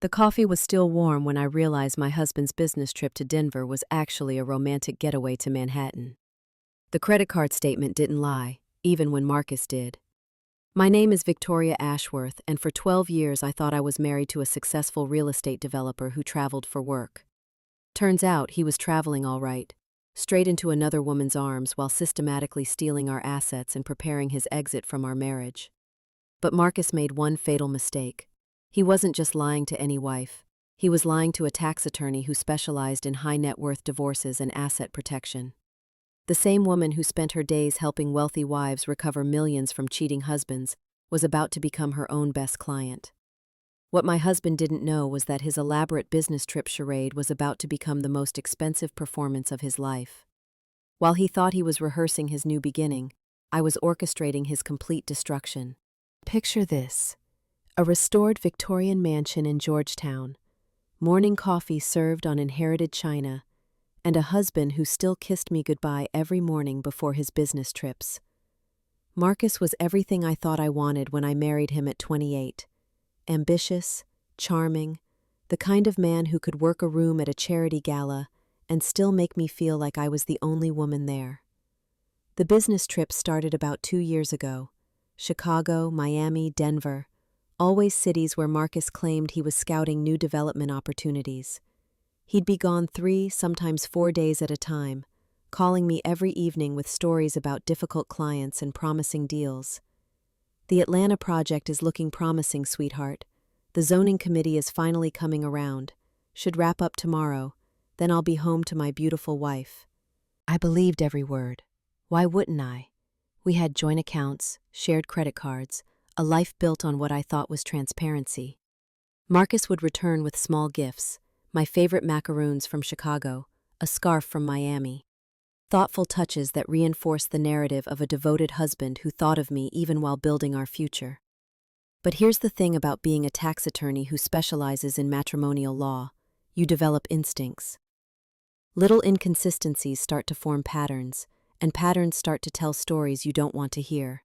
The coffee was still warm when I realized my husband's business trip to Denver was actually a romantic getaway to Manhattan. The credit card statement didn't lie, even when Marcus did. My name is Victoria Ashworth, and for 12 years I thought I was married to a successful real estate developer who traveled for work. Turns out he was traveling all right, straight into another woman's arms while systematically stealing our assets and preparing his exit from our marriage. But Marcus made one fatal mistake. He wasn't just lying to any wife. He was lying to a tax attorney who specialized in high-net-worth divorces and asset protection. The same woman who spent her days helping wealthy wives recover millions from cheating husbands was about to become her own best client. What my husband didn't know was that his elaborate business trip charade was about to become the most expensive performance of his life. While he thought he was rehearsing his new beginning, I was orchestrating his complete destruction. Picture this: a restored Victorian mansion in Georgetown, morning coffee served on inherited china, and a husband who still kissed me goodbye every morning before his business trips. Marcus was everything I thought I wanted when I married him at 28. Ambitious, charming, the kind of man who could work a room at a charity gala and still make me feel like I was the only woman there. The business trip started about 2 years ago. Chicago, Miami, Denver, always cities where Marcus claimed he was scouting new development opportunities. He'd be gone 3, sometimes 4 days at a time, calling me every evening with stories about difficult clients and promising deals. The Atlanta project is looking promising, sweetheart. The zoning committee is finally coming around. Should wrap up tomorrow, then I'll be home to my beautiful wife. I believed every word. Why wouldn't I? We had joint accounts, shared credit cards, a life built on what I thought was transparency. Marcus would return with small gifts: my favorite macaroons from Chicago, a scarf from Miami. Thoughtful touches that reinforced the narrative of a devoted husband who thought of me even while building our future. But here's the thing about being a tax attorney who specializes in matrimonial law: you develop instincts. Little inconsistencies start to form patterns, and patterns start to tell stories you don't want to hear.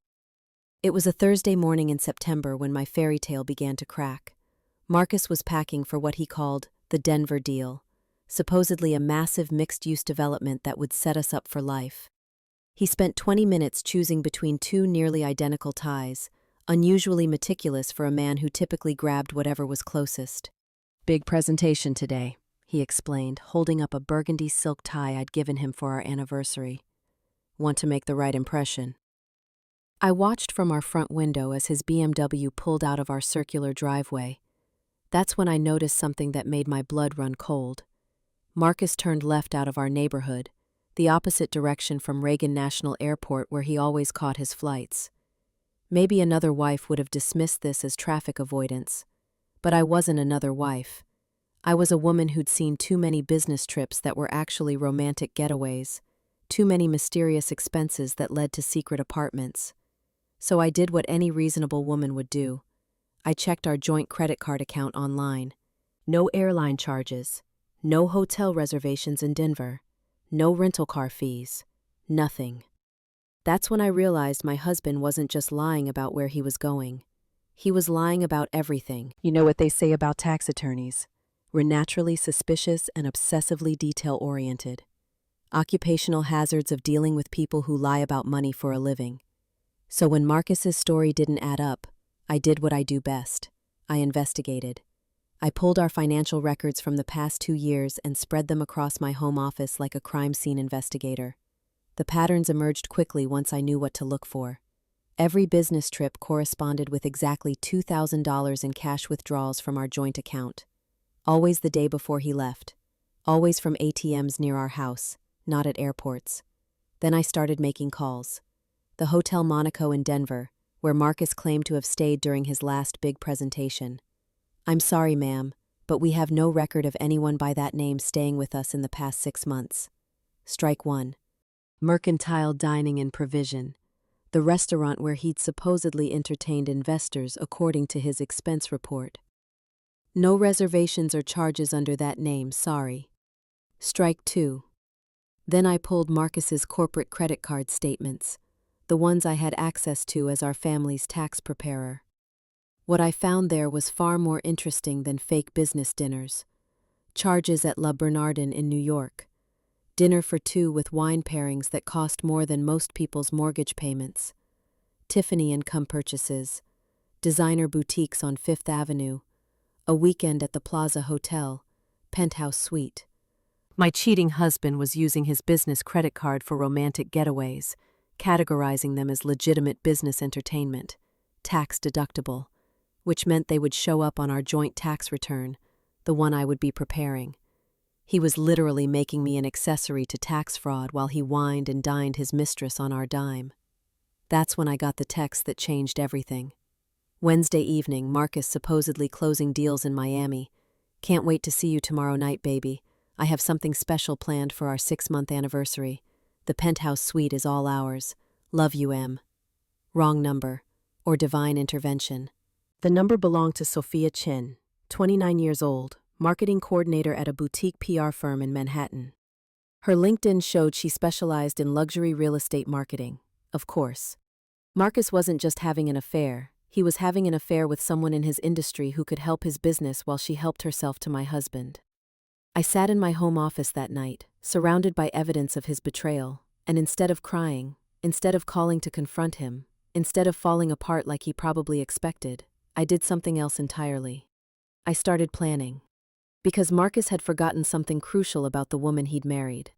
It was a Thursday morning in September when my fairy tale began to crack. Marcus was packing for what he called the Denver deal, supposedly a massive mixed-use development that would set us up for life. He spent 20 minutes choosing between 2 nearly identical ties, unusually meticulous for a man who typically grabbed whatever was closest. "Big presentation today," he explained, holding up a burgundy silk tie I'd given him for our anniversary. "Want to make the right impression." I watched from our front window as his BMW pulled out of our circular driveway. That's when I noticed something that made my blood run cold. Marcus turned left out of our neighborhood, the opposite direction from Reagan National Airport where he always caught his flights. Maybe another wife would have dismissed this as traffic avoidance, but I wasn't another wife. I was a woman who'd seen too many business trips that were actually romantic getaways, too many mysterious expenses that led to secret apartments. So I did what any reasonable woman would do. I checked our joint credit card account online. No airline charges, no hotel reservations in Denver, no rental car fees, nothing. That's when I realized my husband wasn't just lying about where he was going. He was lying about everything. You know what they say about tax attorneys? We're naturally suspicious and obsessively detail-oriented. Occupational hazards of dealing with people who lie about money for a living. So when Marcus's story didn't add up, I did what I do best. I investigated. I pulled our financial records from the past 2 years and spread them across my home office like a crime scene investigator. The patterns emerged quickly once I knew what to look for. Every business trip corresponded with exactly $2,000 in cash withdrawals from our joint account. Always the day before he left. Always from ATMs near our house, not at airports. Then I started making calls. The Hotel Monaco in Denver, where Marcus claimed to have stayed during his last big presentation. "I'm sorry, ma'am, but we have no record of anyone by that name staying with us in the past 6 months. Strike 1. Mercantile Dining and Provision, the restaurant where he'd supposedly entertained investors according to his expense report. No reservations or charges under that name, sorry. Strike 2. Then I pulled Marcus's corporate credit card statements, the ones I had access to as our family's tax preparer. What I found there was far more interesting than fake business dinners. Charges at La Bernardin in New York. Dinner for two with wine pairings that cost more than most people's mortgage payments. Tiffany & Co. purchases. Designer boutiques on Fifth Avenue. A weekend at the Plaza Hotel. Penthouse suite. My cheating husband was using his business credit card for romantic getaways, categorizing them as legitimate business entertainment, tax deductible, which meant they would show up on our joint tax return, the one I would be preparing. He was literally making me an accessory to tax fraud while he wined and dined his mistress on our dime. That's when I got the text that changed everything. Wednesday evening, Marcus supposedly closing deals in Miami. Can't wait to see you tomorrow night, baby. I have something special planned for our 6-month anniversary. The penthouse suite is all ours. Love you, M. Wrong number. Or divine intervention. The number belonged to Sophia Chin, 29 years old, marketing coordinator at a boutique PR firm in Manhattan. Her LinkedIn showed she specialized in luxury real estate marketing. Of course. Marcus wasn't just having an affair. He was having an affair with someone in his industry who could help his business while she helped herself to my husband. I sat in my home office that night, surrounded by evidence of his betrayal, and instead of crying, instead of calling to confront him, instead of falling apart like he probably expected, I did something else entirely. I started planning. Because Marcus had forgotten something crucial about the woman he'd married.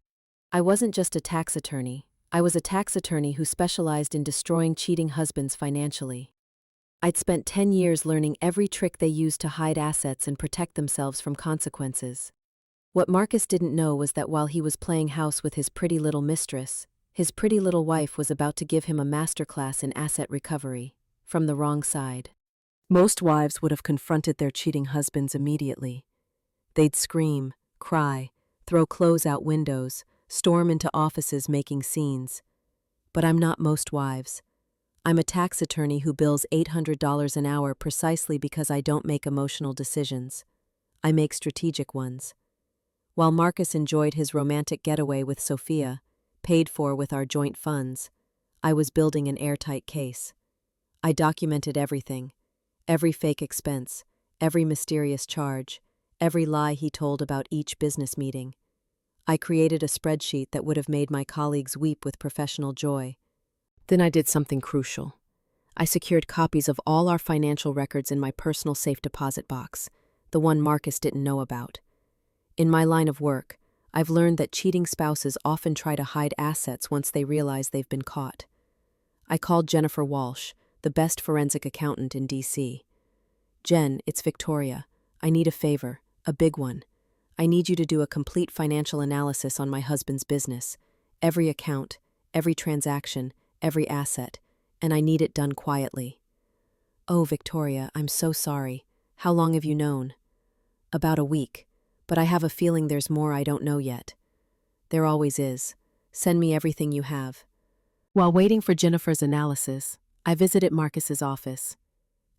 I wasn't just a tax attorney. I was a tax attorney who specialized in destroying cheating husbands financially. I'd spent 10 years learning every trick they used to hide assets and protect themselves from consequences. What Marcus didn't know was that while he was playing house with his pretty little mistress, his pretty little wife was about to give him a masterclass in asset recovery, from the wrong side. Most wives would have confronted their cheating husbands immediately. They'd scream, cry, throw clothes out windows, storm into offices making scenes. But I'm not most wives. I'm a tax attorney who bills $800 an hour precisely because I don't make emotional decisions. I make strategic ones. While Marcus enjoyed his romantic getaway with Sophia, paid for with our joint funds, I was building an airtight case. I documented everything, every fake expense, every mysterious charge, every lie he told about each business meeting. I created a spreadsheet that would have made my colleagues weep with professional joy. Then I did something crucial. I secured copies of all our financial records in my personal safe deposit box, the one Marcus didn't know about. In my line of work, I've learned that cheating spouses often try to hide assets once they realize they've been caught. I called Jennifer Walsh, the best forensic accountant in D.C. Jen, it's Victoria. I need a favor, a big one. I need you to do a complete financial analysis on my husband's business, every account, every transaction, every asset, and I need it done quietly. Oh, Victoria, I'm so sorry. How long have you known? About a week, but I have a feeling there's more I don't know yet. There always is. Send me everything you have. While waiting for Jennifer's analysis, I visited Marcus's office.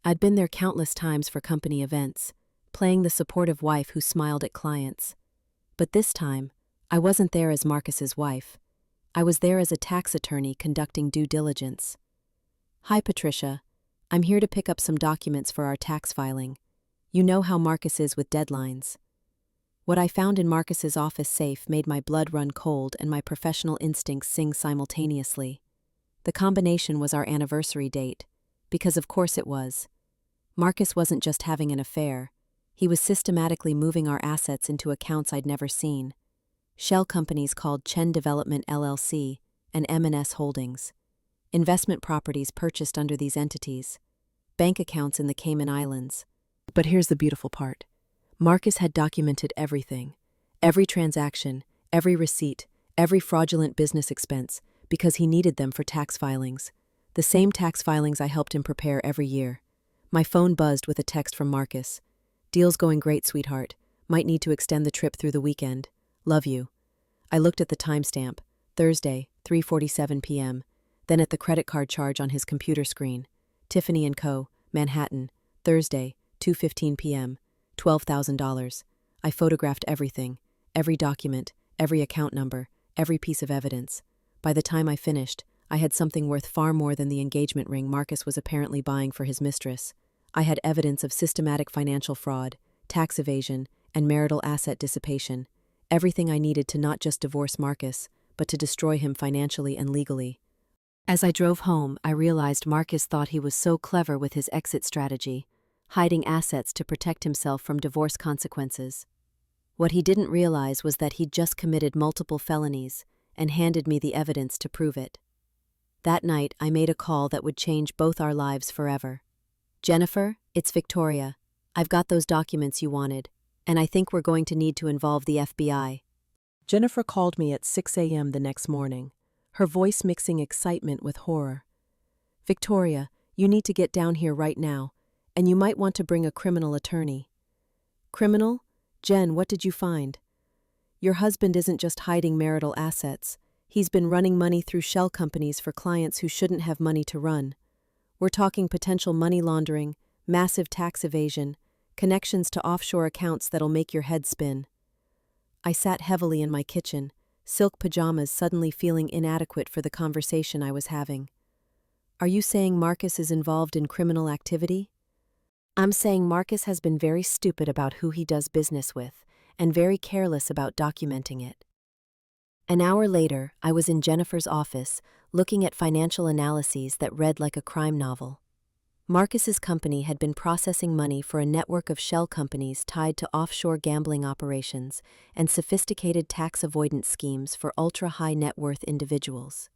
I'd been there countless times for company events, playing the supportive wife who smiled at clients. But this time, I wasn't there as Marcus's wife. I was there as a tax attorney conducting due diligence. Hi, Patricia. I'm here to pick up some documents for our tax filing. You know how Marcus is with deadlines. What I found in Marcus's office safe made my blood run cold and my professional instincts sing simultaneously. The combination was our anniversary date, because of course it was. Marcus wasn't just having an affair. He was systematically moving our assets into accounts I'd never seen. Shell companies called Chen Development LLC and M&S Holdings. Investment properties purchased under these entities. Bank accounts in the Cayman Islands. But here's the beautiful part. Marcus had documented everything. Every transaction, every receipt, every fraudulent business expense, because he needed them for tax filings. The same tax filings I helped him prepare every year. My phone buzzed with a text from Marcus. Deal's going great, sweetheart. Might need to extend the trip through the weekend. Love you. I looked at the timestamp, Thursday, 3:47 p.m., then at the credit card charge on his computer screen. Tiffany & Co., Manhattan, Thursday, 2:15 p.m., $12,000. I photographed everything, every document, every account number, every piece of evidence. By the time I finished, I had something worth far more than the engagement ring Marcus was apparently buying for his mistress. I had evidence of systematic financial fraud, tax evasion, and marital asset dissipation, everything I needed to not just divorce Marcus, but to destroy him financially and legally. As I drove home, I realized Marcus thought he was so clever with his exit strategy, hiding assets to protect himself from divorce consequences. What he didn't realize was that he'd just committed multiple felonies and handed me the evidence to prove it. That night, I made a call that would change both our lives forever. "Jennifer, it's Victoria. I've got those documents you wanted, and I think we're going to need to involve the FBI." Jennifer called me at 6 a.m. the next morning, her voice mixing excitement with horror. "Victoria, you need to get down here right now, and you might want to bring a criminal attorney." "Criminal? Jen, what did you find?" "Your husband isn't just hiding marital assets. He's been running money through shell companies for clients who shouldn't have money to run. We're talking potential money laundering, massive tax evasion, connections to offshore accounts that'll make your head spin." I sat heavily in my kitchen, silk pajamas suddenly feeling inadequate for the conversation I was having. "Are you saying Marcus is involved in criminal activity?" "I'm saying Marcus has been very stupid about who he does business with, and very careless about documenting it." An hour later, I was in Jennifer's office, looking at financial analyses that read like a crime novel. Marcus's company had been processing money for a network of shell companies tied to offshore gambling operations and sophisticated tax avoidance schemes for ultra-high net worth individuals.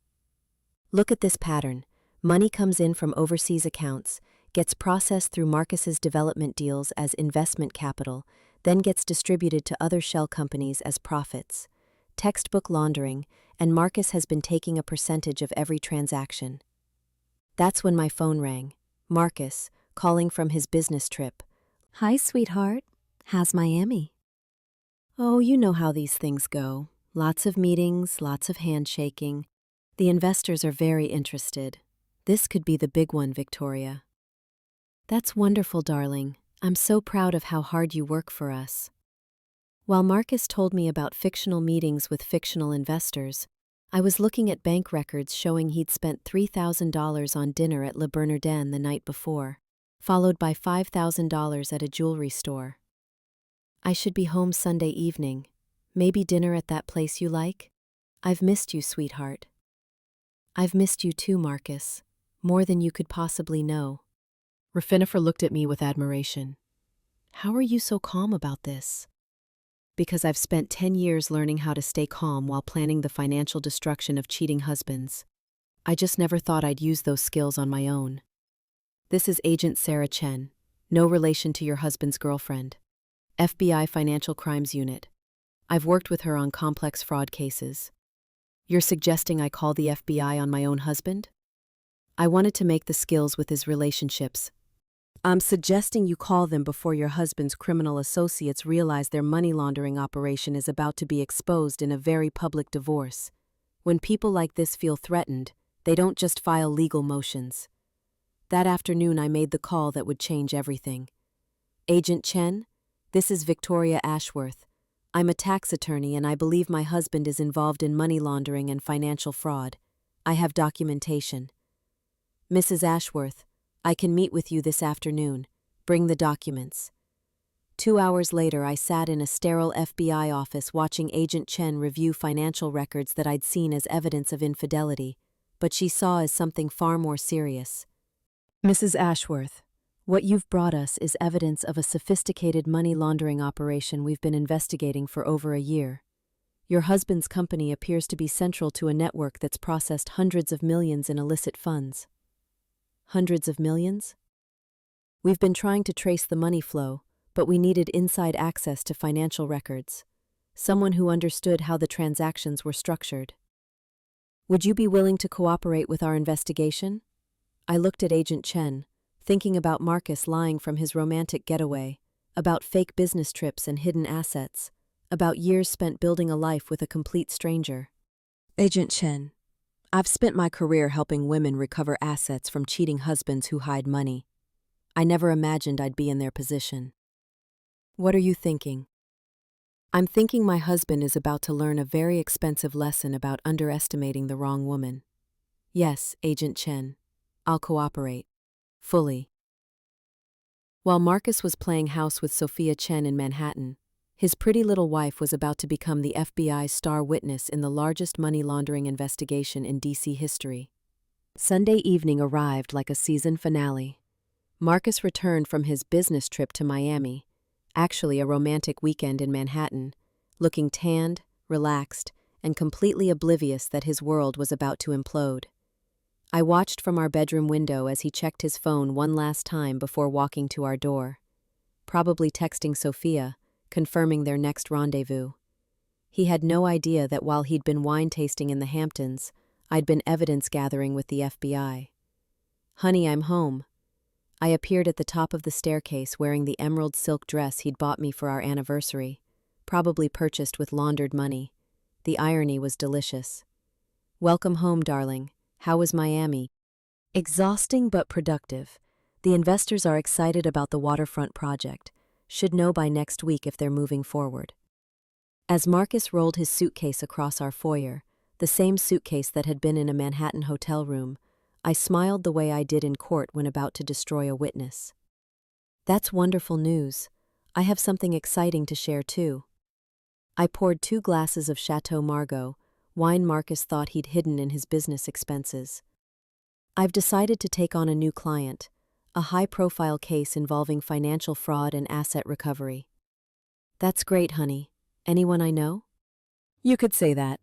"Look at this pattern. Money comes in from overseas accounts, gets processed through Marcus's development deals as investment capital, then gets distributed to other shell companies as profits. Textbook laundering, and Marcus has been taking a percentage of every transaction." That's when my phone rang. Marcus, calling from his business trip. "Hi, sweetheart. How's Miami?" "Oh, you know how these things go. Lots of meetings, lots of handshaking. The investors are very interested. This could be the big one, Victoria." "That's wonderful, darling. I'm so proud of how hard you work for us." While Marcus told me about fictional meetings with fictional investors, I was looking at bank records showing he'd spent $3,000 on dinner at Le Bernardin the night before, followed by $5,000 at a jewelry store. "I should be home Sunday evening. Maybe dinner at that place you like? I've missed you, sweetheart." "I've missed you too, Marcus. More than you could possibly know." Jennifer looked at me with admiration. "How are you so calm about this?" "Because I've spent 10 years learning how to stay calm while planning the financial destruction of cheating husbands. I just never thought I'd use those skills on my own." "This is Agent Sarah Chen, no relation to your husband's girlfriend. FBI Financial Crimes Unit. I've worked with her on complex fraud cases." "You're suggesting I call the FBI on my own husband?" "I wanted to make the skills with his relationships. I'm suggesting you call them before your husband's criminal associates realize their money laundering operation is about to be exposed in a very public divorce. When people like this feel threatened, they don't just file legal motions." That afternoon, I made the call that would change everything. "Agent Chen, this is Victoria Ashworth. I'm a tax attorney and I believe my husband is involved in money laundering and financial fraud. I have documentation." "Mrs. Ashworth, I can meet with you this afternoon. Bring the documents." 2 hours later, I sat in a sterile FBI office watching Agent Chen review financial records that I'd seen as evidence of infidelity, but she saw as something far more serious. "Mrs. Ashworth, what you've brought us is evidence of a sophisticated money laundering operation we've been investigating for over a year. Your husband's company appears to be central to a network that's processed hundreds of millions in illicit funds." "Hundreds of millions?" "We've been trying to trace the money flow, but we needed inside access to financial records. Someone who understood how the transactions were structured." "Would you be willing to cooperate with our investigation?" I looked at Agent Chen, thinking about Marcus lying from his romantic getaway, about fake business trips and hidden assets, about years spent building a life with a complete stranger. "Agent Chen, I've spent my career helping women recover assets from cheating husbands who hide money. I never imagined I'd be in their position." "What are you thinking?" "I'm thinking my husband is about to learn a very expensive lesson about underestimating the wrong woman. Yes, Agent Chen, I'll cooperate. Fully." While Marcus was playing house with Sophia Chen in Manhattan, his pretty little wife was about to become the FBI's star witness in the largest money laundering investigation in DC history. Sunday evening arrived like a season finale. Marcus returned from his business trip to Miami, actually a romantic weekend in Manhattan, looking tanned, relaxed, and completely oblivious that his world was about to implode. I watched from our bedroom window as he checked his phone one last time before walking to our door, probably texting Sophia, confirming their next rendezvous. He had no idea that while he'd been wine tasting in the Hamptons, I'd been evidence gathering with the FBI. "Honey, I'm home." I appeared at the top of the staircase wearing the emerald silk dress he'd bought me for our anniversary, probably purchased with laundered money. The irony was delicious. "Welcome home, darling. How was Miami?" "Exhausting but productive. The investors are excited about the waterfront project. Should know by next week if they're moving forward." As Marcus rolled his suitcase across our foyer, the same suitcase that had been in a Manhattan hotel room, I smiled the way I did in court when about to destroy a witness. "That's wonderful news. I have something exciting to share too." I poured 2 glasses of Chateau Margaux, wine Marcus thought he'd hidden in his business expenses. "I've decided to take on a new client, a high-profile case involving financial fraud and asset recovery." "That's great, honey. Anyone I know?" "You could say that.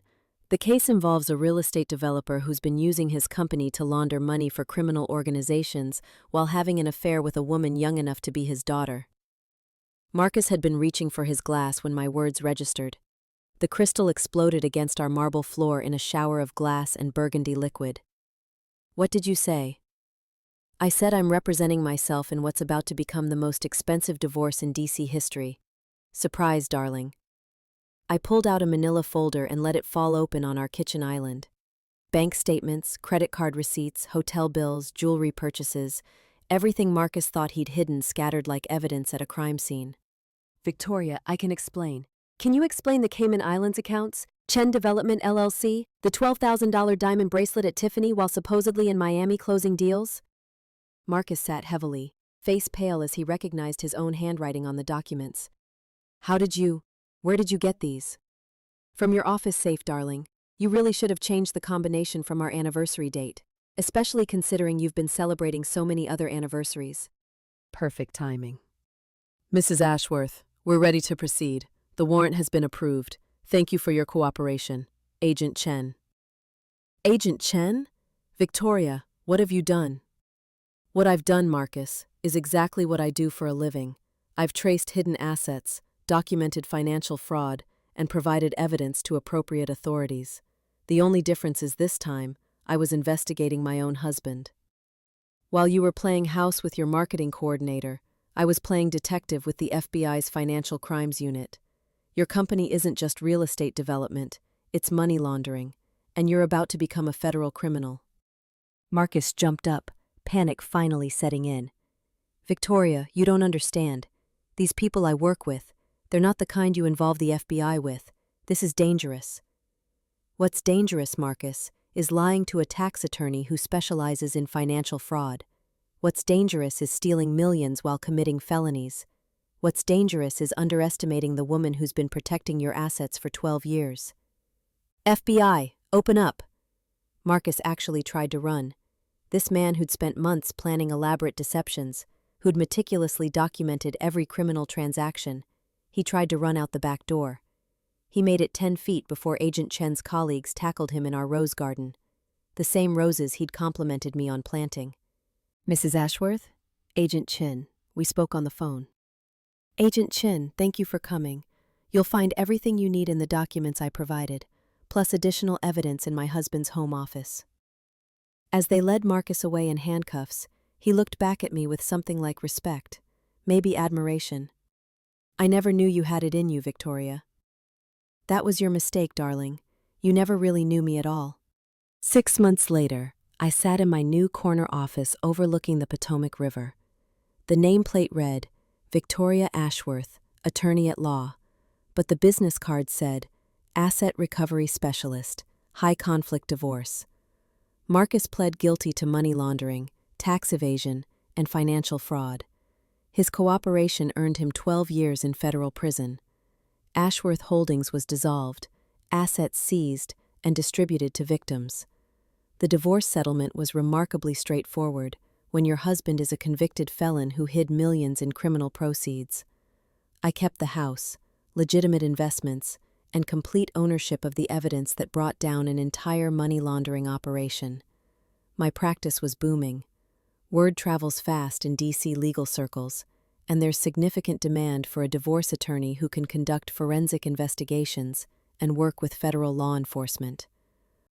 The case involves a real estate developer who's been using his company to launder money for criminal organizations while having an affair with a woman young enough to be his daughter." Marcus had been reaching for his glass when my words registered. The crystal exploded against our marble floor in a shower of glass and burgundy liquid. "What did you say?" "I said I'm representing myself in what's about to become the most expensive divorce in DC history. Surprise, darling." I pulled out a manila folder and let it fall open on our kitchen island. Bank statements, credit card receipts, hotel bills, jewelry purchases, everything Marcus thought he'd hidden scattered like evidence at a crime scene. "Victoria, I can explain. Can you explain the Cayman Islands accounts, Chen Development LLC, the $12,000 diamond bracelet at Tiffany while supposedly in Miami closing deals?" Marcus sat heavily, face pale as he recognized his own handwriting on the documents. Where did you get these?" "From your office safe, darling. You really should have changed the combination from our anniversary date, especially considering you've been celebrating so many other anniversaries." "Perfect timing." "Mrs. Ashworth, we're ready to proceed. The warrant has been approved. Thank you for your cooperation. Agent Chen." "Agent Chen? Victoria, what have you done?" "What I've done, Marcus, is exactly what I do for a living. I've traced hidden assets, documented financial fraud, and provided evidence to appropriate authorities. The only difference is this time, I was investigating my own husband. While you were playing house with your marketing coordinator, I was playing detective with the FBI's Financial Crimes Unit. Your company isn't just real estate development, it's money laundering, and you're about to become a federal criminal." Marcus jumped up, panic finally setting in. "Victoria, you don't understand. These people I work with, they're not the kind you involve the FBI with. This is dangerous." "What's dangerous, Marcus, is lying to a tax attorney who specializes in financial fraud. What's dangerous is stealing millions while committing felonies. What's dangerous is underestimating the woman who's been protecting your assets for 12 years. FBI, open up." Marcus actually tried to run. This man who'd spent months planning elaborate deceptions, who'd meticulously documented every criminal transaction, he tried to run out the back door. He made it 10 feet before Agent Chen's colleagues tackled him in our rose garden, the same roses he'd complimented me on planting. "Mrs. Ashworth? Agent Chen. We spoke on the phone." "Agent Chen, thank you for coming. You'll find everything you need in the documents I provided, plus additional evidence in my husband's home office." As they led Marcus away in handcuffs, he looked back at me with something like respect, maybe admiration. "I never knew you had it in you, Victoria." "That was your mistake, darling. You never really knew me at all." 6 months later, I sat in my new corner office overlooking the Potomac River. The nameplate read, Victoria Ashworth, Attorney at Law, but the business card said, Asset Recovery Specialist, High Conflict Divorce. Marcus pled guilty to money laundering, tax evasion, and financial fraud. His cooperation earned him 12 years in federal prison. Ashworth Holdings was dissolved, assets seized, and distributed to victims. The divorce settlement was remarkably straightforward when your husband is a convicted felon who hid millions in criminal proceeds. I kept the house, legitimate investments, and complete ownership of the evidence that brought down an entire money laundering operation. My practice was booming. Word travels fast in D.C. legal circles, and there's significant demand for a divorce attorney who can conduct forensic investigations and work with federal law enforcement.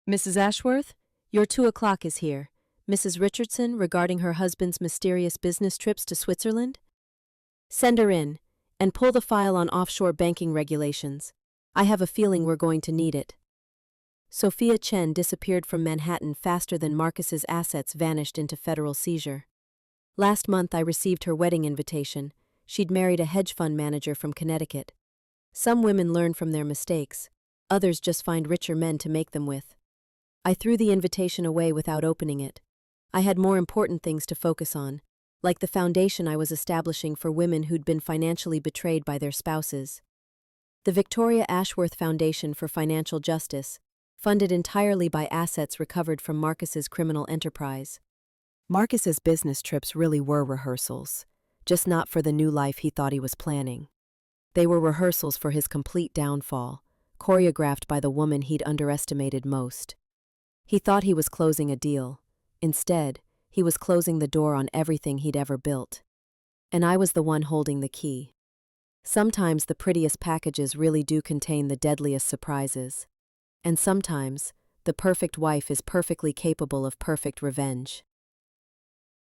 Mrs. Ashworth, your 2:00 is here. Mrs. Richardson regarding her husband's mysterious business trips to Switzerland? Send her in, and pull the file on offshore banking regulations. I have a feeling we're going to need it. Sophia Chen disappeared from Manhattan faster than Marcus's assets vanished into federal seizure. Last month I received her wedding invitation. She'd married a hedge fund manager from Connecticut. Some women learn from their mistakes. Others just find richer men to make them with. I threw the invitation away without opening it. I had more important things to focus on, like the foundation I was establishing for women who'd been financially betrayed by their spouses. The Victoria Ashworth Foundation for Financial Justice, funded entirely by assets recovered from Marcus's criminal enterprise. Marcus's business trips really were rehearsals, just not for the new life he thought he was planning. They were rehearsals for his complete downfall, choreographed by the woman he'd underestimated most. He thought he was closing a deal. Instead, he was closing the door on everything he'd ever built. And I was the one holding the key. Sometimes the prettiest packages really do contain the deadliest surprises. And sometimes, the perfect wife is perfectly capable of perfect revenge.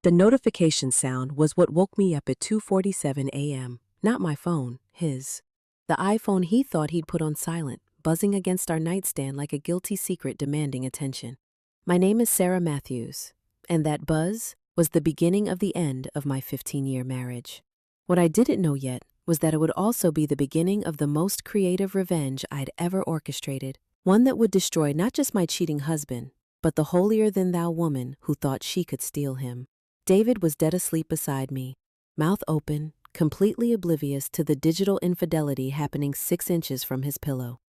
The notification sound was what woke me up at 2:47 a.m., not my phone, his. The iPhone he thought he'd put on silent, buzzing against our nightstand like a guilty secret demanding attention. My name is Sarah Matthews, and that buzz was the beginning of the end of my 15-year marriage. What I didn't know yet was that it would also be the beginning of the most creative revenge I'd ever orchestrated, one that would destroy not just my cheating husband, but the holier-than-thou woman who thought she could steal him. David was dead asleep beside me, mouth open, completely oblivious to the digital infidelity happening 6 inches from his pillow.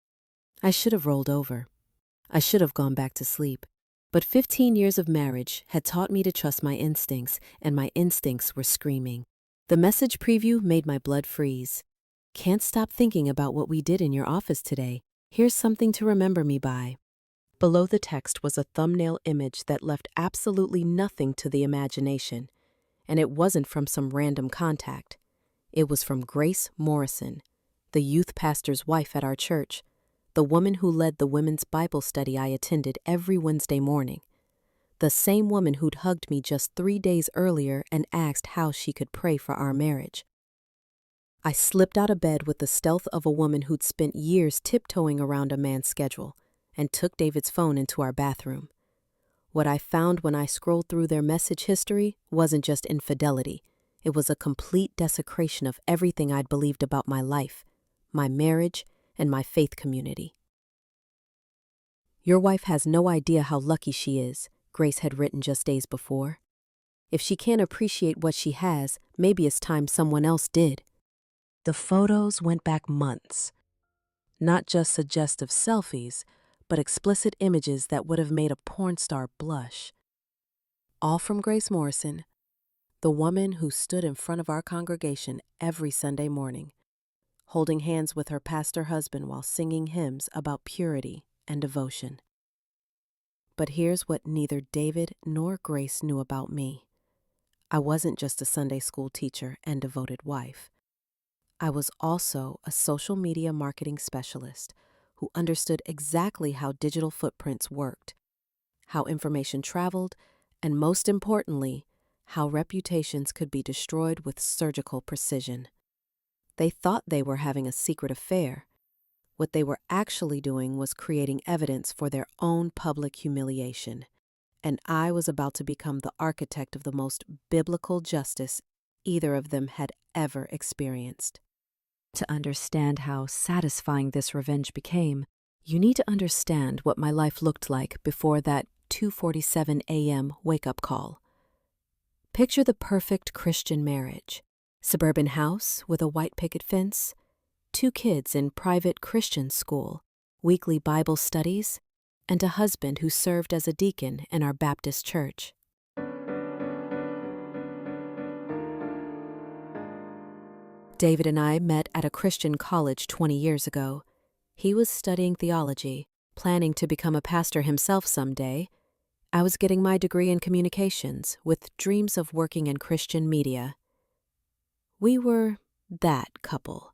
I should have rolled over. I should have gone back to sleep. But 15 years of marriage had taught me to trust my instincts, and my instincts were screaming. The message preview made my blood freeze. Can't stop thinking about what we did in your office today. Here's something to remember me by. Below the text was a thumbnail image that left absolutely nothing to the imagination, and it wasn't from some random contact. It was from Grace Morrison, the youth pastor's wife at our church, the woman who led the women's Bible study I attended every Wednesday morning, the same woman who'd hugged me just 3 days earlier and asked how she could pray for our marriage. I slipped out of bed with the stealth of a woman who'd spent years tiptoeing around a man's schedule and took David's phone into our bathroom. What I found when I scrolled through their message history wasn't just infidelity. It was a complete desecration of everything I'd believed about my life, my marriage, and my faith community. Your wife has no idea how lucky she is, Grace had written just days before. If she can't appreciate what she has, maybe it's time someone else did. The photos went back months. Not just suggestive selfies, but explicit images that would have made a porn star blush. All from Grace Morrison, the woman who stood in front of our congregation every Sunday morning, holding hands with her pastor husband while singing hymns about purity and devotion. But here's what neither David nor Grace knew about me. I wasn't just a Sunday school teacher and devoted wife. I was also a social media marketing specialist who understood exactly how digital footprints worked, how information traveled, and most importantly, how reputations could be destroyed with surgical precision. They thought they were having a secret affair. What they were actually doing was creating evidence for their own public humiliation, and I was about to become the architect of the most biblical justice either of them had ever experienced. To understand how satisfying this revenge became, you need to understand what my life looked like before that 2:47 a.m. wake-up call. Picture the perfect Christian marriage. Suburban house with a white picket fence, 2 kids in private Christian school, weekly Bible studies, and a husband who served as a deacon in our Baptist church. David and I met at a Christian college 20 years ago. He was studying theology, planning to become a pastor himself someday. I was getting my degree in communications with dreams of working in Christian media. We were that couple.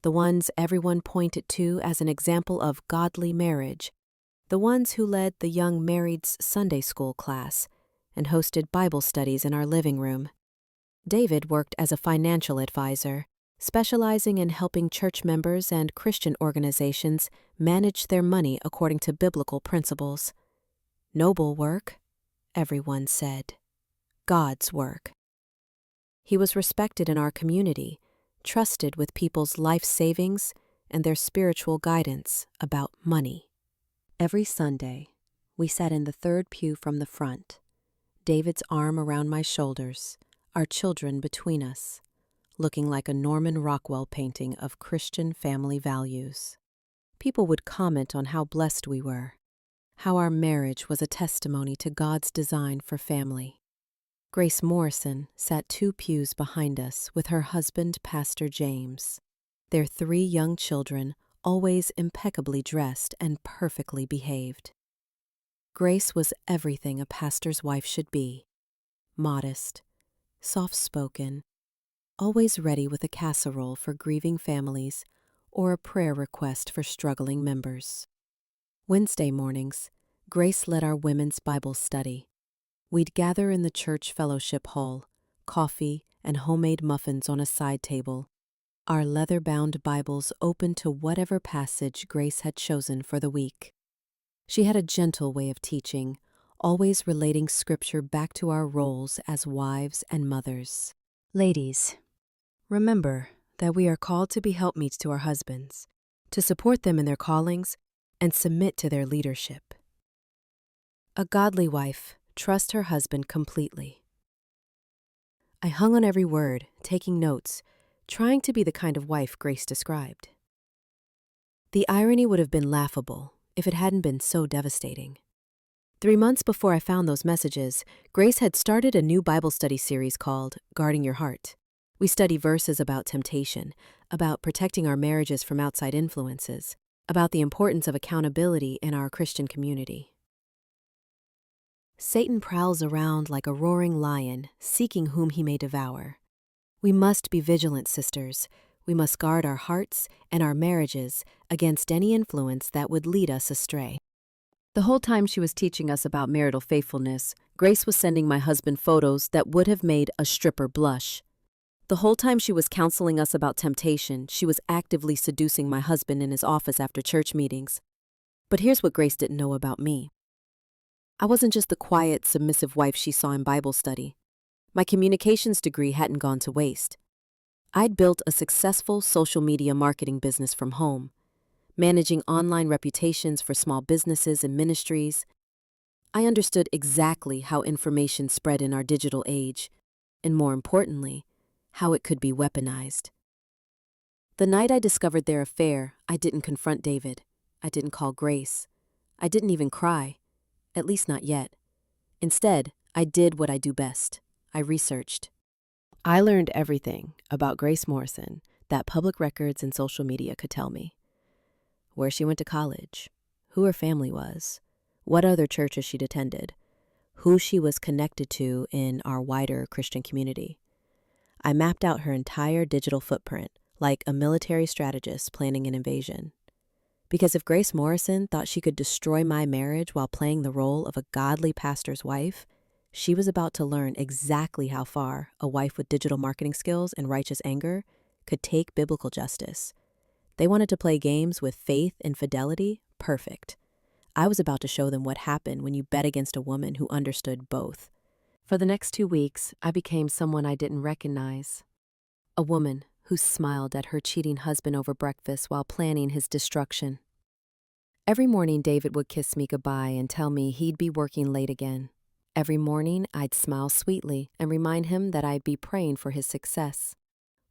The ones everyone pointed to as an example of godly marriage. The ones who led the young married's Sunday school class and hosted Bible studies in our living room. David worked as a financial advisor, specializing in helping church members and Christian organizations manage their money according to biblical principles. Noble work, everyone said. God's work. He was respected in our community, trusted with people's life savings and their spiritual guidance about money. Every Sunday, we sat in the third pew from the front, David's arm around my shoulders, our children between us, looking like a Norman Rockwell painting of Christian family values. People would comment on how blessed we were, how our marriage was a testimony to God's design for family. Grace Morrison sat 2 pews behind us with her husband, Pastor James. Their 3 young children, always impeccably dressed and perfectly behaved. Grace was everything a pastor's wife should be. Modest, soft-spoken, always ready with a casserole for grieving families or a prayer request for struggling members. Wednesday mornings, Grace led our women's Bible study. We'd gather in the church fellowship hall, coffee and homemade muffins on a side table, our leather-bound Bibles open to whatever passage Grace had chosen for the week. She had a gentle way of teaching, always relating scripture back to our roles as wives and mothers. Ladies, remember that we are called to be helpmeets to our husbands, to support them in their callings, and submit to their leadership. A godly wife trusts her husband completely. I hung on every word, taking notes, trying to be the kind of wife Grace described. The irony would have been laughable if it hadn't been so devastating. 3 months before I found those messages, Grace had started a new Bible study series called Guarding Your Heart. We study verses about temptation, about protecting our marriages from outside influences, about the importance of accountability in our Christian community. Satan prowls around like a roaring lion, seeking whom he may devour. We must be vigilant, sisters. We must guard our hearts and our marriages against any influence that would lead us astray. The whole time she was teaching us about marital faithfulness, Grace was sending my husband photos that would have made a stripper blush. The whole time she was counseling us about temptation, she was actively seducing my husband in his office after church meetings. But here's what Grace didn't know about me. I wasn't just the quiet, submissive wife she saw in Bible study. My communications degree hadn't gone to waste. I'd built a successful social media marketing business from home, managing online reputations for small businesses and ministries. I understood exactly how information spread in our digital age, and more importantly, how it could be weaponized. The night I discovered their affair, I didn't confront David. I didn't call Grace. I didn't even cry, at least not yet. Instead, I did what I do best. I researched. I learned everything about Grace Morrison that public records and social media could tell me. Where she went to college, who her family was, what other churches she'd attended, who she was connected to in our wider Christian community. I mapped out her entire digital footprint, like a military strategist planning an invasion. Because if Grace Morrison thought she could destroy my marriage while playing the role of a godly pastor's wife, she was about to learn exactly how far a wife with digital marketing skills and righteous anger could take biblical justice. They wanted to play games with faith and fidelity? Perfect. I was about to show them what happened when you bet against a woman who understood both. For the next 2 weeks, I became someone I didn't recognize. A woman who smiled at her cheating husband over breakfast while planning his destruction. Every morning, David would kiss me goodbye and tell me he'd be working late again. Every morning, I'd smile sweetly and remind him that I'd be praying for his success.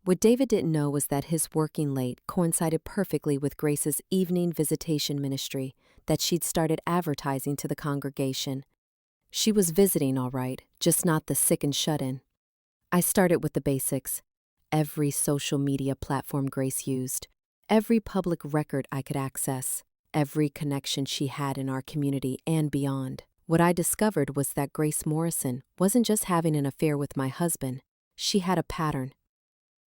What David didn't know was that his working late coincided perfectly with Grace's evening visitation ministry that she'd started advertising to the congregation. She was visiting, all right, just not the sick and shut-in. I started with the basics. Every social media platform Grace used, every public record I could access, every connection she had in our community and beyond. What I discovered was that Grace Morrison wasn't just having an affair with my husband. She had a pattern.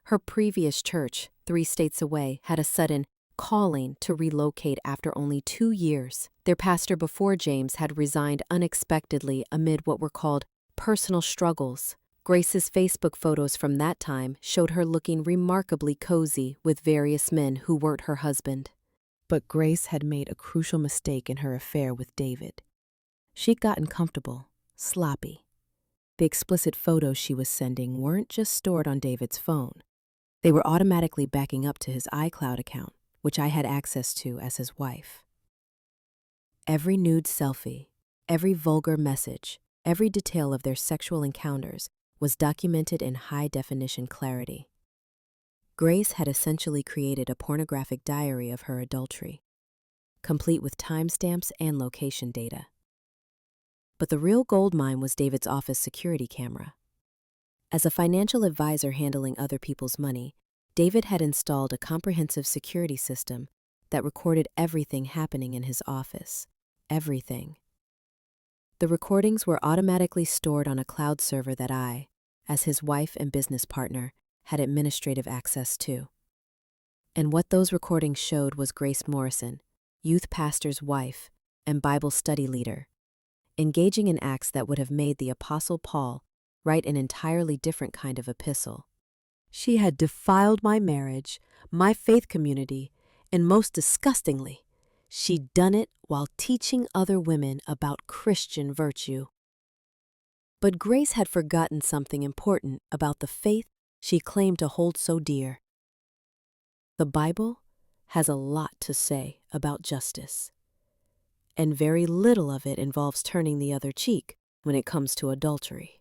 Her previous church, 3 states away, had a sudden calling to relocate after only 2 years. Their pastor before James had resigned unexpectedly amid what were called personal struggles. Grace's Facebook photos from that time showed her looking remarkably cozy with various men who weren't her husband. But Grace had made a crucial mistake in her affair with David. She'd gotten comfortable, sloppy. The explicit photos she was sending weren't just stored on David's phone. They were automatically backing up to his iCloud account, which I had access to as his wife. Every nude selfie, every vulgar message, every detail of their sexual encounters was documented in high-definition clarity. Grace had essentially created a pornographic diary of her adultery, complete with timestamps and location data. But the real goldmine was David's office security camera. As a financial advisor handling other people's money, David had installed a comprehensive security system that recorded everything happening in his office. Everything. The recordings were automatically stored on a cloud server that I, as his wife and business partner, had administrative access to. And what those recordings showed was Grace Morrison, youth pastor's wife and Bible study leader, engaging in acts that would have made the Apostle Paul write an entirely different kind of epistle. She had defiled my marriage, my faith community, and most disgustingly, she'd done it while teaching other women about Christian virtue. But Grace had forgotten something important about the faith she claimed to hold so dear. The Bible has a lot to say about justice, and very little of it involves turning the other cheek when it comes to adultery.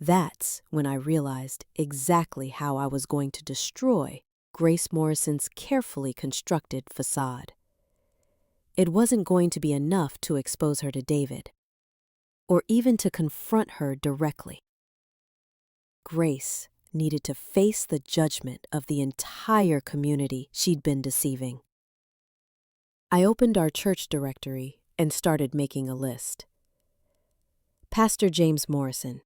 That's when I realized exactly how I was going to destroy Grace Morrison's carefully constructed facade. It wasn't going to be enough to expose her to David, or even to confront her directly. Grace needed to face the judgment of the entire community she'd been deceiving. I opened our church directory and started making a list. Pastor James Morrison,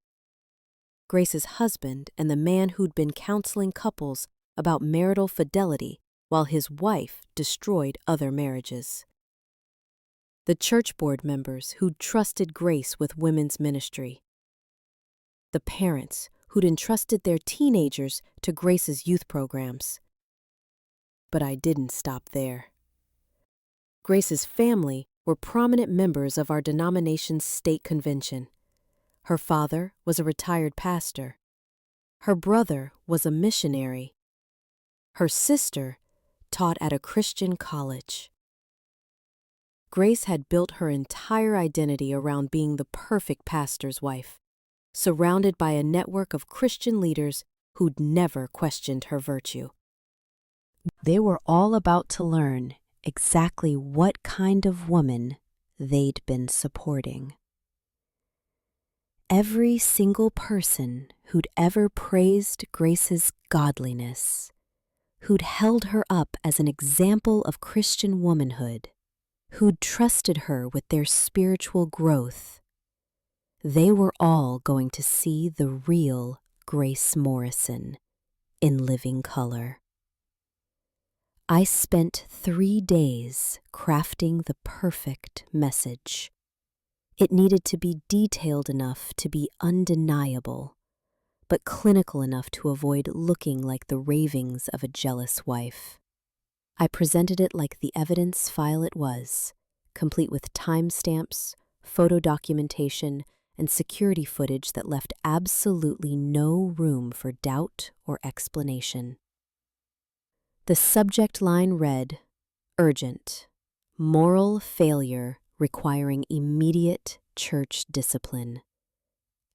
Grace's husband and the man who'd been counseling couples about marital fidelity while his wife destroyed other marriages. The church board members who'd trusted Grace with women's ministry. The parents who'd entrusted their teenagers to Grace's youth programs. But I didn't stop there. Grace's family were prominent members of our denomination's state convention. Her father was a retired pastor. Her brother was a missionary. Her sister taught at a Christian college. Grace had built her entire identity around being the perfect pastor's wife, surrounded by a network of Christian leaders who'd never questioned her virtue. They were all about to learn exactly what kind of woman they'd been supporting. Every single person who'd ever praised Grace's godliness, who'd held her up as an example of Christian womanhood, who'd trusted her with their spiritual growth, they were all going to see the real Grace Morrison in living color. I spent 3 days crafting the perfect message. It needed to be detailed enough to be undeniable, but clinical enough to avoid looking like the ravings of a jealous wife. I presented it like the evidence file it was, complete with timestamps, photo documentation, and security footage that left absolutely no room for doubt or explanation. The subject line read, "Urgent, moral failure requiring immediate church discipline.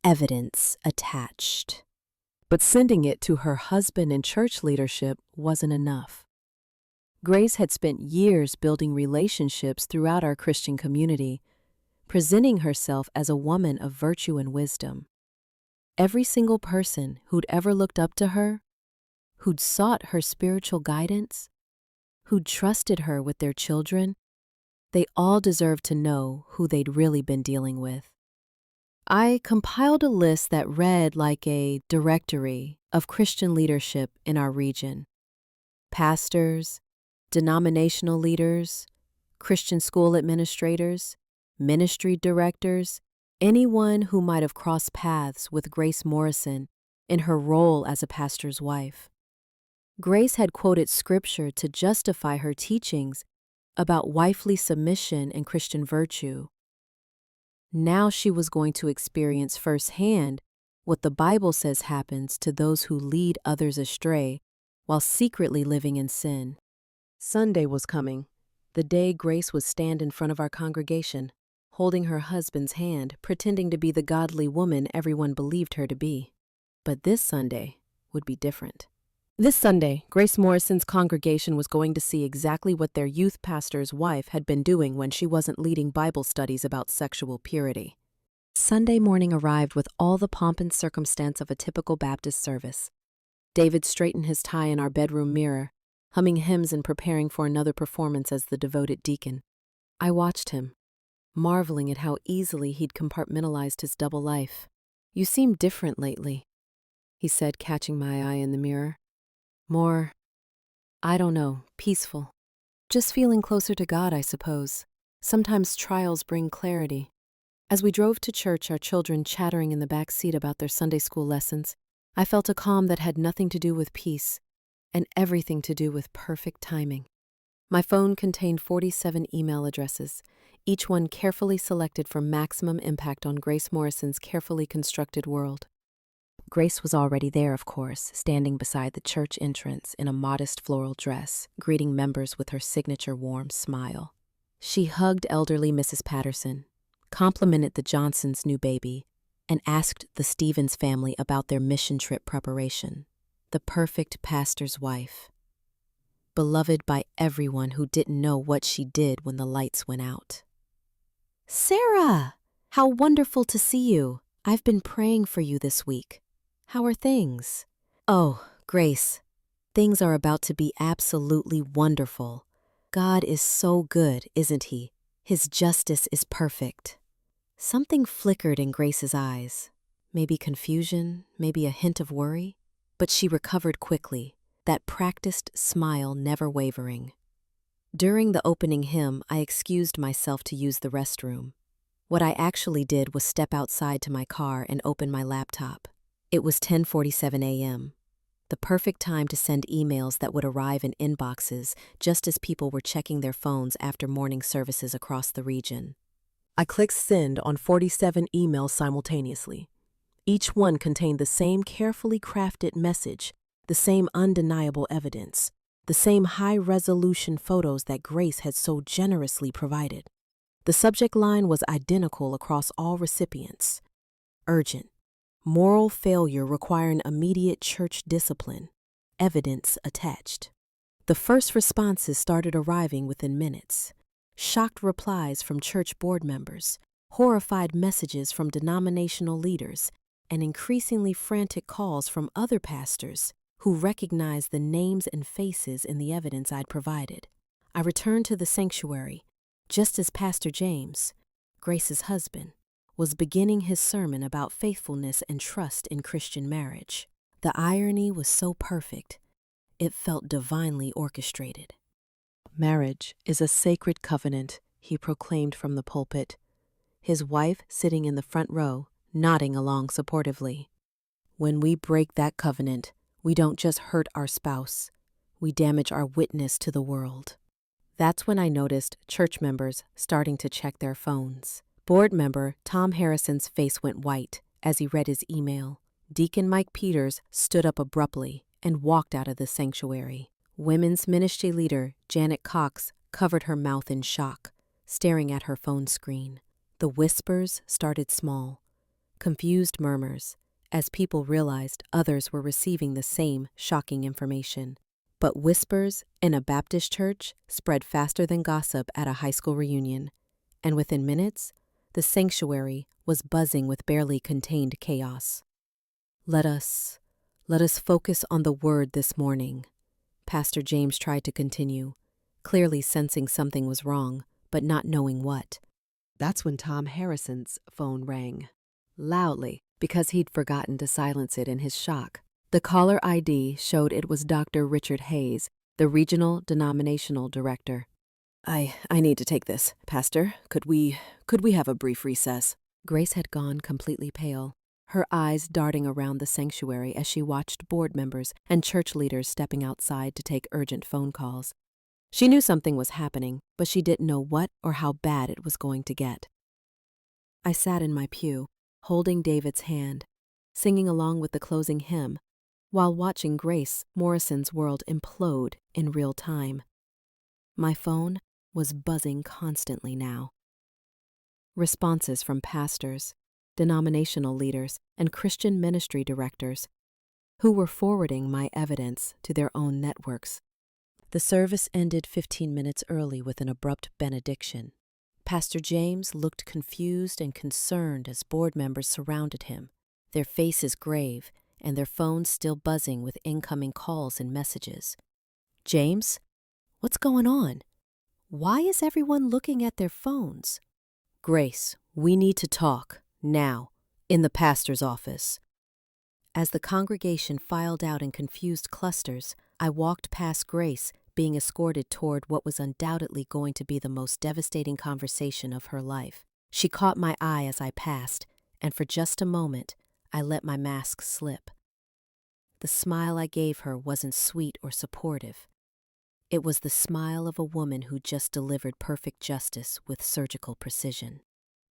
Evidence attached." But sending it to her husband and church leadership wasn't enough. Grace had spent years building relationships throughout our Christian community, presenting herself as a woman of virtue and wisdom. Every single person who'd ever looked up to her, who'd sought her spiritual guidance, who'd trusted her with their children, they all deserved to know who they'd really been dealing with. I compiled a list that read like a directory of Christian leadership in our region. Pastors, denominational leaders, Christian school administrators, ministry directors, anyone who might have crossed paths with Grace Morrison in her role as a pastor's wife. Grace had quoted scripture to justify her teachings about wifely submission and Christian virtue. Now she was going to experience firsthand what the Bible says happens to those who lead others astray while secretly living in sin. Sunday was coming, the day Grace would stand in front of our congregation, holding her husband's hand, pretending to be the godly woman everyone believed her to be. But this Sunday would be different. This Sunday, Grace Morrison's congregation was going to see exactly what their youth pastor's wife had been doing when she wasn't leading Bible studies about sexual purity. Sunday morning arrived with all the pomp and circumstance of a typical Baptist service. David straightened his tie in our bedroom mirror, humming hymns and preparing for another performance as the devoted deacon. I watched him, marveling at how easily he'd compartmentalized his double life. "You seem different lately," he said, catching my eye in the mirror. "More, I don't know, peaceful. Just feeling closer to God, I suppose. Sometimes trials bring clarity." As we drove to church, our children chattering in the back seat about their Sunday school lessons, I felt a calm that had nothing to do with peace and everything to do with perfect timing. My phone contained 47 email addresses, each one carefully selected for maximum impact on Grace Morrison's carefully constructed world. Grace was already there, of course, standing beside the church entrance in a modest floral dress, greeting members with her signature warm smile. She hugged elderly Mrs. Patterson, complimented the Johnsons' new baby, and asked the Stevens family about their mission trip preparation. The perfect pastor's wife, beloved by everyone who didn't know what she did when the lights went out. "Sarah, how wonderful to see you. I've been praying for you this week. How are things?" "Oh, Grace, things are about to be absolutely wonderful. God is so good, isn't he? His justice is perfect." Something flickered in Grace's eyes. Maybe confusion, maybe a hint of worry. But she recovered quickly, that practiced smile never wavering. During the opening hymn, I excused myself to use the restroom. What I actually did was step outside to my car and open my laptop. It was 10:47 a.m., the perfect time to send emails that would arrive in inboxes just as people were checking their phones after morning services across the region. I clicked send on 47 emails simultaneously. Each one contained the same carefully crafted message, the same undeniable evidence, the same high-resolution photos that Grace had so generously provided. The subject line was identical across all recipients. Urgent. Moral failure requiring immediate church discipline. Evidence attached. The first responses started arriving within minutes. Shocked replies from church board members, horrified messages from denominational leaders, and increasingly frantic calls from other pastors who recognized the names and faces in the evidence I'd provided. I returned to the sanctuary just as Pastor James, Grace's husband, was beginning his sermon about faithfulness and trust in Christian marriage. The irony was so perfect, it felt divinely orchestrated. "Marriage is a sacred covenant," he proclaimed from the pulpit, his wife sitting in the front row, nodding along supportively. "When we break that covenant, we don't just hurt our spouse, we damage our witness to the world." That's when I noticed church members starting to check their phones. Board member Tom Harrison's face went white as he read his email. Deacon Mike Peters stood up abruptly and walked out of the sanctuary. Women's ministry leader Janet Cox covered her mouth in shock, staring at her phone screen. The whispers started small, confused murmurs, as people realized others were receiving the same shocking information. But whispers in a Baptist church spread faster than gossip at a high school reunion, and within minutes, the sanctuary was buzzing with barely contained chaos. Let us focus on the word this morning, Pastor James tried to continue, clearly sensing something was wrong, but not knowing what. That's when Tom Harrison's phone rang, loudly, because he'd forgotten to silence it in his shock. The caller ID showed it was Dr. Richard Hayes, the regional denominational director. I need to take this, Pastor. Could we have a brief recess? Grace had gone completely pale, her eyes darting around the sanctuary as she watched board members and church leaders stepping outside to take urgent phone calls. She knew something was happening, but she didn't know what or how bad it was going to get. I sat in my pew, holding David's hand, singing along with the closing hymn, while watching Grace Morrison's world implode in real time. My phone was buzzing constantly now. Responses from pastors, denominational leaders, and Christian ministry directors, who were forwarding my evidence to their own networks. The service ended 15 minutes early with an abrupt benediction. Pastor James looked confused and concerned as board members surrounded him, their faces grave and their phones still buzzing with incoming calls and messages. James, what's going on? Why is everyone looking at their phones? Grace, we need to talk, now, in the pastor's office. As the congregation filed out in confused clusters, I walked past Grace, being escorted toward what was undoubtedly going to be the most devastating conversation of her life. She caught my eye as I passed, and for just a moment, I let my mask slip. The smile I gave her wasn't sweet or supportive. It was the smile of a woman who just delivered perfect justice with surgical precision.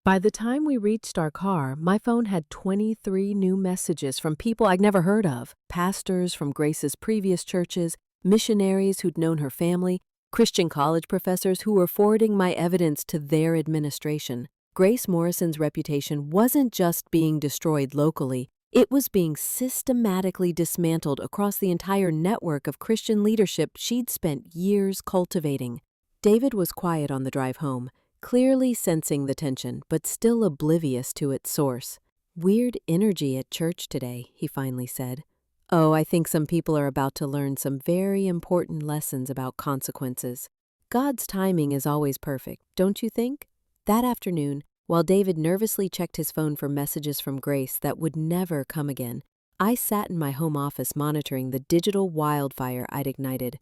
By the time we reached our car, my phone had 23 new messages from people I'd never heard of, pastors from Grace's previous churches, missionaries who'd known her family, Christian college professors who were forwarding my evidence to their administration. Grace Morrison's reputation wasn't just being destroyed locally, it was being systematically dismantled across the entire network of Christian leadership she'd spent years cultivating. David was quiet on the drive home, clearly sensing the tension, but still oblivious to its source. Weird energy at church today, he finally said. Oh, I think some people are about to learn some very important lessons about consequences. God's timing is always perfect, don't you think? That afternoon, while David nervously checked his phone for messages from Grace that would never come again, I sat in my home office monitoring the digital wildfire I'd ignited.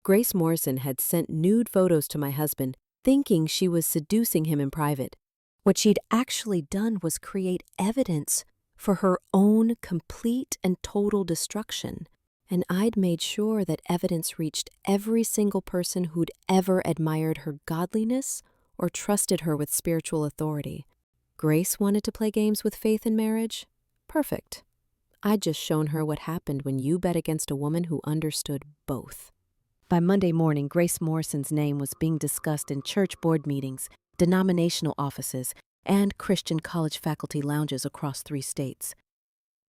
Grace Morrison had sent nude photos to my husband, thinking she was seducing him in private. What she'd actually done was create evidence for her own complete and total destruction, and I'd made sure that evidence reached every single person who'd ever admired her godliness or trusted her with spiritual authority. Grace wanted to play games with faith in marriage? Perfect. I'd just shown her what happened when you bet against a woman who understood both. By Monday morning, Grace Morrison's name was being discussed in church board meetings, denominational offices, and Christian college faculty lounges across 3 states.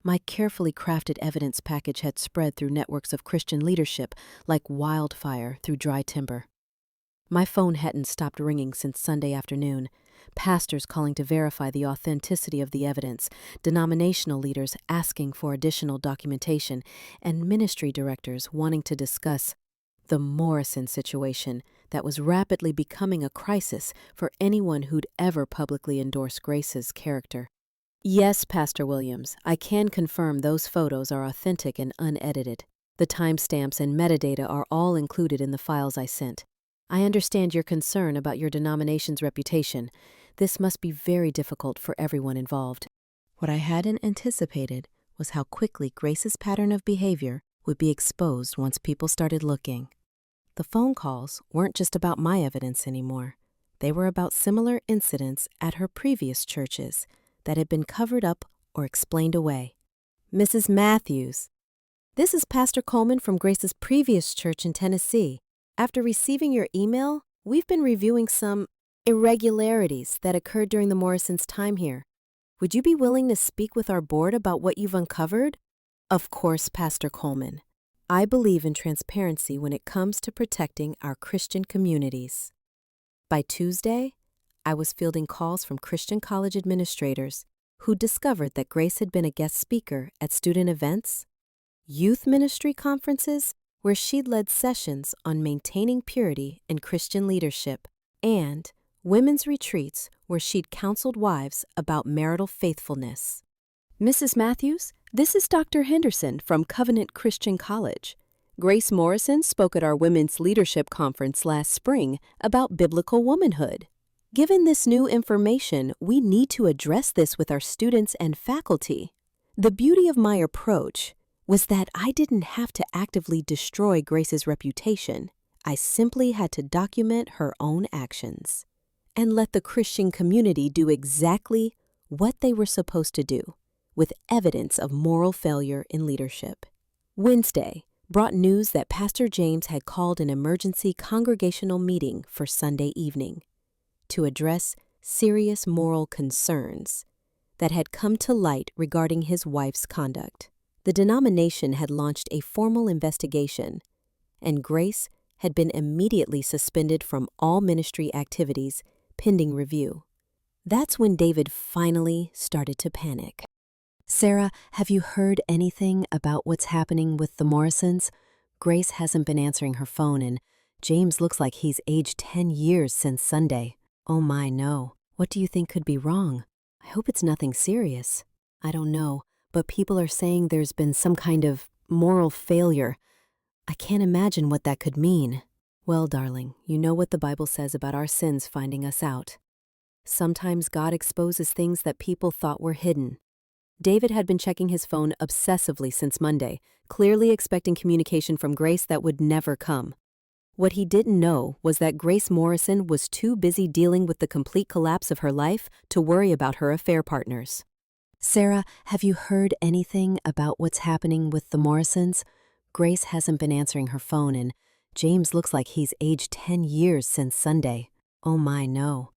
My carefully crafted evidence package had spread through networks of Christian leadership like wildfire through dry timber. My phone hadn't stopped ringing since Sunday afternoon. Pastors calling to verify the authenticity of the evidence, denominational leaders asking for additional documentation, and ministry directors wanting to discuss the Morrison situation that was rapidly becoming a crisis for anyone who'd ever publicly endorsed Grace's character. Yes, Pastor Williams, I can confirm those photos are authentic and unedited. The timestamps and metadata are all included in the files I sent. I understand your concern about your denomination's reputation. This must be very difficult for everyone involved. What I hadn't anticipated was how quickly Grace's pattern of behavior would be exposed once people started looking. The phone calls weren't just about my evidence anymore. They were about similar incidents at her previous churches that had been covered up or explained away. Mrs. Matthews, this is Pastor Coleman from Grace's previous church in Tennessee. After receiving your email, we've been reviewing some irregularities that occurred during the Morrisons' time here. Would you be willing to speak with our board about what you've uncovered? Of course, Pastor Coleman. I believe in transparency when it comes to protecting our Christian communities. By Tuesday, I was fielding calls from Christian college administrators who discovered that Grace had been a guest speaker at student events, youth ministry conferences where she'd led sessions on maintaining purity and Christian leadership, and women's retreats where she'd counseled wives about marital faithfulness. Mrs. Matthews, this is Dr. Henderson from Covenant Christian College. Grace Morrison spoke at our Women's Leadership Conference last spring about biblical womanhood. Given this new information, we need to address this with our students and faculty. The beauty of my approach was that I didn't have to actively destroy Grace's reputation. I simply had to document her own actions and let the Christian community do exactly what they were supposed to do, with evidence of moral failure in leadership. Wednesday brought news that Pastor James had called an emergency congregational meeting for Sunday evening to address serious moral concerns that had come to light regarding his wife's conduct. The denomination had launched a formal investigation, and Grace had been immediately suspended from all ministry activities pending review. That's when David finally started to panic. Sarah, have you heard anything about what's happening with the Morrisons? Grace hasn't been answering her phone, and James looks like he's aged 10 years since Sunday. Oh my, no. What do you think could be wrong? I hope it's nothing serious. I don't know, but people are saying there's been some kind of moral failure. I can't imagine what that could mean. Well, darling, you know what the Bible says about our sins finding us out. Sometimes God exposes things that people thought were hidden. David had been checking his phone obsessively since Monday, clearly expecting communication from Grace that would never come. What he didn't know was that Grace Morrison was too busy dealing with the complete collapse of her life to worry about her affair partners. Sarah, have you heard anything about what's happening with the Morrisons? Grace hasn't been answering her phone, and James looks like he's aged 10 years since Sunday. Oh my, no.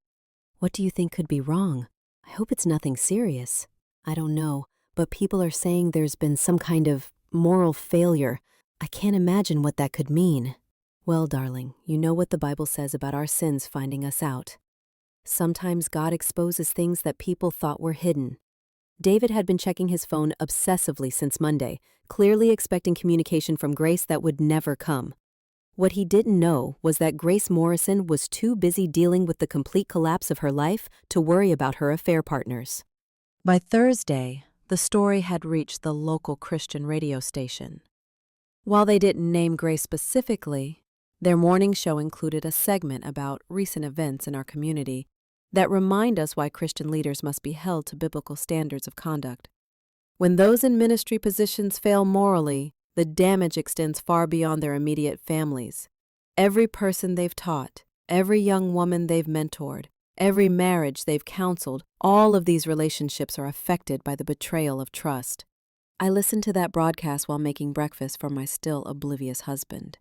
What do you think could be wrong? I hope it's nothing serious. I don't know, but people are saying there's been some kind of moral failure. I can't imagine what that could mean. Well, darling, you know what the Bible says about our sins finding us out. Sometimes God exposes things that people thought were hidden. David had been checking his phone obsessively since Monday, clearly expecting communication from Grace that would never come. What he didn't know was that Grace Morrison was too busy dealing with the complete collapse of her life to worry about her affair partners. By Thursday, the story had reached the local Christian radio station. While they didn't name Grace specifically, their morning show included a segment about recent events in our community that remind us why Christian leaders must be held to biblical standards of conduct. When those in ministry positions fail morally, the damage extends far beyond their immediate families. Every person they've taught, every young woman they've mentored, every marriage they've counseled, all of these relationships are affected by the betrayal of trust. I listened to that broadcast while making breakfast for my still oblivious husband,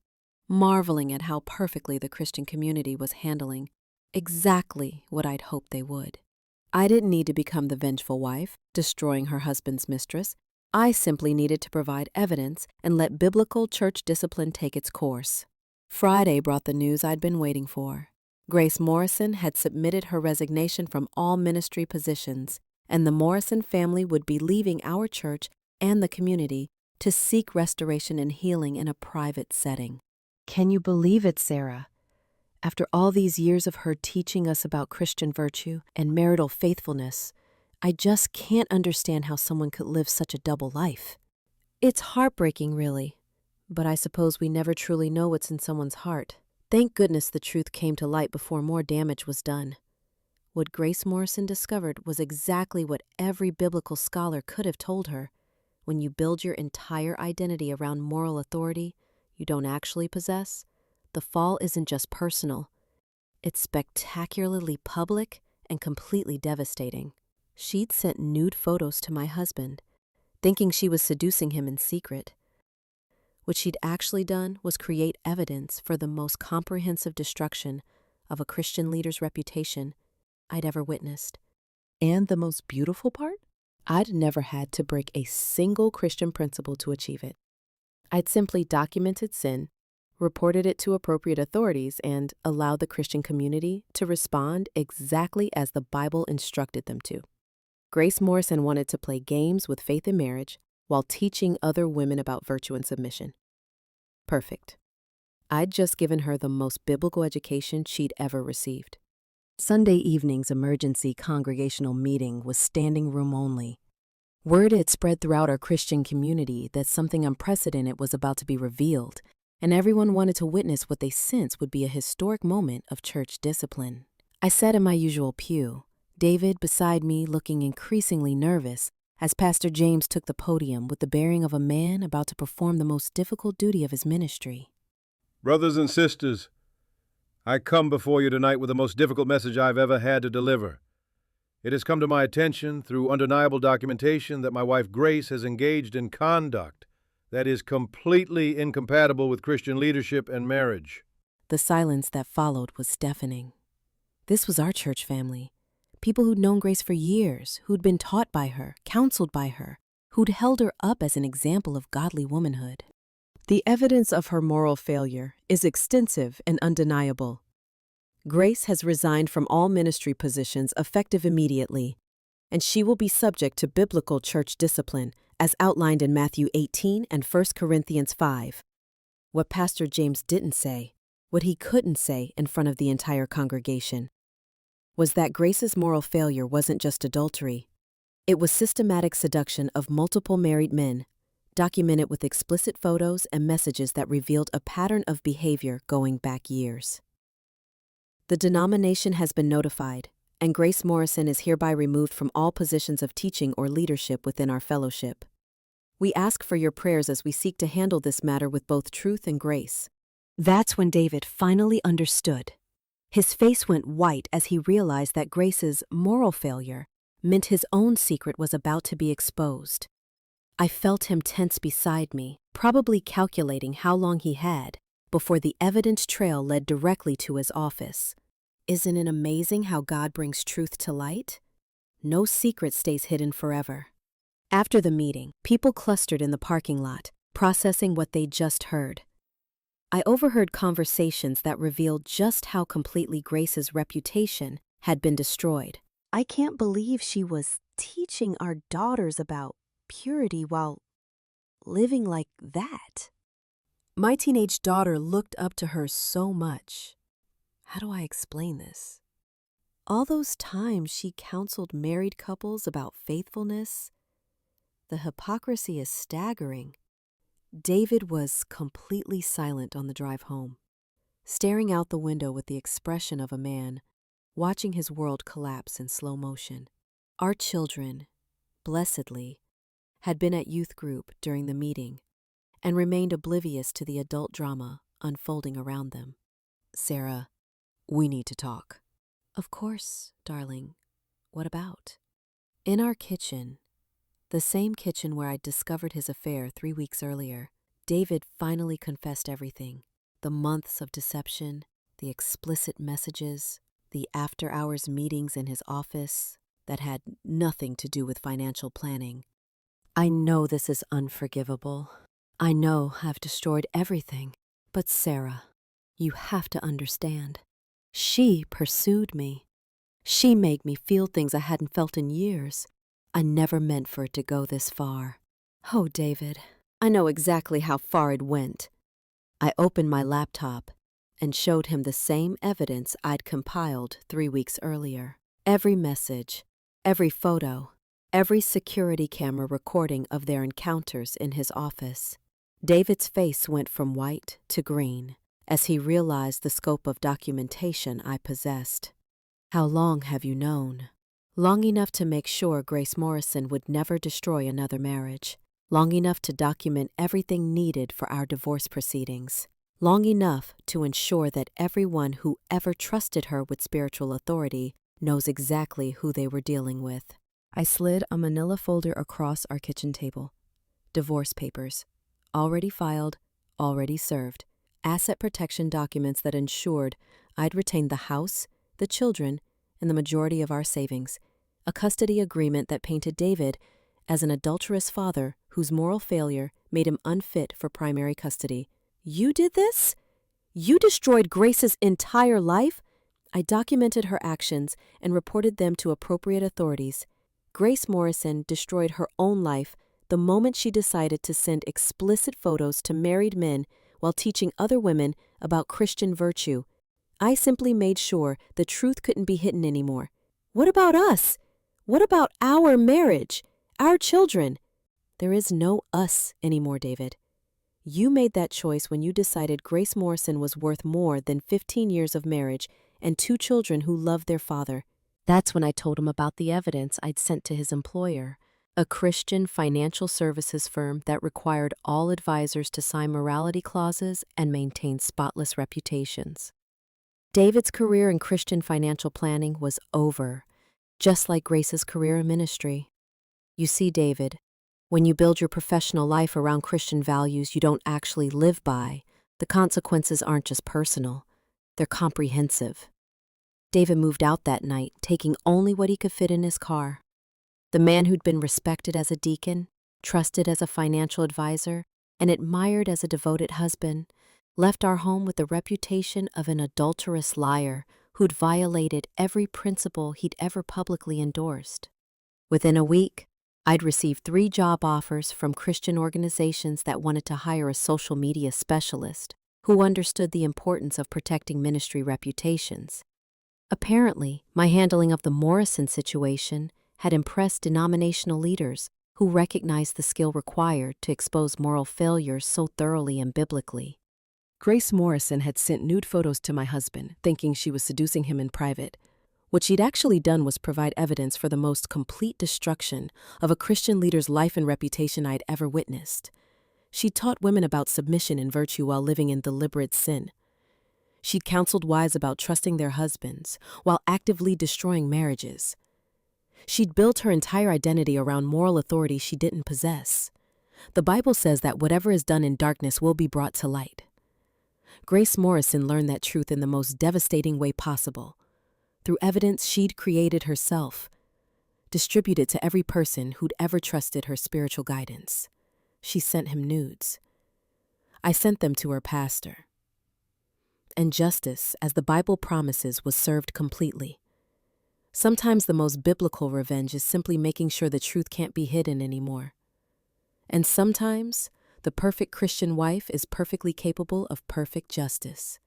marveling at how perfectly the Christian community was handling exactly what I'd hoped they would. I didn't need to become the vengeful wife, destroying her husband's mistress. I simply needed to provide evidence and let biblical church discipline take its course. Friday brought the news I'd been waiting for. Grace Morrison had submitted her resignation from all ministry positions, and the Morrison family would be leaving our church and the community to seek restoration and healing in a private setting. Can you believe it, Sarah? After all these years of her teaching us about Christian virtue and marital faithfulness, I just can't understand how someone could live such a double life. It's heartbreaking, really, but I suppose we never truly know what's in someone's heart. Thank goodness the truth came to light before more damage was done. What Grace Morrison discovered was exactly what every biblical scholar could have told her. When you build your entire identity around moral authority you don't actually possess, the fall isn't just personal. It's spectacularly public and completely devastating. She'd sent nude photos to my husband, thinking she was seducing him in secret. What she'd actually done was create evidence for the most comprehensive destruction of a Christian leader's reputation I'd ever witnessed. And the most beautiful part? I'd never had to break a single Christian principle to achieve it. I'd simply documented sin, reported it to appropriate authorities, and allowed the Christian community to respond exactly as the Bible instructed them to. Grace Morrison wanted to play games with faith and marriage while teaching other women about virtue and submission. Perfect. I'd just given her the most biblical education she'd ever received. Sunday evening's emergency congregational meeting was standing room only. Word had spread throughout our Christian community that something unprecedented was about to be revealed, and everyone wanted to witness what they sensed would be a historic moment of church discipline. I sat in my usual pew, David beside me looking increasingly nervous as Pastor James took the podium with the bearing of a man about to perform the most difficult duty of his ministry. Brothers and sisters, I come before you tonight with the most difficult message I've ever had to deliver. It has come to my attention through undeniable documentation that my wife Grace has engaged in conduct that is completely incompatible with Christian leadership and marriage. The silence that followed was deafening. This was our church family. People who'd known Grace for years, who'd been taught by her, counseled by her, who'd held her up as an example of godly womanhood. The evidence of her moral failure is extensive and undeniable. Grace has resigned from all ministry positions effective immediately, and she will be subject to biblical church discipline as outlined in Matthew 18 and 1 Corinthians 5. What Pastor James didn't say, what he couldn't say in front of the entire congregation, was that Grace's moral failure wasn't just adultery. It was systematic seduction of multiple married men, documented with explicit photos and messages that revealed a pattern of behavior going back years. The denomination has been notified, and Grace Morrison is hereby removed from all positions of teaching or leadership within our fellowship. We ask for your prayers as we seek to handle this matter with both truth and grace. That's when David finally understood. His face went white as he realized that Grace's moral failure meant his own secret was about to be exposed. I felt him tense beside me, probably calculating how long he had before the evidence trail led directly to his office. Isn't it amazing how God brings truth to light? No secret stays hidden forever. After the meeting, people clustered in the parking lot, processing what they'd just heard. I overheard conversations that revealed just how completely Grace's reputation had been destroyed. I can't believe she was teaching our daughters about purity while living like that. My teenage daughter looked up to her so much. How do I explain this? All those times she counseled married couples about faithfulness, the hypocrisy is staggering. David was completely silent on the drive home, staring out the window with the expression of a man watching his world collapse in slow motion. Our children, blessedly, had been at youth group during the meeting and remained oblivious to the adult drama unfolding around them. Sarah, we need to talk. Of course, darling. What about? In our kitchen, the same kitchen where I'd discovered his affair 3 weeks earlier, David finally confessed everything. The months of deception, the explicit messages, the after-hours meetings in his office that had nothing to do with financial planning. I know this is unforgivable. I know I've destroyed everything. But Sarah, you have to understand. She pursued me. She made me feel things I hadn't felt in years. I never meant for it to go this far. Oh, David, I know exactly how far it went. I opened my laptop and showed him the same evidence I'd compiled 3 weeks earlier. Every message, every photo, every security camera recording of their encounters in his office. David's face went from white to green as he realized the scope of documentation I possessed. How long have you known? Long enough to make sure Grace Morrison would never destroy another marriage. Long enough to document everything needed for our divorce proceedings. Long enough to ensure that everyone who ever trusted her with spiritual authority knows exactly who they were dealing with. I slid a manila folder across our kitchen table. Divorce papers. Already filed, already served. Asset protection documents that ensured I'd retained the house, the children, and the majority of our savings. a custody agreement that painted David as an adulterous father whose moral failure made him unfit for primary custody. "You did this? You destroyed Grace's entire life?" I documented her actions and reported them to appropriate authorities. Grace Morrison destroyed her own life the moment she decided to send explicit photos to married men while teaching other women about Christian virtue. I simply made sure the truth couldn't be hidden anymore. What about us? What about our marriage? Our children? There is no us anymore, David. You made that choice when you decided Grace Morrison was worth more than 15 years of marriage and 2 children who loved their father. That's when I told him about the evidence I'd sent to his employer, a Christian financial services firm that required all advisors to sign morality clauses and maintain spotless reputations. David's career in Christian financial planning was over, just like Grace's career in ministry. You see, David, when you build your professional life around Christian values you don't actually live by, the consequences aren't just personal, they're comprehensive. David moved out that night, taking only what he could fit in his car. The man who'd been respected as a deacon, trusted as a financial advisor, and admired as a devoted husband, left our home with the reputation of an adulterous liar who'd violated every principle he'd ever publicly endorsed. Within a week, I'd received 3 job offers from Christian organizations that wanted to hire a social media specialist who understood the importance of protecting ministry reputations. Apparently, my handling of the Morrison situation had impressed denominational leaders who recognized the skill required to expose moral failures so thoroughly and biblically. Grace Morrison had sent nude photos to my husband, thinking she was seducing him in private. What she'd actually done was provide evidence for the most complete destruction of a Christian leader's life and reputation I'd ever witnessed. She taught women about submission and virtue while living in deliberate sin. She'd counseled wives about trusting their husbands while actively destroying marriages. She'd built her entire identity around moral authority she didn't possess. The Bible says that whatever is done in darkness will be brought to light. Grace Morrison learned that truth in the most devastating way possible, through evidence she'd created herself, distributed to every person who'd ever trusted her spiritual guidance. She sent him nudes. I sent them to her pastor. And justice, as the Bible promises, was served completely. Sometimes the most biblical revenge is simply making sure the truth can't be hidden anymore. And sometimes the perfect Christian wife is perfectly capable of perfect justice.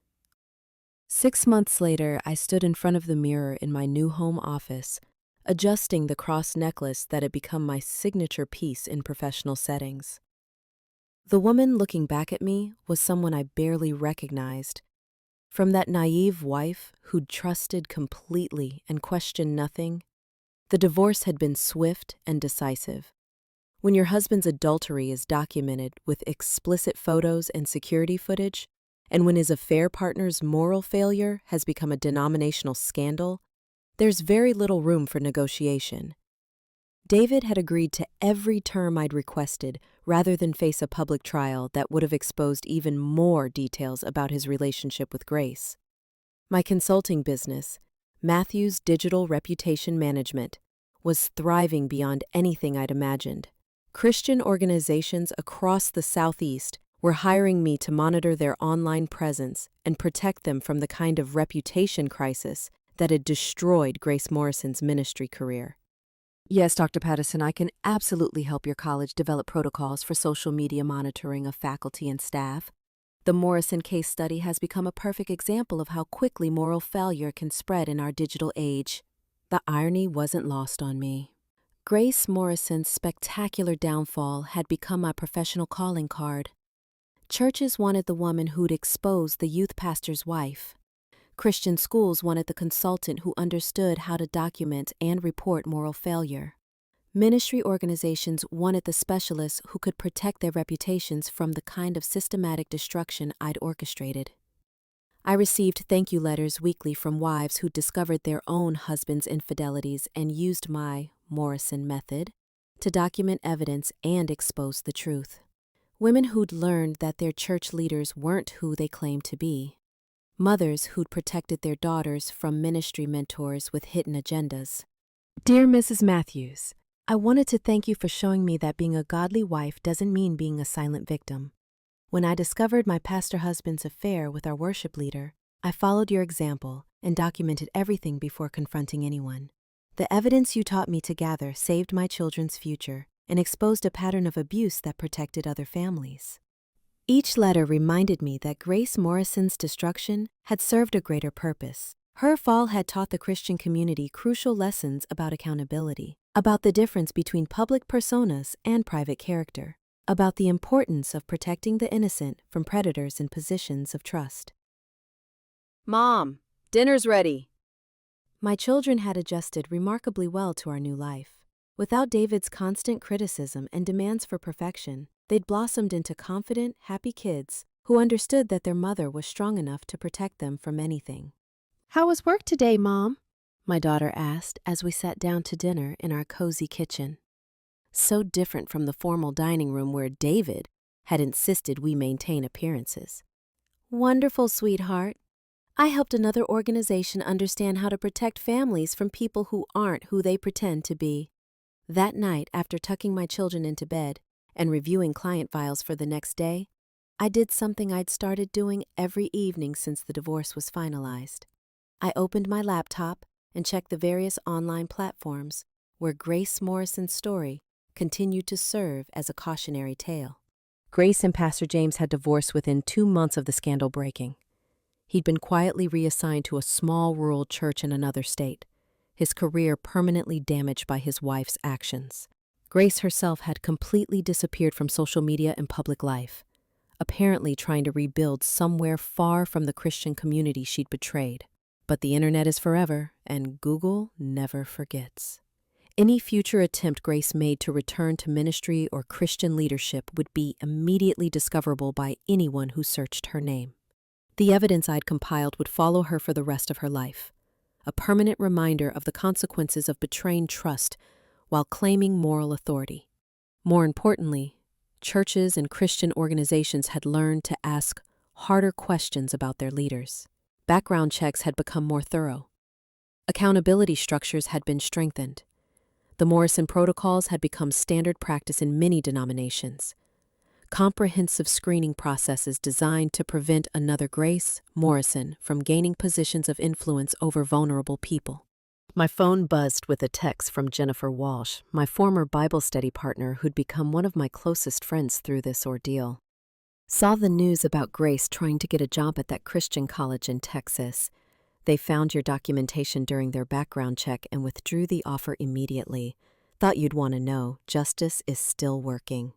6 months later, I stood in front of the mirror in my new home office, adjusting the cross necklace that had become my signature piece in professional settings. The woman looking back at me was someone I barely recognized. From that naive wife who'd trusted completely and questioned nothing, the divorce had been swift and decisive. When your husband's adultery is documented with explicit photos and security footage, and when his affair partner's moral failure has become a denominational scandal, there's very little room for negotiation. David had agreed to every term I'd requested rather than face a public trial that would have exposed even more details about his relationship with Grace. My consulting business, Matthews Digital Reputation Management, was thriving beyond anything I'd imagined. Christian organizations across the Southeast were hiring me to monitor their online presence and protect them from the kind of reputation crisis that had destroyed Grace Morrison's ministry career. Yes, Dr. Patterson, I can absolutely help your college develop protocols for social media monitoring of faculty and staff. The Morrison case study has become a perfect example of how quickly moral failure can spread in our digital age. The irony wasn't lost on me. Grace Morrison's spectacular downfall had become my professional calling card. Churches wanted the woman who'd exposed the youth pastor's wife. Christian schools wanted the consultant who understood how to document and report moral failure. Ministry organizations wanted the specialists who could protect their reputations from the kind of systematic destruction I'd orchestrated. I received thank you letters weekly from wives who discovered their own husbands' infidelities and used my Morrison method to document evidence and expose the truth. Women who'd learned that their church leaders weren't who they claimed to be. Mothers who'd protected their daughters from ministry mentors with hidden agendas. Dear Mrs. Matthews, I wanted to thank you for showing me that being a godly wife doesn't mean being a silent victim. When I discovered my pastor husband's affair with our worship leader, I followed your example and documented everything before confronting anyone. The evidence you taught me to gather saved my children's future and exposed a pattern of abuse that protected other families. Each letter reminded me that Grace Morrison's destruction had served a greater purpose. Her fall had taught the Christian community crucial lessons about accountability, about the difference between public personas and private character, about the importance of protecting the innocent from predators in positions of trust. Mom, dinner's ready. My children had adjusted remarkably well to our new life. Without David's constant criticism and demands for perfection, they'd blossomed into confident, happy kids who understood that their mother was strong enough to protect them from anything. How was work today, Mom? My daughter asked as we sat down to dinner in our cozy kitchen. So different from the formal dining room where David had insisted we maintain appearances. Wonderful, sweetheart. I helped another organization understand how to protect families from people who aren't who they pretend to be. That night, after tucking my children into bed and reviewing client files for the next day, I did something I'd started doing every evening since the divorce was finalized. I opened my laptop and checked the various online platforms where Grace Morrison's story continued to serve as a cautionary tale. Grace and Pastor James had divorced within 2 months of the scandal breaking. He'd been quietly reassigned to a small rural church in another state, his career permanently damaged by his wife's actions. Grace herself had completely disappeared from social media and public life, apparently trying to rebuild somewhere far from the Christian community she'd betrayed. But the internet is forever, and Google never forgets. Any future attempt Grace made to return to ministry or Christian leadership would be immediately discoverable by anyone who searched her name. The evidence I'd compiled would follow her for the rest of her life, a permanent reminder of the consequences of betraying trust while claiming moral authority. More importantly, churches and Christian organizations had learned to ask harder questions about their leaders. Background checks had become more thorough. Accountability structures had been strengthened. The Morrison protocols had become standard practice in many denominations. Comprehensive screening processes designed to prevent another Grace Morrison from gaining positions of influence over vulnerable people. My phone buzzed with a text from Jennifer Walsh, my former Bible study partner who'd become one of my closest friends through this ordeal. Saw the news about Grace trying to get a job at that Christian college in Texas. They found your documentation during their background check and withdrew the offer immediately. Thought you'd want to know, justice is still working.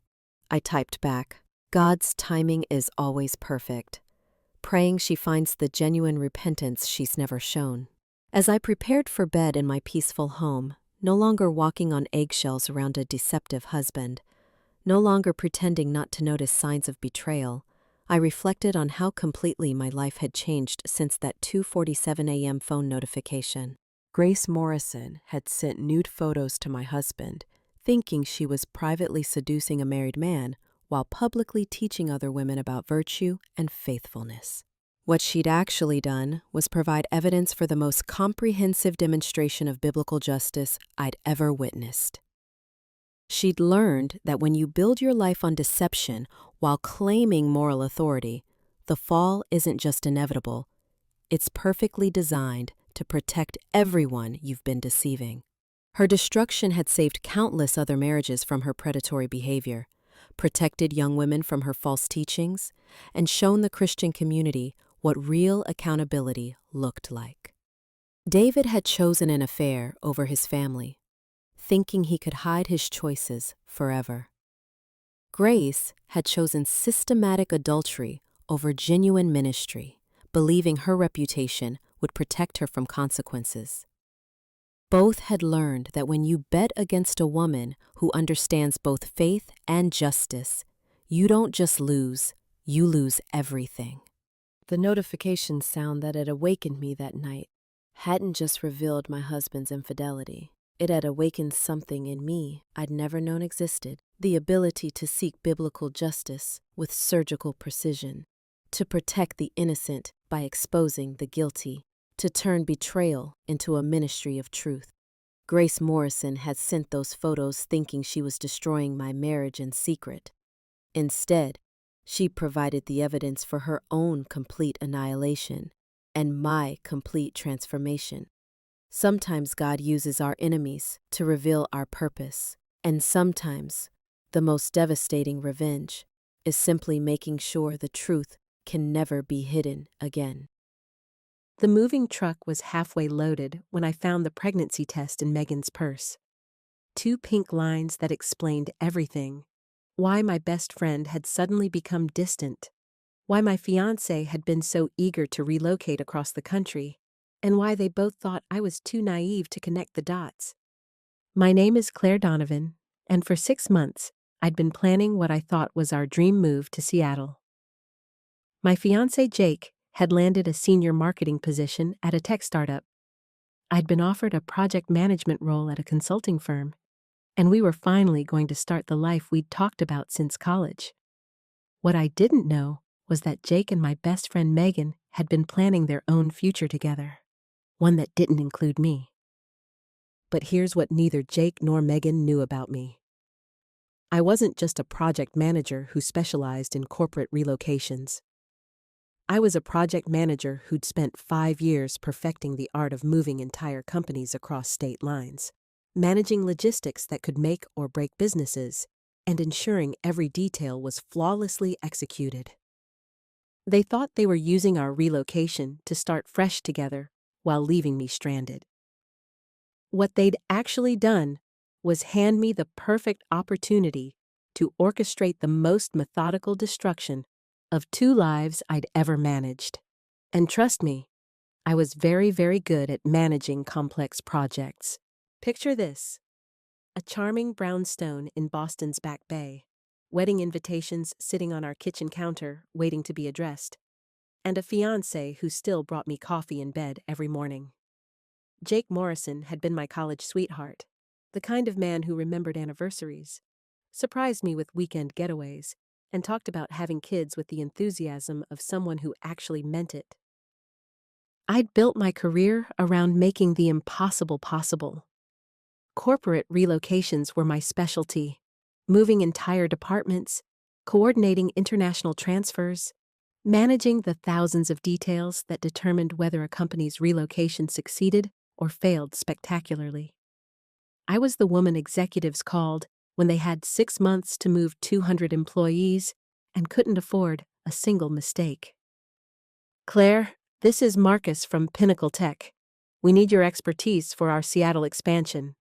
I typed back, God's timing is always perfect. Praying she finds the genuine repentance she's never shown. As I prepared for bed in my peaceful home, no longer walking on eggshells around a deceptive husband, no longer pretending not to notice signs of betrayal, I reflected on how completely my life had changed since that 2:47 a.m. phone notification. Grace Morrison had sent nude photos to my husband, thinking she was privately seducing a married man while publicly teaching other women about virtue and faithfulness. What she'd actually done was provide evidence for the most comprehensive demonstration of biblical justice I'd ever witnessed. She'd learned that when you build your life on deception while claiming moral authority, the fall isn't just inevitable, it's perfectly designed to protect everyone you've been deceiving. Her destruction had saved countless other marriages from her predatory behavior, protected young women from her false teachings, and shown the Christian community what real accountability looked like. David had chosen an affair over his family, thinking he could hide his choices forever. Grace had chosen systematic adultery over genuine ministry, believing her reputation would protect her from consequences. Both had learned that when you bet against a woman who understands both faith and justice, you don't just lose, you lose everything. The notification sound that had awakened me that night hadn't just revealed my husband's infidelity. It had awakened something in me I'd never known existed, the ability to seek biblical justice with surgical precision, to protect the innocent by exposing the guilty, to turn betrayal into a ministry of truth. Grace Morrison had sent those photos thinking she was destroying my marriage in secret. Instead, she provided the evidence for her own complete annihilation and my complete transformation. Sometimes God uses our enemies to reveal our purpose, and sometimes the most devastating revenge is simply making sure the truth can never be hidden again. The moving truck was halfway loaded when I found the pregnancy test in Megan's purse. 2 pink lines that explained everything. Why my best friend had suddenly become distant. Why my fiancé had been so eager to relocate across the country. And why they both thought I was too naive to connect the dots. My name is Claire Donovan, and for 6 months, I'd been planning what I thought was our dream move to Seattle. My fiancé Jake had landed a senior marketing position at a tech startup. I'd been offered a project management role at a consulting firm, and we were finally going to start the life we'd talked about since college. What I didn't know was that Jake and my best friend Megan had been planning their own future together, one that didn't include me. But here's what neither Jake nor Megan knew about me. I wasn't just a project manager who specialized in corporate relocations. I was a project manager who'd spent 5 years perfecting the art of moving entire companies across state lines, managing logistics that could make or break businesses, and ensuring every detail was flawlessly executed. They thought they were using our relocation to start fresh together while leaving me stranded. What they'd actually done was hand me the perfect opportunity to orchestrate the most methodical destruction of 2 lives I'd ever managed. And trust me, I was very, very good at managing complex projects. Picture this: a charming brownstone in Boston's Back Bay, wedding invitations sitting on our kitchen counter waiting to be addressed, and a fiancé who still brought me coffee in bed every morning. Jake Morrison had been my college sweetheart, the kind of man who remembered anniversaries, surprised me with weekend getaways, and talked about having kids with the enthusiasm of someone who actually meant it. I'd built my career around making the impossible possible. Corporate relocations were my specialty, moving entire departments, coordinating international transfers, managing the thousands of details that determined whether a company's relocation succeeded or failed spectacularly. I was the woman executives called when they had 6 months to move 200 employees and couldn't afford a single mistake. Claire, this is Marcus from Pinnacle Tech. We need your expertise for our Seattle expansion.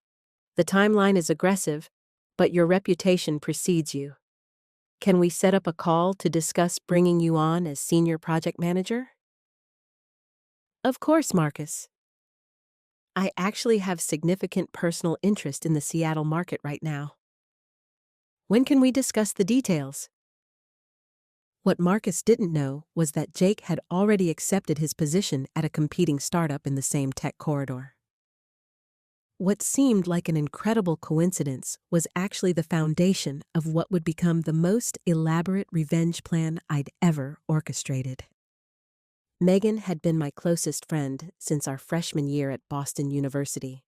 The timeline is aggressive, but your reputation precedes you. Can we set up a call to discuss bringing you on as senior project manager? Of course, Marcus. I actually have significant personal interest in the Seattle market right now. When can we discuss the details? What Marcus didn't know was that Jake had already accepted his position at a competing startup in the same tech corridor. What seemed like an incredible coincidence was actually the foundation of what would become the most elaborate revenge plan I'd ever orchestrated. Megan had been my closest friend since our freshman year at Boston University.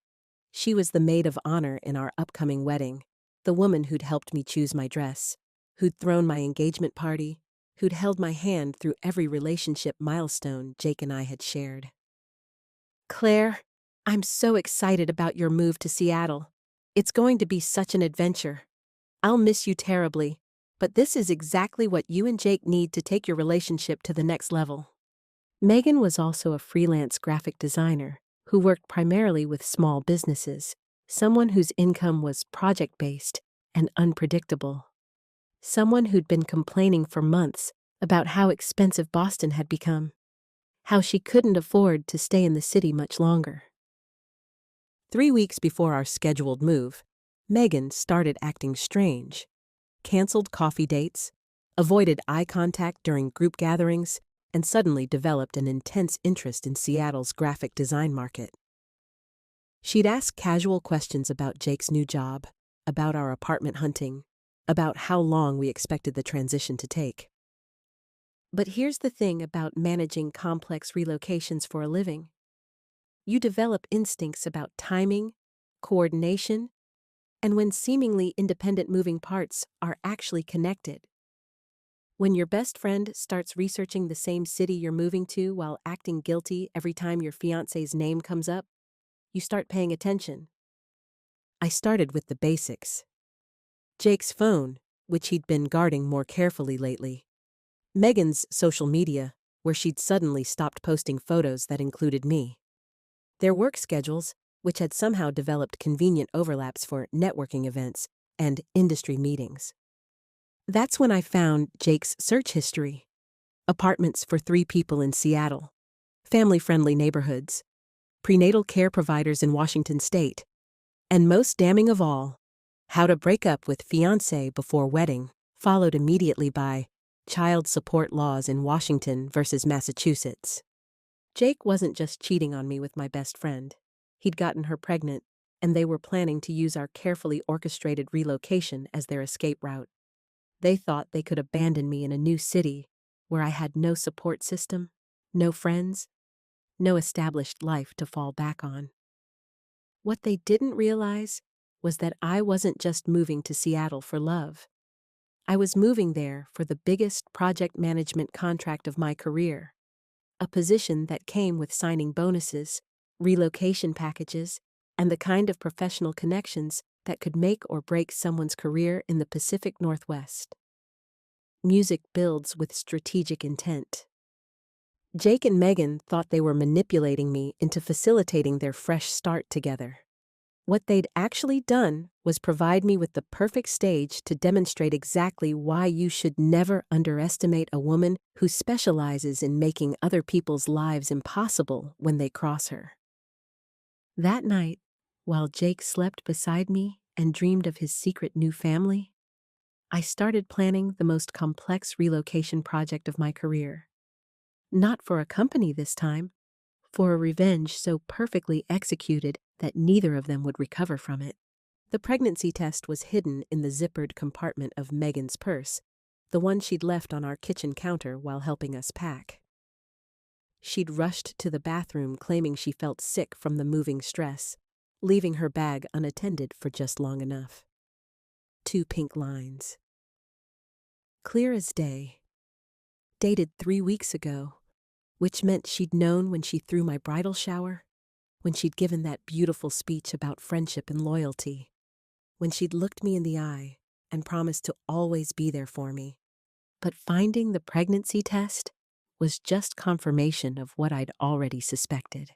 She was the maid of honor in our upcoming wedding, the woman who'd helped me choose my dress, who'd thrown my engagement party, who'd held my hand through every relationship milestone Jake and I had shared. Claire, I'm so excited about your move to Seattle. It's going to be such an adventure. I'll miss you terribly, but this is exactly what you and Jake need to take your relationship to the next level. Megan was also a freelance graphic designer who worked primarily with small businesses, someone whose income was project-based and unpredictable. Someone who'd been complaining for months about how expensive Boston had become, how she couldn't afford to stay in the city much longer. 3 weeks before our scheduled move, Megan started acting strange, canceled coffee dates, avoided eye contact during group gatherings, and suddenly developed an intense interest in Seattle's graphic design market. She'd ask casual questions about Jake's new job, about our apartment hunting, about how long we expected the transition to take. But here's the thing about managing complex relocations for a living. You develop instincts about timing, coordination, and when seemingly independent moving parts are actually connected. When your best friend starts researching the same city you're moving to while acting guilty every time your fiancé's name comes up, you start paying attention. I started with the basics. Jake's phone, which he'd been guarding more carefully lately. Megan's social media, where she'd suddenly stopped posting photos that included me. Their work schedules, which had somehow developed convenient overlaps for networking events and industry meetings. That's when I found Jake's search history. Apartments for 3 people in Seattle. Family-friendly neighborhoods. Prenatal care providers in Washington state. And most damning of all, how to break up with fiancé before wedding, followed immediately by child support laws in Washington versus Massachusetts. Jake wasn't just cheating on me with my best friend. He'd gotten her pregnant, and they were planning to use our carefully orchestrated relocation as their escape route. They thought they could abandon me in a new city where I had no support system, no friends, no established life to fall back on. What they didn't realize was that I wasn't just moving to Seattle for love. I was moving there for the biggest project management contract of my career, a position that came with signing bonuses, relocation packages, and the kind of professional connections that could make or break someone's career in the Pacific Northwest. Music builds with strategic intent. Jake and Megan thought they were manipulating me into facilitating their fresh start together. What they'd actually done was provide me with the perfect stage to demonstrate exactly why you should never underestimate a woman who specializes in making other people's lives impossible when they cross her. That night, while Jake slept beside me and dreamed of his secret new family, I started planning the most complex relocation project of my career. Not for a company this time, for a revenge so perfectly executed that neither of them would recover from it. The pregnancy test was hidden in the zippered compartment of Megan's purse, the one she'd left on our kitchen counter while helping us pack. She'd rushed to the bathroom claiming she felt sick from the moving stress, leaving her bag unattended for just long enough. 2 pink lines. Clear as day. Dated 3 weeks ago, which meant she'd known when she threw my bridal shower, when she'd given that beautiful speech about friendship and loyalty, when she'd looked me in the eye and promised to always be there for me. But finding the pregnancy test was just confirmation of what I'd already suspected.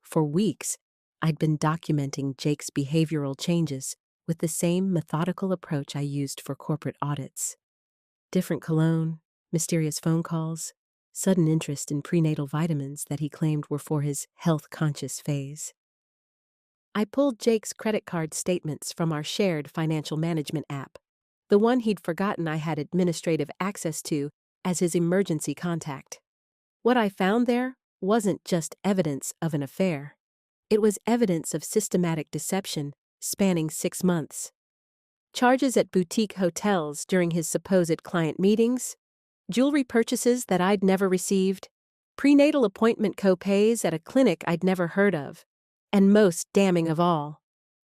For weeks, I'd been documenting Jake's behavioral changes with the same methodical approach I used for corporate audits. Different cologne, mysterious phone calls, sudden interest in prenatal vitamins that he claimed were for his health-conscious phase. I pulled Jake's credit card statements from our shared financial management app, the one he'd forgotten I had administrative access to as his emergency contact. What I found there wasn't just evidence of an affair. It was evidence of systematic deception spanning 6 months. Charges at boutique hotels during his supposed client meetings, jewelry purchases that I'd never received, prenatal appointment co-pays at a clinic I'd never heard of, and most damning of all,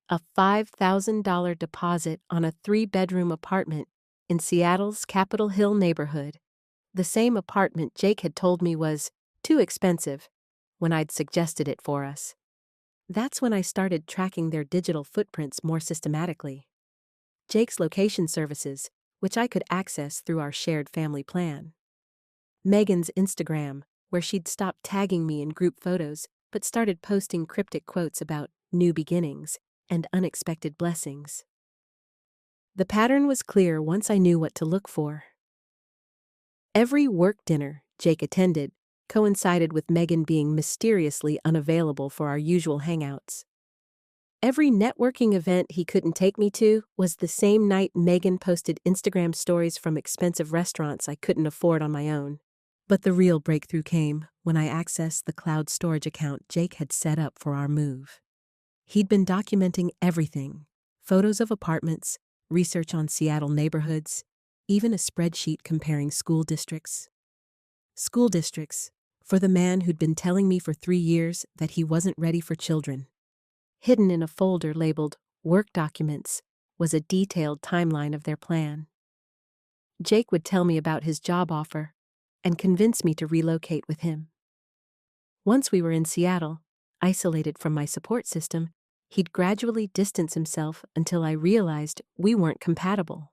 a $5,000 deposit on a 3-bedroom apartment in Seattle's Capitol Hill neighborhood, the same apartment Jake had told me was too expensive when I'd suggested it for us. That's when I started tracking their digital footprints more systematically. Jake's location services, which I could access through our shared family plan. Megan's Instagram, where she'd stopped tagging me in group photos but started posting cryptic quotes about new beginnings and unexpected blessings. The pattern was clear once I knew what to look for. Every work dinner Jake attended coincided with Megan being mysteriously unavailable for our usual hangouts. Every networking event he couldn't take me to was the same night Megan posted Instagram stories from expensive restaurants I couldn't afford on my own. But the real breakthrough came when I accessed the cloud storage account Jake had set up for our move. He'd been documenting everything: photos of apartments, research on Seattle neighborhoods, even a spreadsheet comparing school districts. School districts, for the man who'd been telling me for 3 years that he wasn't ready for children. Hidden in a folder labeled Work Documents was a detailed timeline of their plan. Jake would tell me about his job offer and convince me to relocate with him. Once we were in Seattle, isolated from my support system, he'd gradually distance himself until I realized we weren't compatible.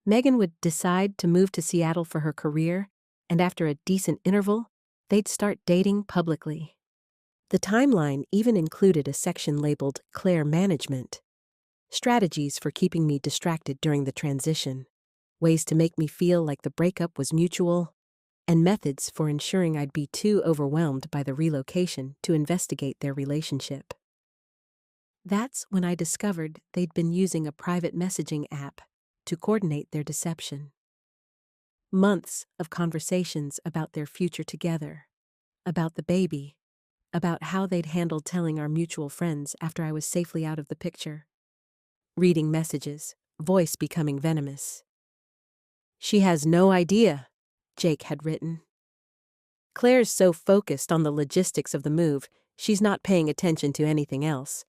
Megan would decide to move to Seattle for her career, and after a decent interval, they'd start dating publicly. The timeline even included a section labeled Claire Management, strategies for keeping me distracted during the transition, ways to make me feel like the breakup was mutual, and methods for ensuring I'd be too overwhelmed by the relocation to investigate their relationship. That's when I discovered they'd been using a private messaging app to coordinate their deception. Months of conversations about their future together, about the baby, about how they'd handled telling our mutual friends after I was safely out of the picture. Reading messages, voice becoming venomous. "She has no idea," Jake had written. "Claire's so focused on the logistics of the move, she's not paying attention to anything else.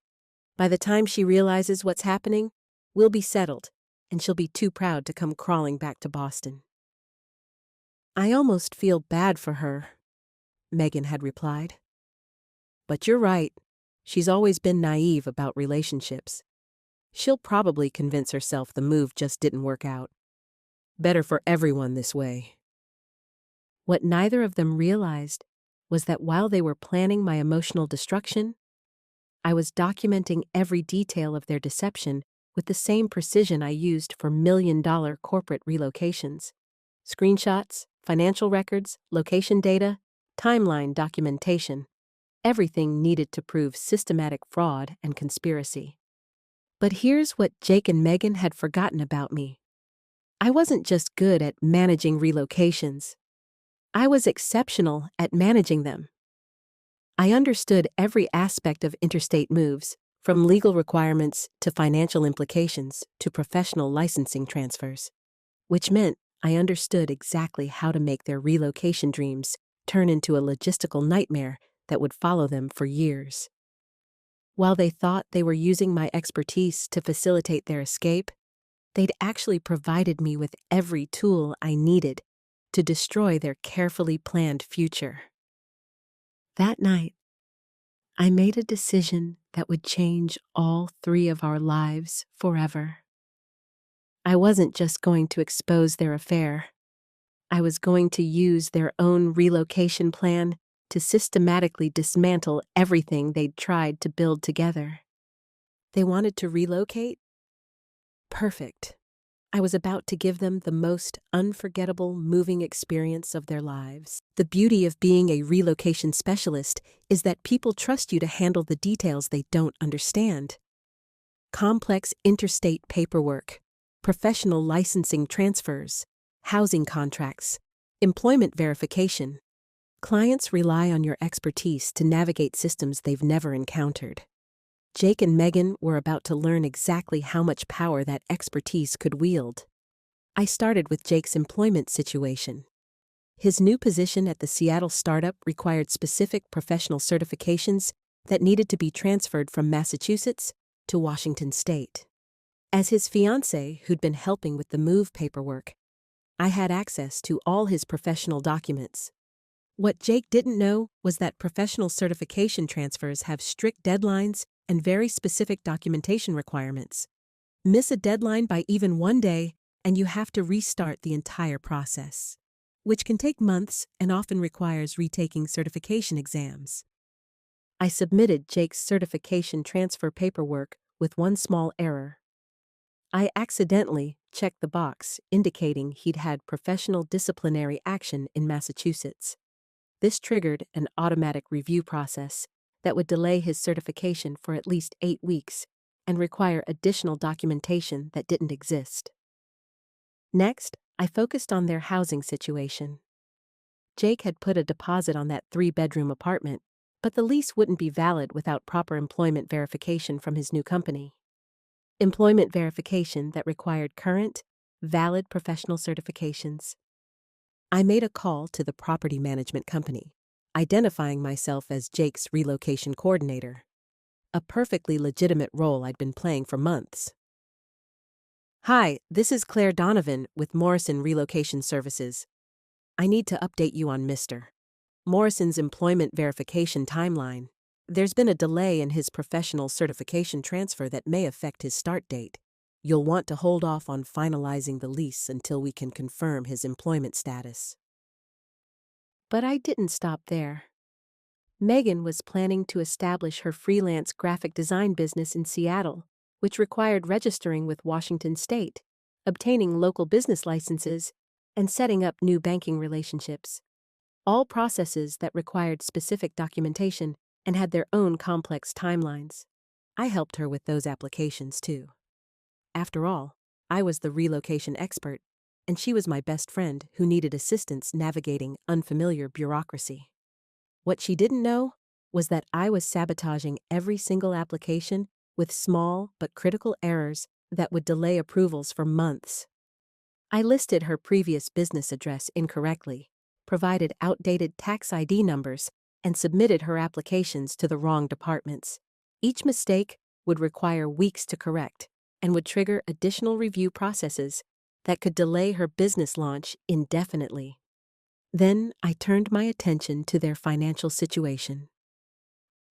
By the time she realizes what's happening, we'll be settled, and she'll be too proud to come crawling back to Boston." "I almost feel bad for her," Megan had replied. "But you're right. She's always been naive about relationships. She'll probably convince herself the move just didn't work out. Better for everyone this way." What neither of them realized was that while they were planning my emotional destruction, I was documenting every detail of their deception with the same precision I used for million-dollar corporate relocations. Screenshots, financial records, location data, timeline documentation, everything needed to prove systematic fraud and conspiracy. But here's what Jake and Megan had forgotten about me. I wasn't just good at managing relocations. I was exceptional at managing them. I understood every aspect of interstate moves, from legal requirements to financial implications to professional licensing transfers, which meant I understood exactly how to make their relocation dreams turn into a logistical nightmare that would follow them for years. While they thought they were using my expertise to facilitate their escape, they'd actually provided me with every tool I needed to destroy their carefully planned future. That night, I made a decision that would change all three of our lives forever. I wasn't just going to expose their affair. I was going to use their own relocation plan to systematically dismantle everything they'd tried to build together. They wanted to relocate? Perfect. I was about to give them the most unforgettable moving experience of their lives. The beauty of being a relocation specialist is that people trust you to handle the details they don't understand. Complex interstate paperwork, professional licensing transfers, housing contracts, employment verification. Clients rely on your expertise to navigate systems they've never encountered. Jake and Megan were about to learn exactly how much power that expertise could wield. I started with Jake's employment situation. His new position at the Seattle startup required specific professional certifications that needed to be transferred from Massachusetts to Washington State. As his fiancée, who'd been helping with the move paperwork, I had access to all his professional documents. What Jake didn't know was that professional certification transfers have strict deadlines and very specific documentation requirements. Miss a deadline by even one day, and you have to restart the entire process, which can take months and often requires retaking certification exams. I submitted Jake's certification transfer paperwork with one small error. I accidentally checked the box indicating he'd had professional disciplinary action in Massachusetts. This triggered an automatic review process that would delay his certification for at least 8 weeks and require additional documentation that didn't exist. Next, I focused on their housing situation. Jake had put a deposit on that 3-bedroom apartment, but the lease wouldn't be valid without proper employment verification from his new company. Employment verification that required current, valid professional certifications. I made a call to the property management company, identifying myself as Jake's relocation coordinator. a perfectly legitimate role I'd been playing for months. Hi, this is Claire Donovan with Morrison Relocation Services. I need to update you on Mr. Morrison's employment verification timeline. There's been a delay in his professional certification transfer that may affect his start date. You'll want to hold off on finalizing the lease until we can confirm his employment status. But I didn't stop there. Megan was planning to establish her freelance graphic design business in Seattle, which required registering with Washington State, obtaining local business licenses, and setting up new banking relationships. All processes that required specific documentation and had their own complex timelines. I helped her with those applications too. After all, I was the relocation expert, and she was my best friend who needed assistance navigating unfamiliar bureaucracy. What she didn't know was that I was sabotaging every single application with small but critical errors that would delay approvals for months. I listed her previous business address incorrectly, provided outdated tax ID numbers, and submitted her applications to the wrong departments. Each mistake would require weeks to correct and would trigger additional review processes that could delay her business launch indefinitely. Then I turned my attention to their financial situation.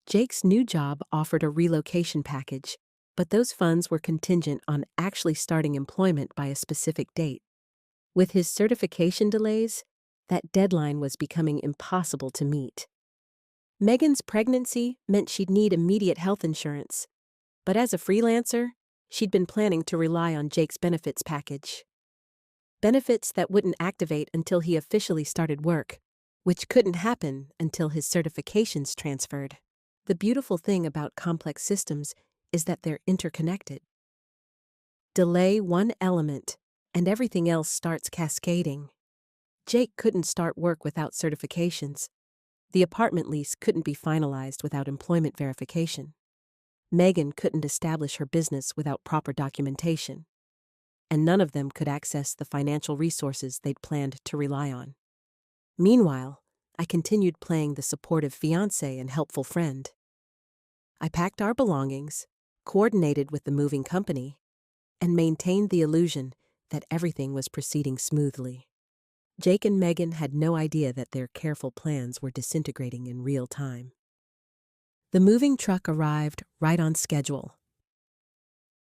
Jake's new job offered a relocation package, but those funds were contingent on actually starting employment by a specific date. With his certification delays, that deadline was becoming impossible to meet. Megan's pregnancy meant she'd need immediate health insurance, but as a freelancer, she'd been planning to rely on Jake's benefits package. Benefits that wouldn't activate until he officially started work, which couldn't happen until his certifications transferred. The beautiful thing about complex systems is that they're interconnected. Delay one element, and everything else starts cascading. Jake couldn't start work without certifications. The apartment lease couldn't be finalized without employment verification. Megan couldn't establish her business without proper documentation. And none of them could access the financial resources they'd planned to rely on. Meanwhile, I continued playing the supportive fiancé and helpful friend. I packed our belongings, coordinated with the moving company, and maintained the illusion that everything was proceeding smoothly. Jake and Megan had no idea that their careful plans were disintegrating in real time. The moving truck arrived right on schedule.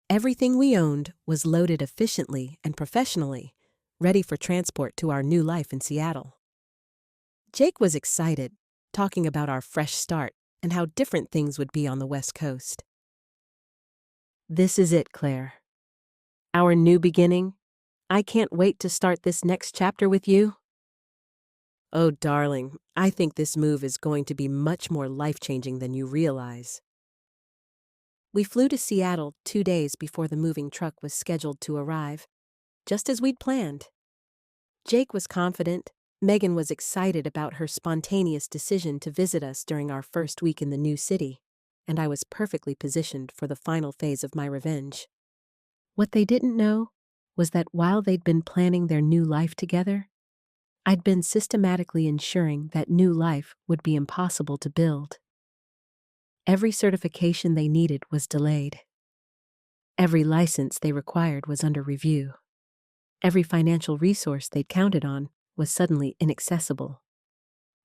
Everything we owned was loaded efficiently and professionally, ready for transport to our new life in Seattle. Jake was excited, talking about our fresh start and how different things would be on the West Coast. This is it, Claire. Our new beginning. I can't wait to start this next chapter with you. Oh, darling, I think this move is going to be much more life-changing than you realize. We flew to Seattle 2 days before the moving truck was scheduled to arrive, just as we'd planned. Jake was confident, Megan was excited about her spontaneous decision to visit us during our first week in the new city, and I was perfectly positioned for the final phase of my revenge. What they didn't know was that while they'd been planning their new life together, I'd been systematically ensuring that new life would be impossible to build. Every certification they needed was delayed. Every license they required was under review. Every financial resource they'd counted on was suddenly inaccessible.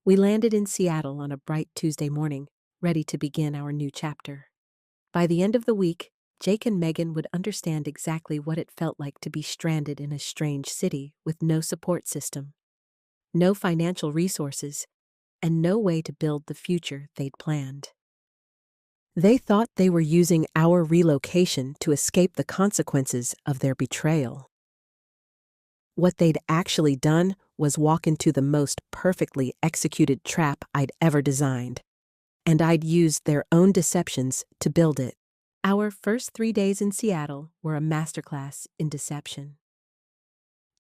We landed in Seattle on a bright Tuesday morning, ready to begin our new chapter. By the end of the week, Jake and Megan would understand exactly what it felt like to be stranded in a strange city with no support system, no financial resources, and no way to build the future they'd planned. They thought they were using our relocation to escape the consequences of their betrayal. What they'd actually done was walk into the most perfectly executed trap I'd ever designed, and I'd used their own deceptions to build it. Our first 3 days in Seattle were a masterclass in deception.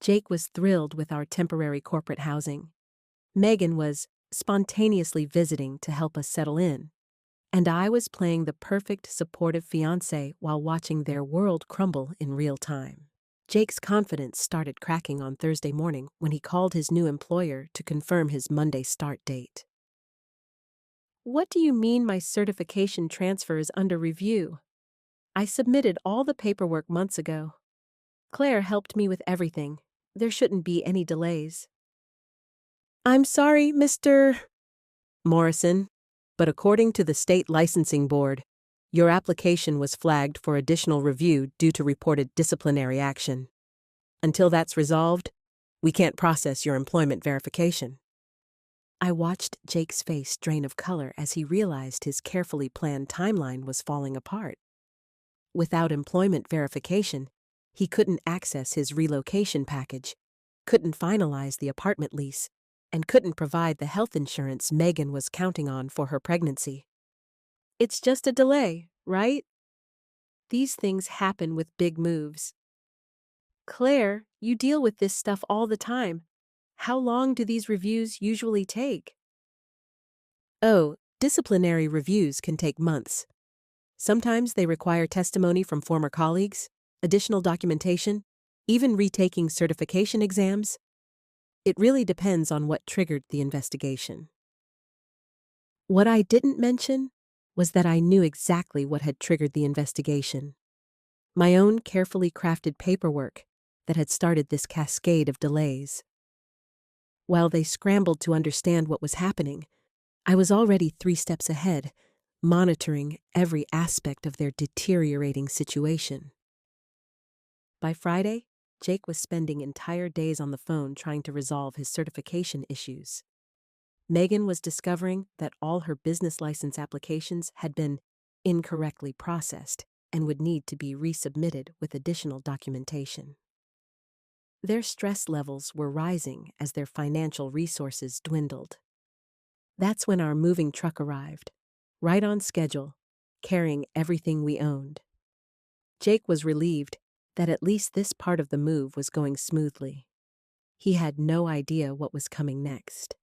Jake was thrilled with our temporary corporate housing. Megan was spontaneously visiting to help us settle in, and I was playing the perfect supportive fiancé while watching their world crumble in real time. Jake's confidence started cracking on Thursday morning when he called his new employer to confirm his Monday start date. What do you mean my certification transfer is under review? I submitted all the paperwork months ago. Claire helped me with everything. There shouldn't be any delays. I'm sorry, Mr. Morrison, but according to the state licensing board, your application was flagged for additional review due to reported disciplinary action. Until that's resolved, we can't process your employment verification. I watched Jake's face drain of color as he realized his carefully planned timeline was falling apart. Without employment verification, he couldn't access his relocation package, couldn't finalize the apartment lease, and couldn't provide the health insurance Megan was counting on for her pregnancy. It's just a delay, right? These things happen with big moves. Claire, you deal with this stuff all the time. How long do these reviews usually take? Oh, disciplinary reviews can take months. Sometimes they require testimony from former colleagues, additional documentation, even retaking certification exams. It really depends on what triggered the investigation. What I didn't mention was that I knew exactly what had triggered the investigation. My own carefully crafted paperwork that had started this cascade of delays. While they scrambled to understand what was happening, I was already 3 steps ahead, monitoring every aspect of their deteriorating situation. By Friday, Jake was spending entire days on the phone trying to resolve his certification issues. Megan was discovering that all her business license applications had been incorrectly processed and would need to be resubmitted with additional documentation. Their stress levels were rising as their financial resources dwindled. That's when our moving truck arrived, right on schedule, carrying everything we owned. Jake was relieved that at least this part of the move was going smoothly. He had no idea what was coming next.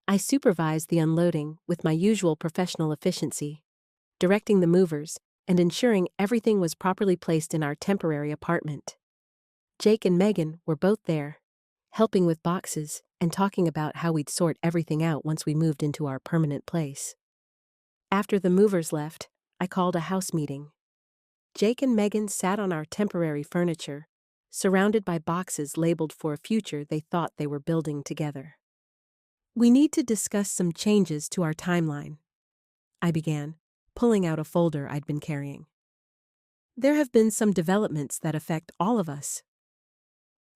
I supervised the unloading with my usual professional efficiency, directing the movers and ensuring everything was properly placed in our temporary apartment. Jake and Megan were both there, helping with boxes and talking about how we'd sort everything out once we moved into our permanent place. After the movers left, I called a house meeting. Jake and Megan sat on our temporary furniture, surrounded by boxes labeled for a future they thought they were building together. We need to discuss some changes to our timeline, I began, pulling out a folder I'd been carrying. There have been some developments that affect all of us.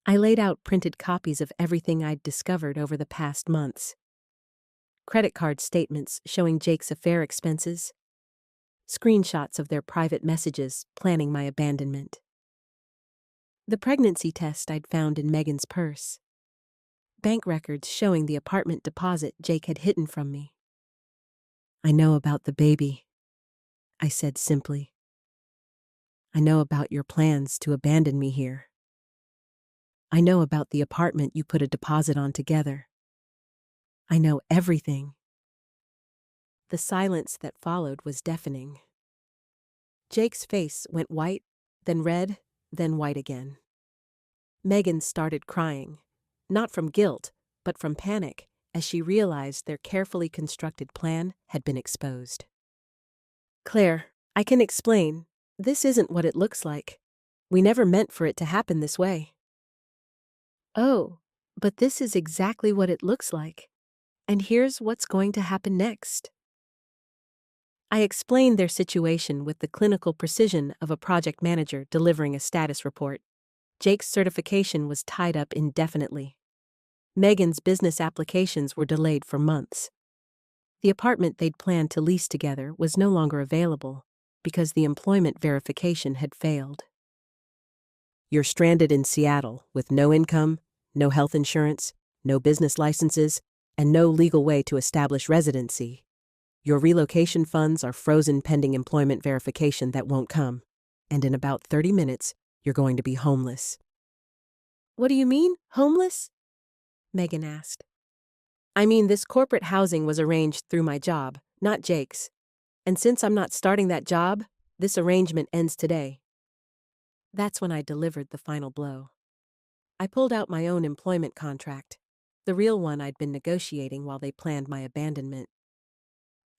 I laid out printed copies of everything I'd discovered over the past months. Credit card statements showing Jake's affair expenses, screenshots of their private messages planning my abandonment. The pregnancy test I'd found in Megan's purse. Bank records showing the apartment deposit Jake had hidden from me. I know about the baby, I said simply. I know about your plans to abandon me here. I know about the apartment you put a deposit on together. I know everything. The silence that followed was deafening. Jake's face went white, then red, then white again. Megan started crying, not from guilt, but from panic, as she realized their carefully constructed plan had been exposed. Claire, I can explain. This isn't what it looks like. We never meant for it to happen this way. Oh, but this is exactly what it looks like. And here's what's going to happen next. I explained their situation with the clinical precision of a project manager delivering a status report. Jake's certification was tied up indefinitely. Megan's business applications were delayed for months. The apartment they'd planned to lease together was no longer available because the employment verification had failed. You're stranded in Seattle with no income, no health insurance, no business licenses, and no legal way to establish residency. Your relocation funds are frozen pending employment verification that won't come, and in about 30 minutes, you're going to be homeless. What do you mean, homeless? Megan asked. I mean, this corporate housing was arranged through my job, not Jake's. And since I'm not starting that job, this arrangement ends today. That's when I delivered the final blow. I pulled out my own employment contract, the real one I'd been negotiating while they planned my abandonment.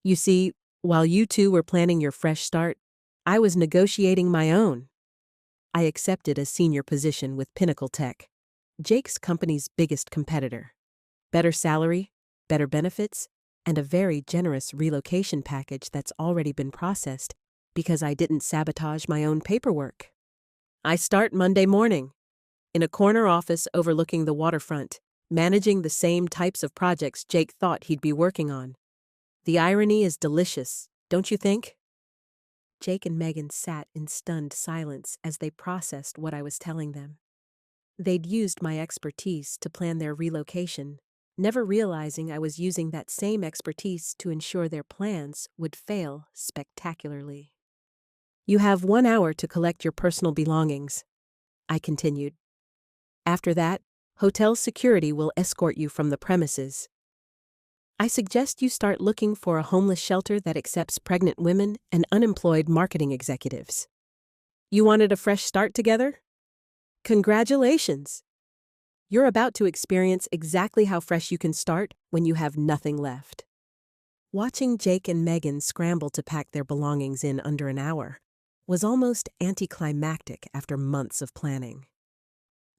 You see, while you two were planning your fresh start, I was negotiating my own. I accepted a senior position with Pinnacle Tech, Jake's company's biggest competitor. Better salary, better benefits, and a very generous relocation package that's already been processed because I didn't sabotage my own paperwork. I start Monday morning, in a corner office overlooking the waterfront, managing the same types of projects Jake thought he'd be working on. The irony is delicious, don't you think? Jake and Megan sat in stunned silence as they processed what I was telling them. They'd used my expertise to plan their relocation, never realizing I was using that same expertise to ensure their plans would fail spectacularly. You have 1 hour to collect your personal belongings, I continued. After that, hotel security will escort you from the premises. I suggest you start looking for a homeless shelter that accepts pregnant women and unemployed marketing executives. You wanted a fresh start together? Congratulations! You're about to experience exactly how fresh you can start when you have nothing left. Watching Jake and Megan scramble to pack their belongings in under an hour was almost anticlimactic after months of planning.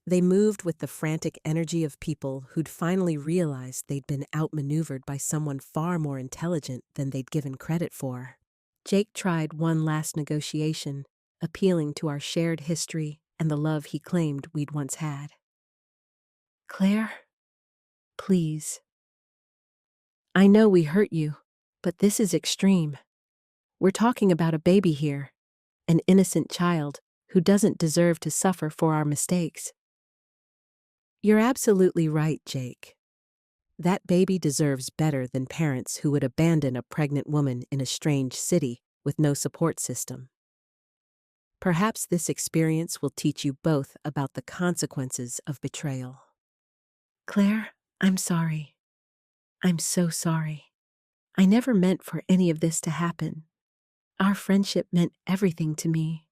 They moved with the frantic energy of people who'd finally realized they'd been outmaneuvered by someone far more intelligent than they'd given credit for. Jake tried one last negotiation, appealing to our shared history and the love he claimed we'd once had. Claire, please. I know we hurt you, but this is extreme. We're talking about a baby here, an innocent child who doesn't deserve to suffer for our mistakes. You're absolutely right, Jake. That baby deserves better than parents who would abandon a pregnant woman in a strange city with no support system. Perhaps this experience will teach you both about the consequences of betrayal. Claire, I'm sorry. I'm so sorry. I never meant for any of this to happen. Our friendship meant everything to me.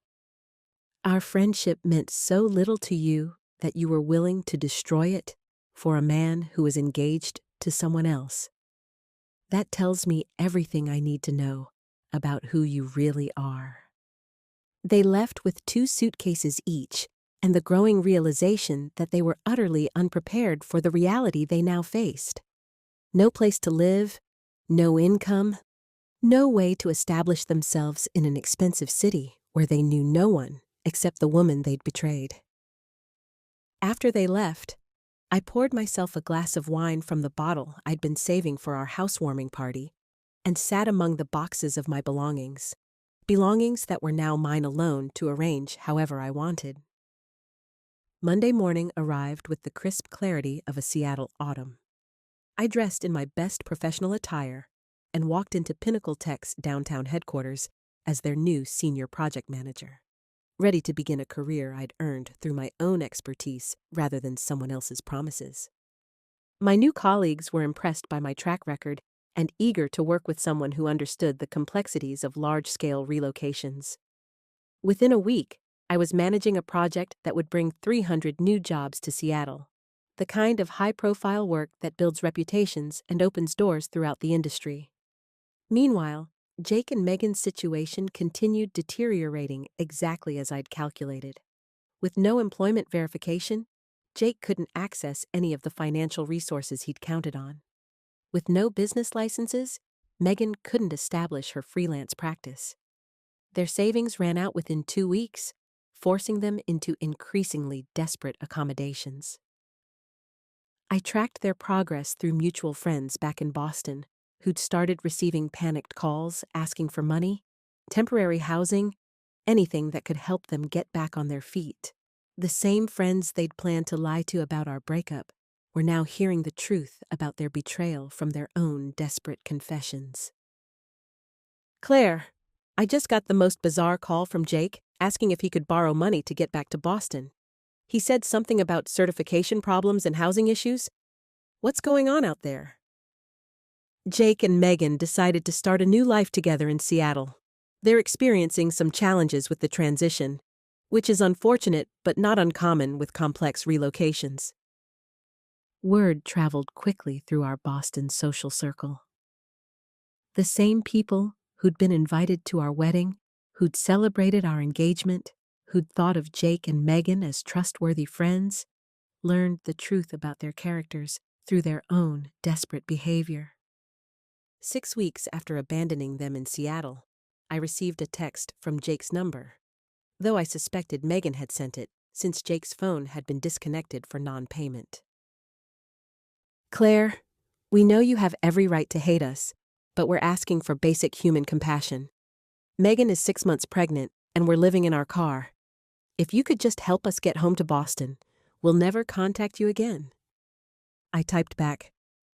Our friendship meant so little to you that you were willing to destroy it for a man who was engaged to someone else. That tells me everything I need to know about who you really are. They left with 2 suitcases each and the growing realization that they were utterly unprepared for the reality they now faced. No place to live, no income, no way to establish themselves in an expensive city where they knew no one except the woman they'd betrayed. After they left, I poured myself a glass of wine from the bottle I'd been saving for our housewarming party and sat among the boxes of my belongings that were now mine alone to arrange however I wanted. Monday morning arrived with the crisp clarity of a Seattle autumn. I dressed in my best professional attire and walked into Pinnacle Tech's downtown headquarters as their new senior project manager, ready to begin a career I'd earned through my own expertise rather than someone else's promises. My new colleagues were impressed by my track record and eager to work with someone who understood the complexities of large-scale relocations. Within a week, I was managing a project that would bring 300 new jobs to Seattle, the kind of high-profile work that builds reputations and opens doors throughout the industry. Meanwhile, Jake and Megan's situation continued deteriorating exactly as I'd calculated. With no employment verification, Jake couldn't access any of the financial resources he'd counted on. With no business licenses, Megan couldn't establish her freelance practice. Their savings ran out within 2 weeks, forcing them into increasingly desperate accommodations. I tracked their progress through mutual friends back in Boston, who'd started receiving panicked calls asking for money, temporary housing, anything that could help them get back on their feet. The same friends they'd planned to lie to about our breakup were now hearing the truth about their betrayal from their own desperate confessions. Claire, I just got the most bizarre call from Jake asking if he could borrow money to get back to Boston. He said something about certification problems and housing issues. What's going on out there? Jake and Megan decided to start a new life together in Seattle. They're experiencing some challenges with the transition, which is unfortunate but not uncommon with complex relocations. Word traveled quickly through our Boston social circle. The same people who'd been invited to our wedding, who'd celebrated our engagement, who'd thought of Jake and Megan as trustworthy friends, learned the truth about their characters through their own desperate behavior. 6 weeks after abandoning them in Seattle, I received a text from Jake's number, though I suspected Megan had sent it since Jake's phone had been disconnected for non-payment. Claire, we know you have every right to hate us, but we're asking for basic human compassion. Megan is 6 months pregnant, and we're living in our car. If you could just help us get home to Boston, we'll never contact you again. I typed back,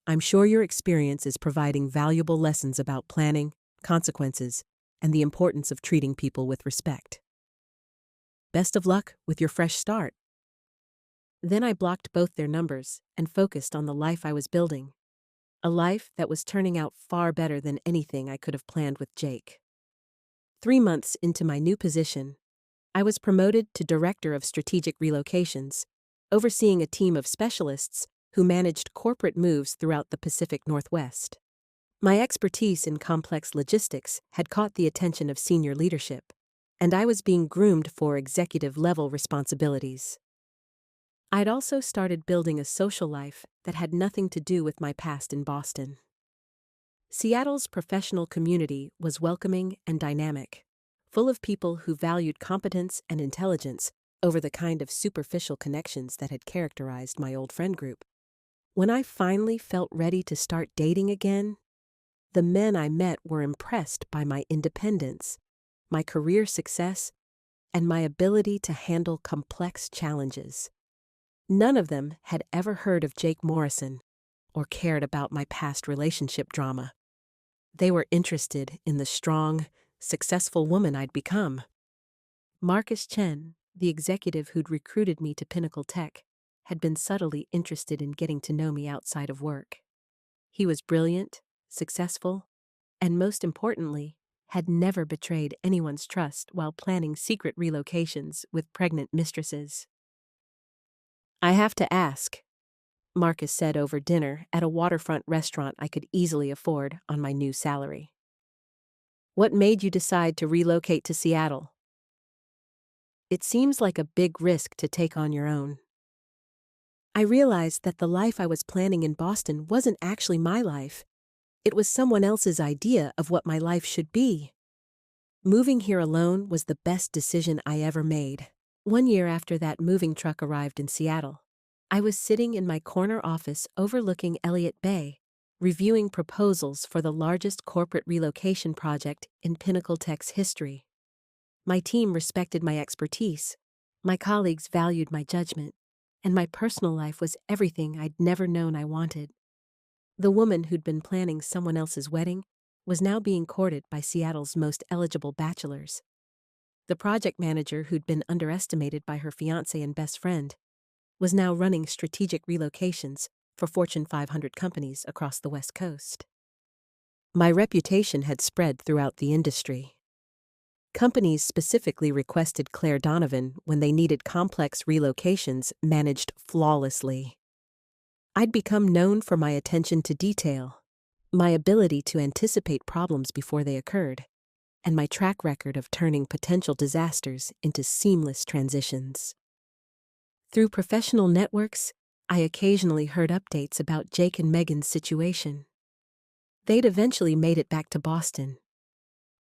I'm sure your experience is providing valuable lessons about planning, consequences, and the importance of treating people with respect. Best of luck with your fresh start. Then I blocked both their numbers and focused on the life I was building. A life that was turning out far better than anything I could have planned with Jake. 3 months into my new position, I was promoted to Director of Strategic Relocations, overseeing a team of specialists who managed corporate moves throughout the Pacific Northwest. My expertise in complex logistics had caught the attention of senior leadership, and I was being groomed for executive-level responsibilities. I'd also started building a social life that had nothing to do with my past in Boston. Seattle's professional community was welcoming and dynamic, full of people who valued competence and intelligence over the kind of superficial connections that had characterized my old friend group. When I finally felt ready to start dating again, the men I met were impressed by my independence, my career success, and my ability to handle complex challenges. None of them had ever heard of Jake Morrison or cared about my past relationship drama. They were interested in the strong, successful woman I'd become. Marcus Chen, the executive who'd recruited me to Pinnacle Tech, had been subtly interested in getting to know me outside of work. He was brilliant, successful, and most importantly, had never betrayed anyone's trust while planning secret relocations with pregnant mistresses. I have to ask, Marcus said over dinner at a waterfront restaurant I could easily afford on my new salary. What made you decide to relocate to Seattle? It seems like a big risk to take on your own. I realized that the life I was planning in Boston wasn't actually my life. It was someone else's idea of what my life should be. Moving here alone was the best decision I ever made. 1 year after that moving truck arrived in Seattle, I was sitting in my corner office overlooking Elliott Bay, reviewing proposals for the largest corporate relocation project in Pinnacle Tech's history. My team respected my expertise, my colleagues valued my judgment, and my personal life was everything I'd never known I wanted. The woman who'd been planning someone else's wedding was now being courted by Seattle's most eligible bachelors. The project manager who'd been underestimated by her fiancé and best friend was now running strategic relocations for Fortune 500 companies across the West Coast. My reputation had spread throughout the industry. Companies specifically requested Claire Donovan when they needed complex relocations managed flawlessly. I'd become known for my attention to detail, my ability to anticipate problems before they occurred, and my track record of turning potential disasters into seamless transitions. Through professional networks, I occasionally heard updates about Jake and Megan's situation. They'd eventually made it back to Boston.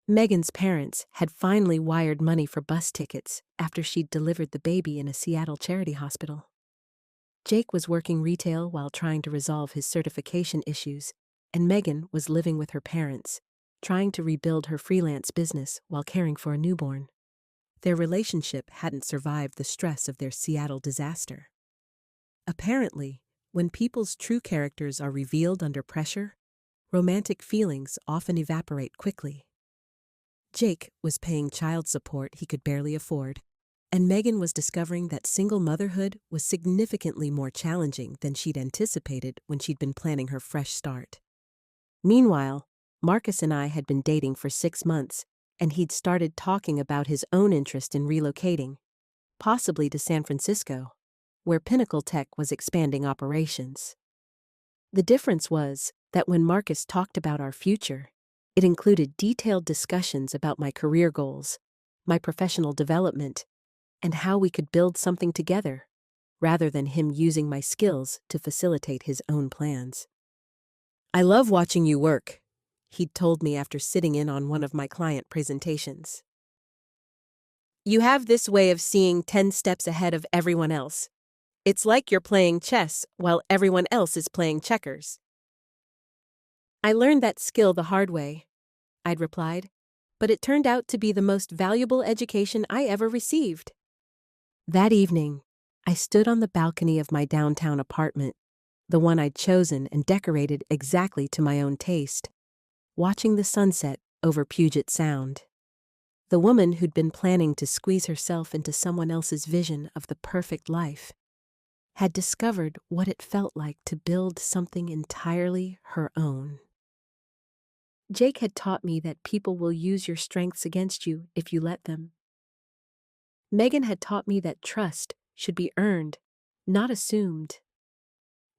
Megan's parents had finally wired money for bus tickets after she'd delivered the baby in a Seattle charity hospital. Jake was working retail while trying to resolve his certification issues, and Megan was living with her parents, trying to rebuild her freelance business while caring for a newborn. Their relationship hadn't survived the stress of their Seattle disaster. Apparently, when people's true characters are revealed under pressure, romantic feelings often evaporate quickly. Jake was paying child support he could barely afford, and Megan was discovering that single motherhood was significantly more challenging than she'd anticipated when she'd been planning her fresh start. Meanwhile, Marcus and I had been dating for 6 months, and he'd started talking about his own interest in relocating, possibly to San Francisco, where Pinnacle Tech was expanding operations. The difference was that when Marcus talked about our future, It included detailed discussions about my career goals, my professional development, and how we could build something together, rather than him using my skills to facilitate his own plans. "I love watching you work," he'd told me after sitting in on one of my client presentations. "You have this way of seeing 10 steps ahead of everyone else. It's like you're playing chess while everyone else is playing checkers." "I learned that skill the hard way," I'd replied, "but it turned out to be the most valuable education I ever received." That evening, I stood on the balcony of my downtown apartment, the one I'd chosen and decorated exactly to my own taste, watching the sunset over Puget Sound. The woman who'd been planning to squeeze herself into someone else's vision of the perfect life had discovered what it felt like to build something entirely her own. Jake had taught me that people will use your strengths against you if you let them. Megan had taught me that trust should be earned, not assumed.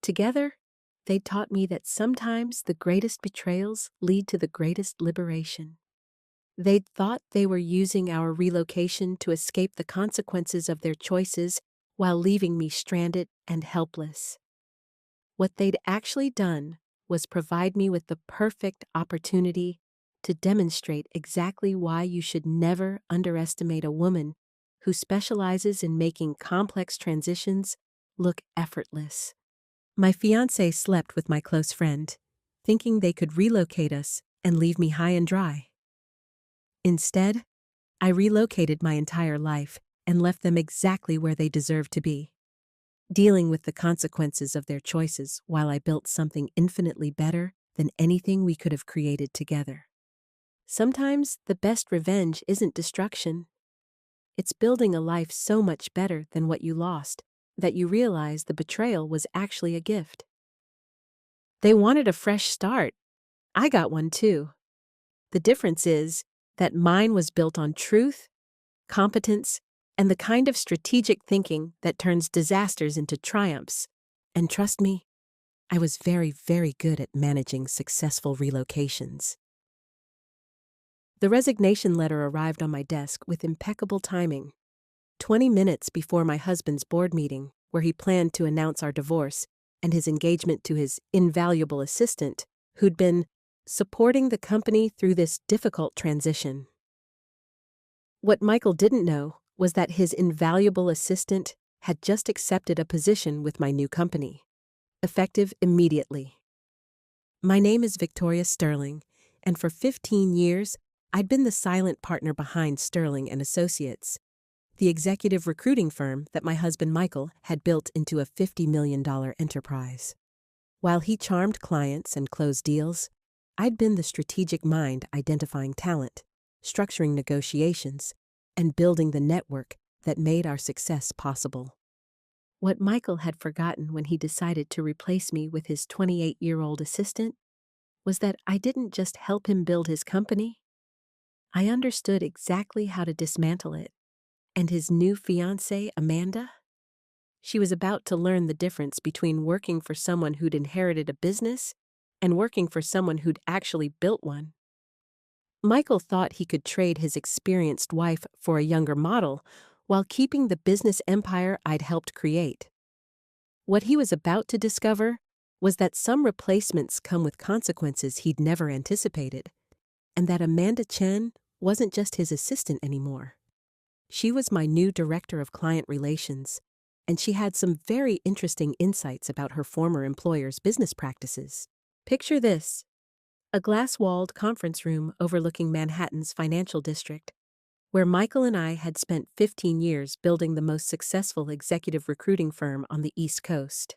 Together, they taught me that sometimes the greatest betrayals lead to the greatest liberation. They'd thought they were using our relocation to escape the consequences of their choices while leaving me stranded and helpless. What they'd actually done was provide me with the perfect opportunity to demonstrate exactly why you should never underestimate a woman who specializes in making complex transitions look effortless. My fiancé slept with my close friend, thinking they could relocate us and leave me high and dry. Instead, I relocated my entire life and left them exactly where they deserved to be, dealing with the consequences of their choices while I built something infinitely better than anything we could have created together. Sometimes the best revenge isn't destruction. It's building a life so much better than what you lost that you realize the betrayal was actually a gift. They wanted a fresh start. I got one too. The difference is that mine was built on truth, competence, and the kind of strategic thinking that turns disasters into triumphs. And trust me, I was very, very good at managing successful relocations. The resignation letter arrived on my desk with impeccable timing. 20 minutes before my husband's board meeting, where he planned to announce our divorce and his engagement to his invaluable assistant, who'd been supporting the company through this difficult transition. What Michael didn't know was that his invaluable assistant had just accepted a position with my new company, effective immediately. My name is Victoria Sterling, and for 15 years, I'd been the silent partner behind Sterling and Associates, the executive recruiting firm that my husband Michael had built into a $50 million enterprise. While he charmed clients and closed deals, I'd been the strategic mind identifying talent, structuring negotiations, and building the network that made our success possible. What Michael had forgotten when he decided to replace me with his 28-year-old assistant was that I didn't just help him build his company. I understood exactly how to dismantle it. And his new fiancée, Amanda? She was about to learn the difference between working for someone who'd inherited a business and working for someone who'd actually built one. Michael thought he could trade his experienced wife for a younger model while keeping the business empire I'd helped create. What he was about to discover was that some replacements come with consequences he'd never anticipated, and that Amanda Chen wasn't just his assistant anymore. She was my new director of client relations, and she had some very interesting insights about her former employer's business practices. Picture this: a glass-walled conference room overlooking Manhattan's financial district, where Michael and I had spent 15 years building the most successful executive recruiting firm on the East Coast.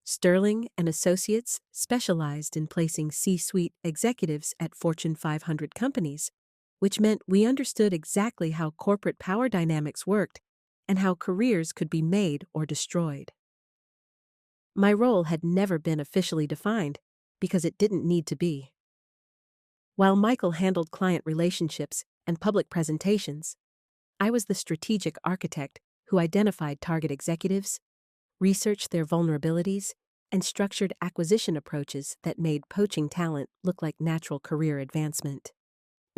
Sterling and Associates specialized in placing C-suite executives at Fortune 500 companies, which meant we understood exactly how corporate power dynamics worked and how careers could be made or destroyed. My role had never been officially defined because it didn't need to be. While Michael handled client relationships and public presentations, I was the strategic architect who identified target executives, researched their vulnerabilities, and structured acquisition approaches that made poaching talent look like natural career advancement.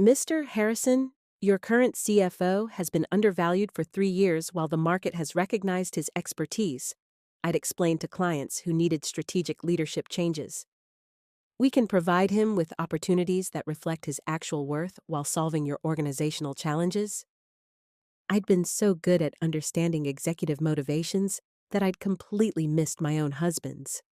Mr. Harrison, your current CFO has been undervalued for 3 years while the market has recognized his expertise, I'd explain to clients who needed strategic leadership changes. We can provide him with opportunities that reflect his actual worth while solving your organizational challenges. I'd been so good at understanding executive motivations that I'd completely missed my own husband's.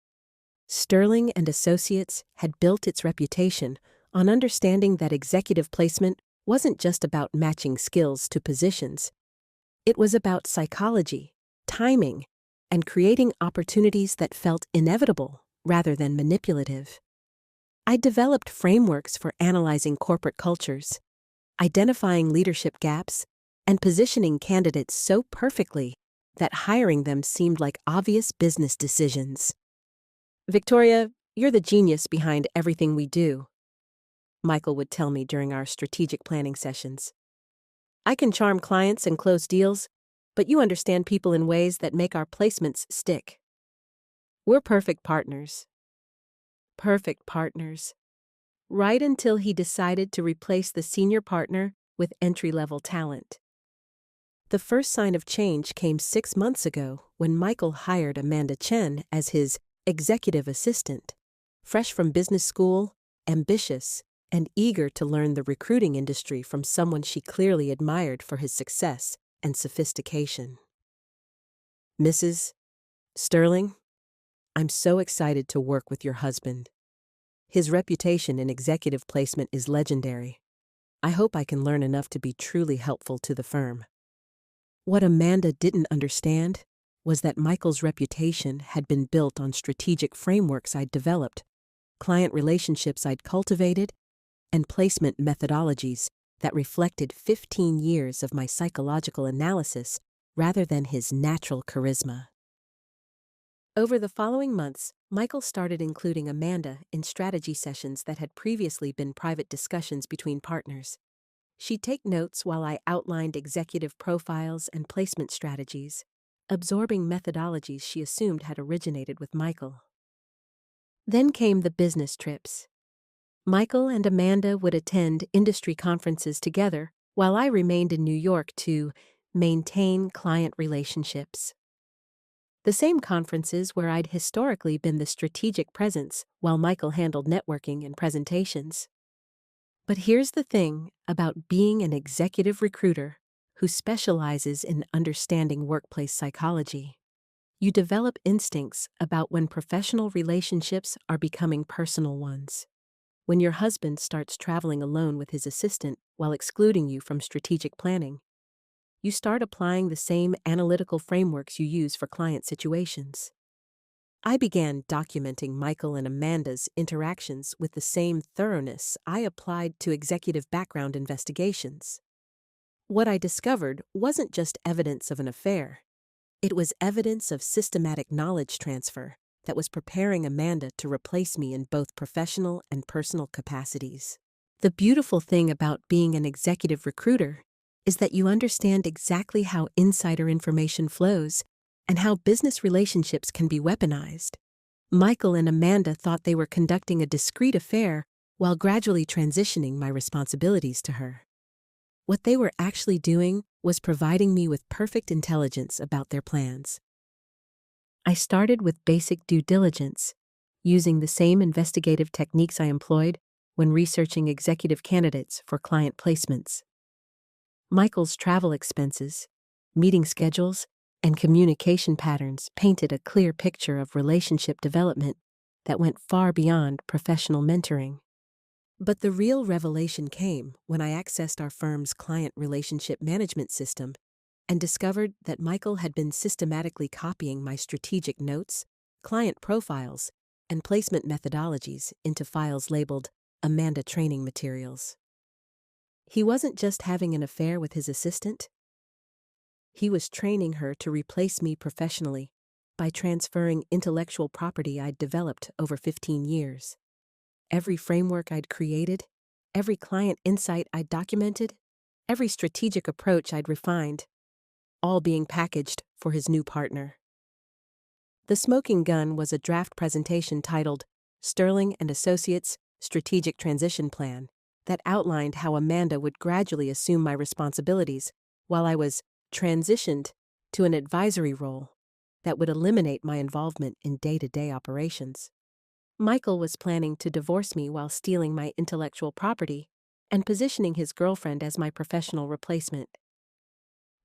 Sterling and Associates had built its reputation on understanding that executive placement wasn't just about matching skills to positions. It was about psychology, timing, and creating opportunities that felt inevitable rather than manipulative. I developed frameworks for analyzing corporate cultures, identifying leadership gaps, and positioning candidates so perfectly that hiring them seemed like obvious business decisions. Victoria, you're the genius behind everything we do, Michael would tell me during our strategic planning sessions. I can charm clients and close deals, but you understand people in ways that make our placements stick. We're perfect partners. Perfect partners. Right until he decided to replace the senior partner with entry-level talent. The first sign of change came 6 months ago when Michael hired Amanda Chen as his executive assistant, fresh from business school, ambitious, and eager to learn the recruiting industry from someone she clearly admired for his success and sophistication. Mrs. Sterling, I'm so excited to work with your husband. His reputation in executive placement is legendary. I hope I can learn enough to be truly helpful to the firm. What Amanda didn't understand was that Michael's reputation had been built on strategic frameworks I'd developed, client relationships I'd cultivated, and placement methodologies that reflected 15 years of my psychological analysis rather than his natural charisma. Over the following months, Michael started including Amanda in strategy sessions that had previously been private discussions between partners. She'd take notes while I outlined executive profiles and placement strategies, absorbing methodologies she assumed had originated with Michael. Then came the business trips. Michael and Amanda would attend industry conferences together while I remained in New York to maintain client relationships. The same conferences where I'd historically been the strategic presence while Michael handled networking and presentations. But here's the thing about being an executive recruiter who specializes in understanding workplace psychology. You develop instincts about when professional relationships are becoming personal ones. When your husband starts traveling alone with his assistant while excluding you from strategic planning, you start applying the same analytical frameworks you use for client situations. I began documenting Michael and Amanda's interactions with the same thoroughness I applied to executive background investigations. What I discovered wasn't just evidence of an affair. It was evidence of systematic knowledge transfer that was preparing Amanda to replace me in both professional and personal capacities. The beautiful thing about being an executive recruiter is that you understand exactly how insider information flows and how business relationships can be weaponized. Michael and Amanda thought they were conducting a discreet affair while gradually transitioning my responsibilities to her. What they were actually doing was providing me with perfect intelligence about their plans. I started with basic due diligence, using the same investigative techniques I employed when researching executive candidates for client placements. Michael's travel expenses, meeting schedules, and communication patterns painted a clear picture of relationship development that went far beyond professional mentoring. But the real revelation came when I accessed our firm's client relationship management system and discovered that Michael had been systematically copying my strategic notes, client profiles, and placement methodologies into files labeled Amanda Training Materials. He wasn't just having an affair with his assistant. He was training her to replace me professionally by transferring intellectual property I'd developed over 15 years. Every framework I'd created, every client insight I'd documented, every strategic approach I'd refined, all being packaged for his new partner. The smoking gun was a draft presentation titled Sterling and Associates Strategic Transition Plan that outlined how Amanda would gradually assume my responsibilities while I was transitioned to an advisory role that would eliminate my involvement in day-to-day operations. Michael was planning to divorce me while stealing my intellectual property and positioning his girlfriend as my professional replacement.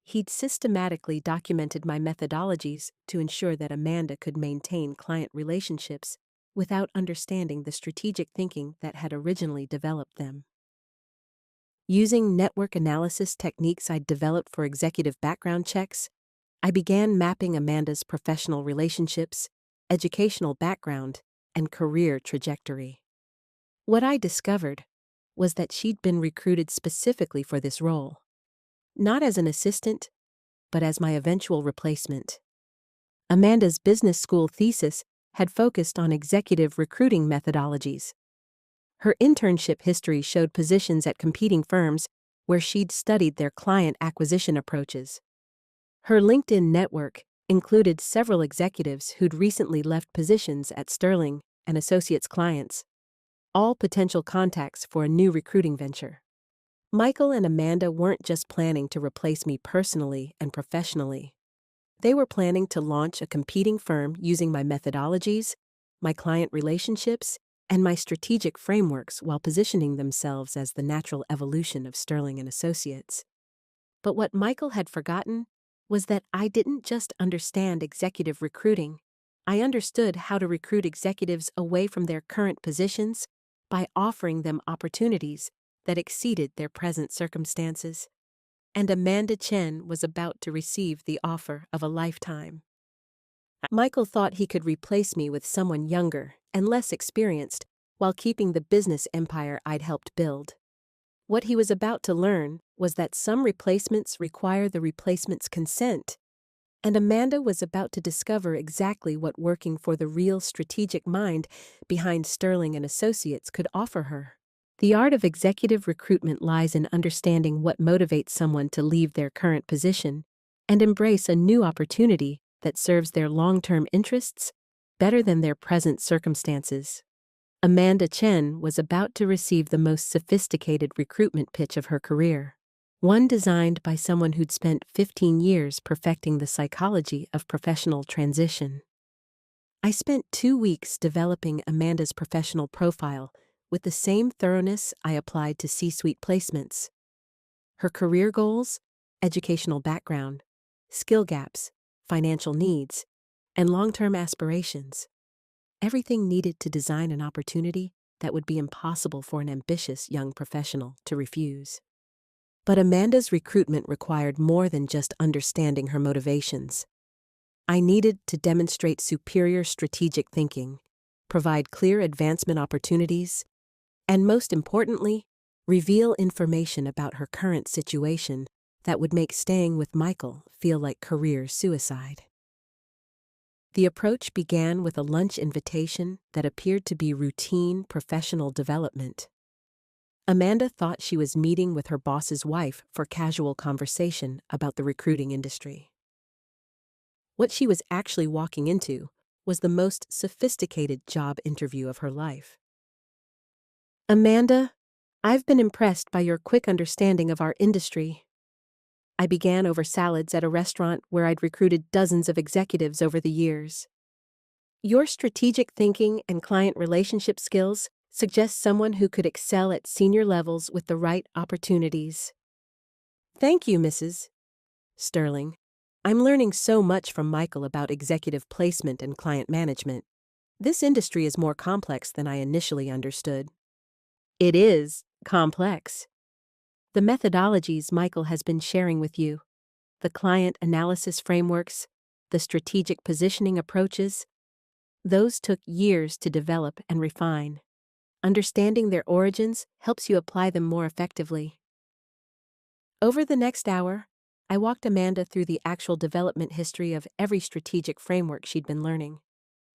He'd systematically documented my methodologies to ensure that Amanda could maintain client relationships without understanding the strategic thinking that had originally developed them. Using network analysis techniques I'd developed for executive background checks, I began mapping Amanda's professional relationships, educational background, and career trajectory. What I discovered was that she'd been recruited specifically for this role, not as an assistant, but as my eventual replacement. Amanda's business school thesis had focused on executive recruiting methodologies. Her internship history showed positions at competing firms where she'd studied their client acquisition approaches. Her LinkedIn network included several executives who'd recently left positions at Sterling and Associates clients, all potential contacts for a new recruiting venture. Michael and Amanda weren't just planning to replace me personally and professionally. They were planning to launch a competing firm using my methodologies, my client relationships, and my strategic frameworks while positioning themselves as the natural evolution of Sterling and Associates. But what Michael had forgotten was that I didn't just understand executive recruiting. I understood how to recruit executives away from their current positions by offering them opportunities that exceeded their present circumstances. And Amanda Chen was about to receive the offer of a lifetime. Michael thought he could replace me with someone younger and less experienced while keeping the business empire I'd helped build. What he was about to learn was that some replacements require the replacement's consent, and Amanda was about to discover exactly what working for the real strategic mind behind Sterling and Associates could offer her. The art of executive recruitment lies in understanding what motivates someone to leave their current position and embrace a new opportunity that serves their long-term interests better than their present circumstances. Amanda Chen was about to receive the most sophisticated recruitment pitch of her career, one designed by someone who'd spent 15 years perfecting the psychology of professional transition. I spent 2 weeks developing Amanda's professional profile with the same thoroughness I applied to C-suite placements. Her career goals, educational background, skill gaps, financial needs, and long-term aspirations. Everything needed to design an opportunity that would be impossible for an ambitious young professional to refuse. But Amanda's recruitment required more than just understanding her motivations. I needed to demonstrate superior strategic thinking, provide clear advancement opportunities, and most importantly, reveal information about her current situation that would make staying with Michael feel like career suicide. The approach began with a lunch invitation that appeared to be routine professional development. Amanda thought she was meeting with her boss's wife for casual conversation about the recruiting industry. What she was actually walking into was the most sophisticated job interview of her life. "Amanda, I've been impressed by your quick understanding of our industry." I began over salads at a restaurant where I'd recruited dozens of executives over the years. "Your strategic thinking and client relationship skills suggest someone who could excel at senior levels with the right opportunities." "Thank you, Mrs. Sterling. I'm learning so much from Michael about executive placement and client management. This industry is more complex than I initially understood." "It is complex. The methodologies Michael has been sharing with you, the client analysis frameworks, the strategic positioning approaches, those took years to develop and refine. Understanding their origins helps you apply them more effectively." Over the next hour, I walked Amanda through the actual development history of every strategic framework she'd been learning,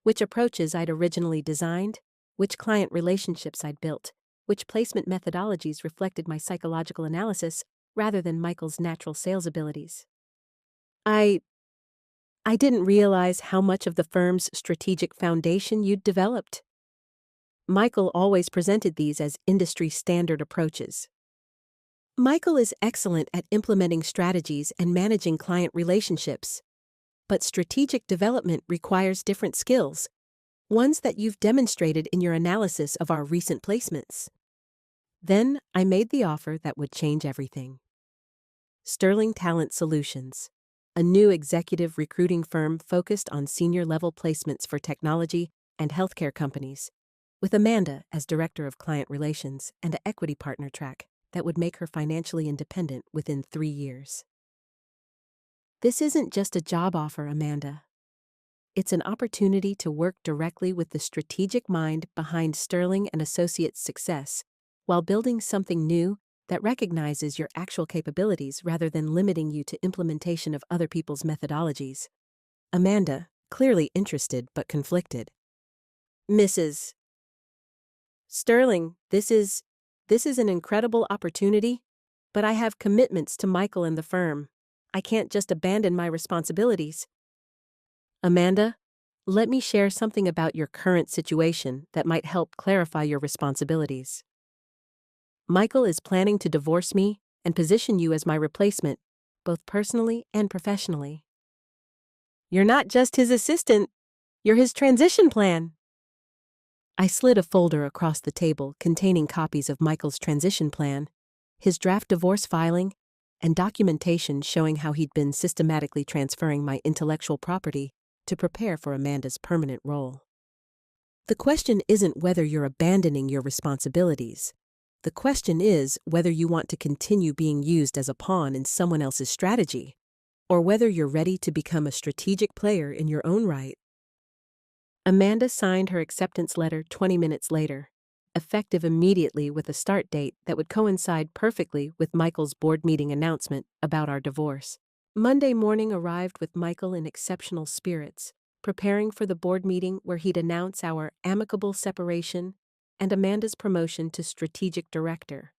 which approaches I'd originally designed, which client relationships I'd built, which placement methodologies reflected my psychological analysis rather than Michael's natural sales abilities. I I didn't realize how much of the firm's strategic foundation you'd developed. Michael always presented these as industry-standard approaches. Michael is excellent at implementing strategies and managing client relationships. But strategic development requires different skills, ones that you've demonstrated in your analysis of our recent placements. Then I made the offer that would change everything. Sterling Talent Solutions, a new executive recruiting firm focused on senior-level placements for technology and healthcare companies, with Amanda as Director of Client Relations and an equity partner track that would make her financially independent within 3 years. This isn't just a job offer, Amanda. It's an opportunity to work directly with the strategic mind behind Sterling and Associates' success, while building something new that recognizes your actual capabilities rather than limiting you to implementation of other people's methodologies. Amanda, clearly interested but conflicted. Mrs. Sterling, this is an incredible opportunity, but I have commitments to Michael and the firm. I can't just abandon my responsibilities. Amanda, let me share something about your current situation that might help clarify your responsibilities. Michael is planning to divorce me and position you as my replacement, both personally and professionally. You're not just his assistant, you're his transition plan. I slid a folder across the table containing copies of Michael's transition plan, his draft divorce filing, and documentation showing how he'd been systematically transferring my intellectual property to prepare for Amanda's permanent role. The question isn't whether you're abandoning your responsibilities. The question is whether you want to continue being used as a pawn in someone else's strategy, or whether you're ready to become a strategic player in your own right. Amanda signed her acceptance letter 20 minutes later, effective immediately with a start date that would coincide perfectly with Michael's board meeting announcement about our divorce. Monday morning arrived with Michael in exceptional spirits, preparing for the board meeting where he'd announce our amicable separation and Amanda's promotion to strategic director,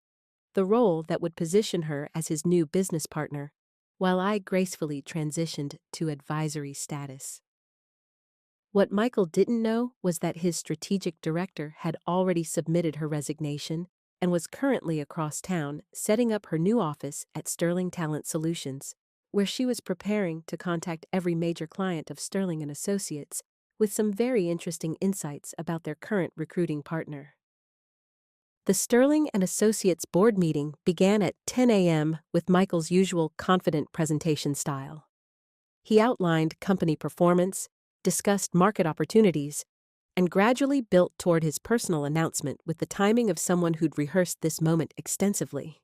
the role that would position her as his new business partner, while I gracefully transitioned to advisory status. What Michael didn't know was that his strategic director had already submitted her resignation and was currently across town setting up her new office at Sterling Talent Solutions, where she was preparing to contact every major client of Sterling and Associates with some very interesting insights about their current recruiting partner. The Sterling and Associates board meeting began at 10 a.m. with Michael's usual confident presentation style. He outlined company performance, discussed market opportunities, and gradually built toward his personal announcement with the timing of someone who'd rehearsed this moment extensively.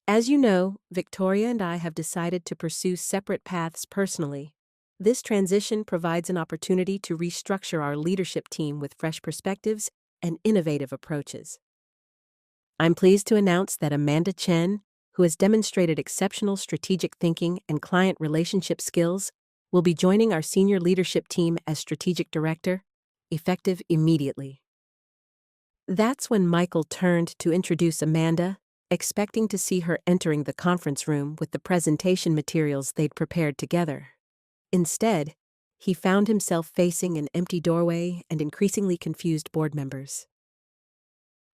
As you know, Victoria and I have decided to pursue separate paths personally. This transition provides an opportunity to restructure our leadership team with fresh perspectives and innovative approaches. I'm pleased to announce that Amanda Chen, who has demonstrated exceptional strategic thinking and client relationship skills, will be joining our senior leadership team as strategic director, effective immediately. That's when Michael turned to introduce Amanda, expecting to see her entering the conference room with the presentation materials they'd prepared together. Instead, he found himself facing an empty doorway and increasingly confused board members.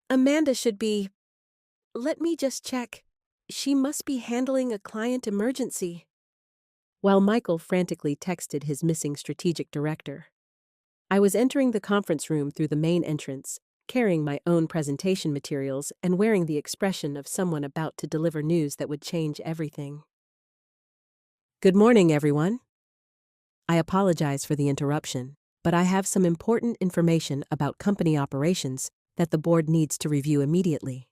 Amanda should be... Let me just check. She must be handling a client emergency. While Michael frantically texted his missing strategic director, I was entering the conference room through the main entrance, carrying my own presentation materials and wearing the expression of someone about to deliver news that would change everything. Good morning, everyone. I apologize for the interruption, but I have some important information about company operations that the board needs to review immediately.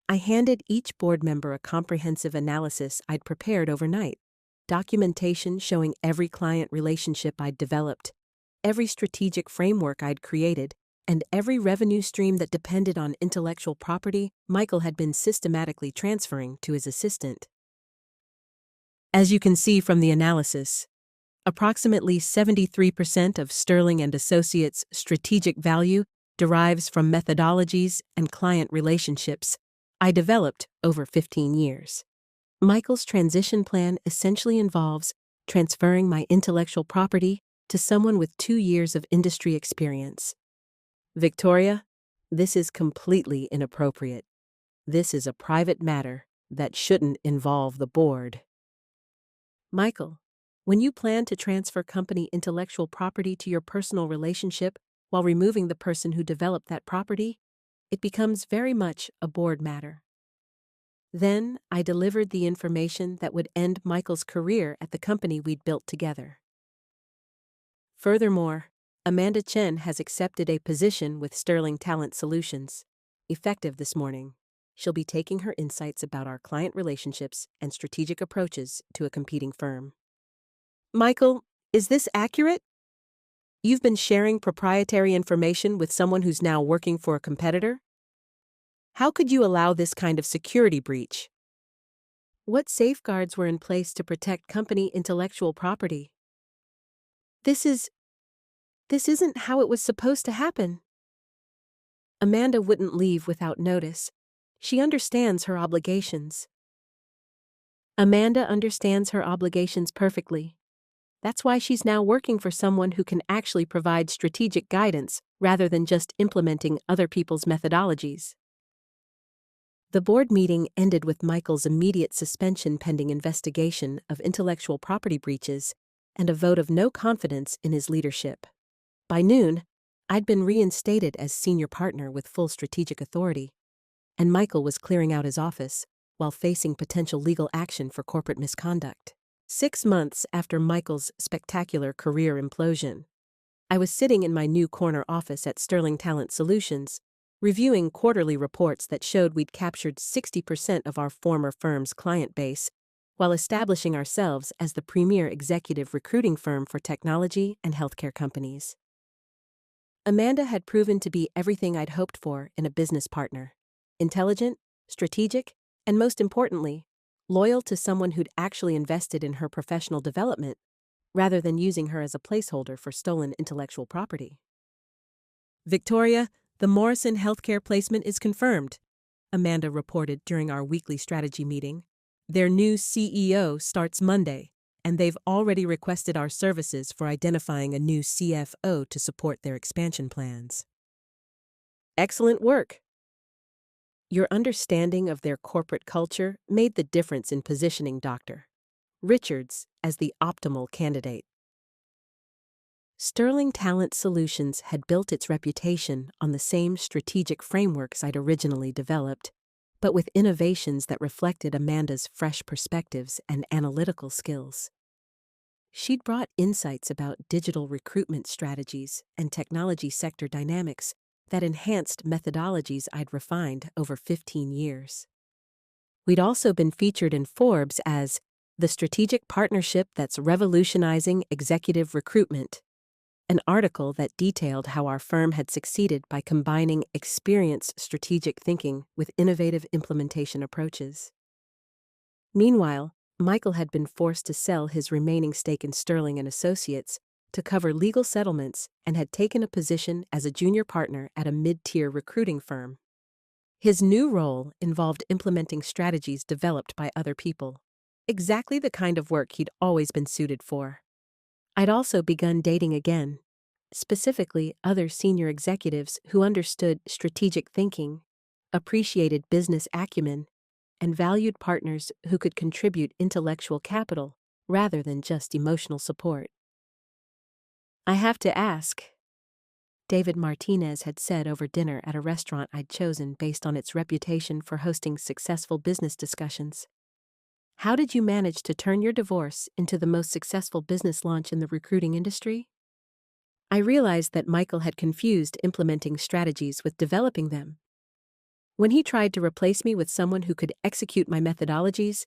I handed each board member a comprehensive analysis I'd prepared overnight, documentation showing every client relationship I'd developed, every strategic framework I'd created, and every revenue stream that depended on intellectual property Michael had been systematically transferring to his assistant. As you can see from the analysis, approximately 73% of Sterling and Associates' strategic value derives from methodologies and client relationships I developed over 15 years. Michael's transition plan essentially involves transferring my intellectual property to someone with 2 years of industry experience. Victoria, this is completely inappropriate. This is a private matter that shouldn't involve the board. Michael, when you plan to transfer company intellectual property to your personal relationship while removing the person who developed that property, it becomes very much a board matter. Then I delivered the information that would end Michael's career at the company we'd built together. Furthermore, Amanda Chen has accepted a position with Sterling Talent Solutions, effective this morning. She'll be taking her insights about our client relationships and strategic approaches to a competing firm. Michael, is this accurate? You've been sharing proprietary information with someone who's now working for a competitor? How could you allow this kind of security breach? What safeguards were in place to protect company intellectual property? This isn't how it was supposed to happen. Amanda wouldn't leave without notice. She understands her obligations. Amanda understands her obligations perfectly. That's why she's now working for someone who can actually provide strategic guidance rather than just implementing other people's methodologies. The board meeting ended with Michael's immediate suspension pending investigation of intellectual property breaches and a vote of no confidence in his leadership. By noon, I'd been reinstated as senior partner with full strategic authority, and Michael was clearing out his office while facing potential legal action for corporate misconduct. 6 months after Michael's spectacular career implosion, I was sitting in my new corner office at Sterling Talent Solutions, reviewing quarterly reports that showed we'd captured 60% of our former firm's client base, while establishing ourselves as the premier executive recruiting firm for technology and healthcare companies. Amanda had proven to be everything I'd hoped for in a business partner: intelligent, strategic, and most importantly, loyal to someone who'd actually invested in her professional development, rather than using her as a placeholder for stolen intellectual property. Victoria, the Morrison Healthcare placement is confirmed, Amanda reported during our weekly strategy meeting. Their new CEO starts Monday, and they've already requested our services for identifying a new CFO to support their expansion plans. Excellent work. Your understanding of their corporate culture made the difference in positioning Dr. Richards as the optimal candidate. Sterling Talent Solutions had built its reputation on the same strategic frameworks I'd originally developed, but with innovations that reflected Amanda's fresh perspectives and analytical skills. She'd brought insights about digital recruitment strategies and technology sector dynamics that enhanced methodologies I'd refined over 15 years. We'd also been featured in Forbes as the strategic partnership that's revolutionizing executive recruitment, an article that detailed how our firm had succeeded by combining experienced strategic thinking with innovative implementation approaches. Meanwhile, Michael had been forced to sell his remaining stake in Sterling and Associates to cover legal settlements and had taken a position as a junior partner at a mid-tier recruiting firm. His new role involved implementing strategies developed by other people, exactly the kind of work he'd always been suited for. I'd also begun dating again, specifically other senior executives who understood strategic thinking, appreciated business acumen, and valued partners who could contribute intellectual capital rather than just emotional support. I have to ask, David Martinez had said over dinner at a restaurant I'd chosen based on its reputation for hosting successful business discussions. How did you manage to turn your divorce into the most successful business launch in the recruiting industry? I realized that Michael had confused implementing strategies with developing them. When he tried to replace me with someone who could execute my methodologies,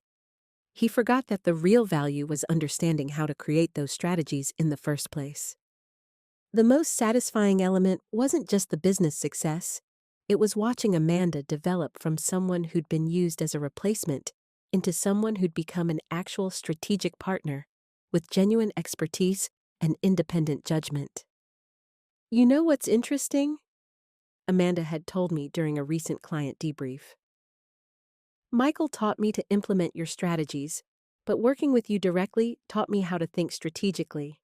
he forgot that the real value was understanding how to create those strategies in the first place. The most satisfying element wasn't just the business success, it was watching Amanda develop from someone who'd been used as a replacement into someone who'd become an actual strategic partner with genuine expertise and independent judgment. You know what's interesting? Amanda had told me during a recent client debrief. Michael taught me to implement your strategies, but working with you directly taught me how to think strategically.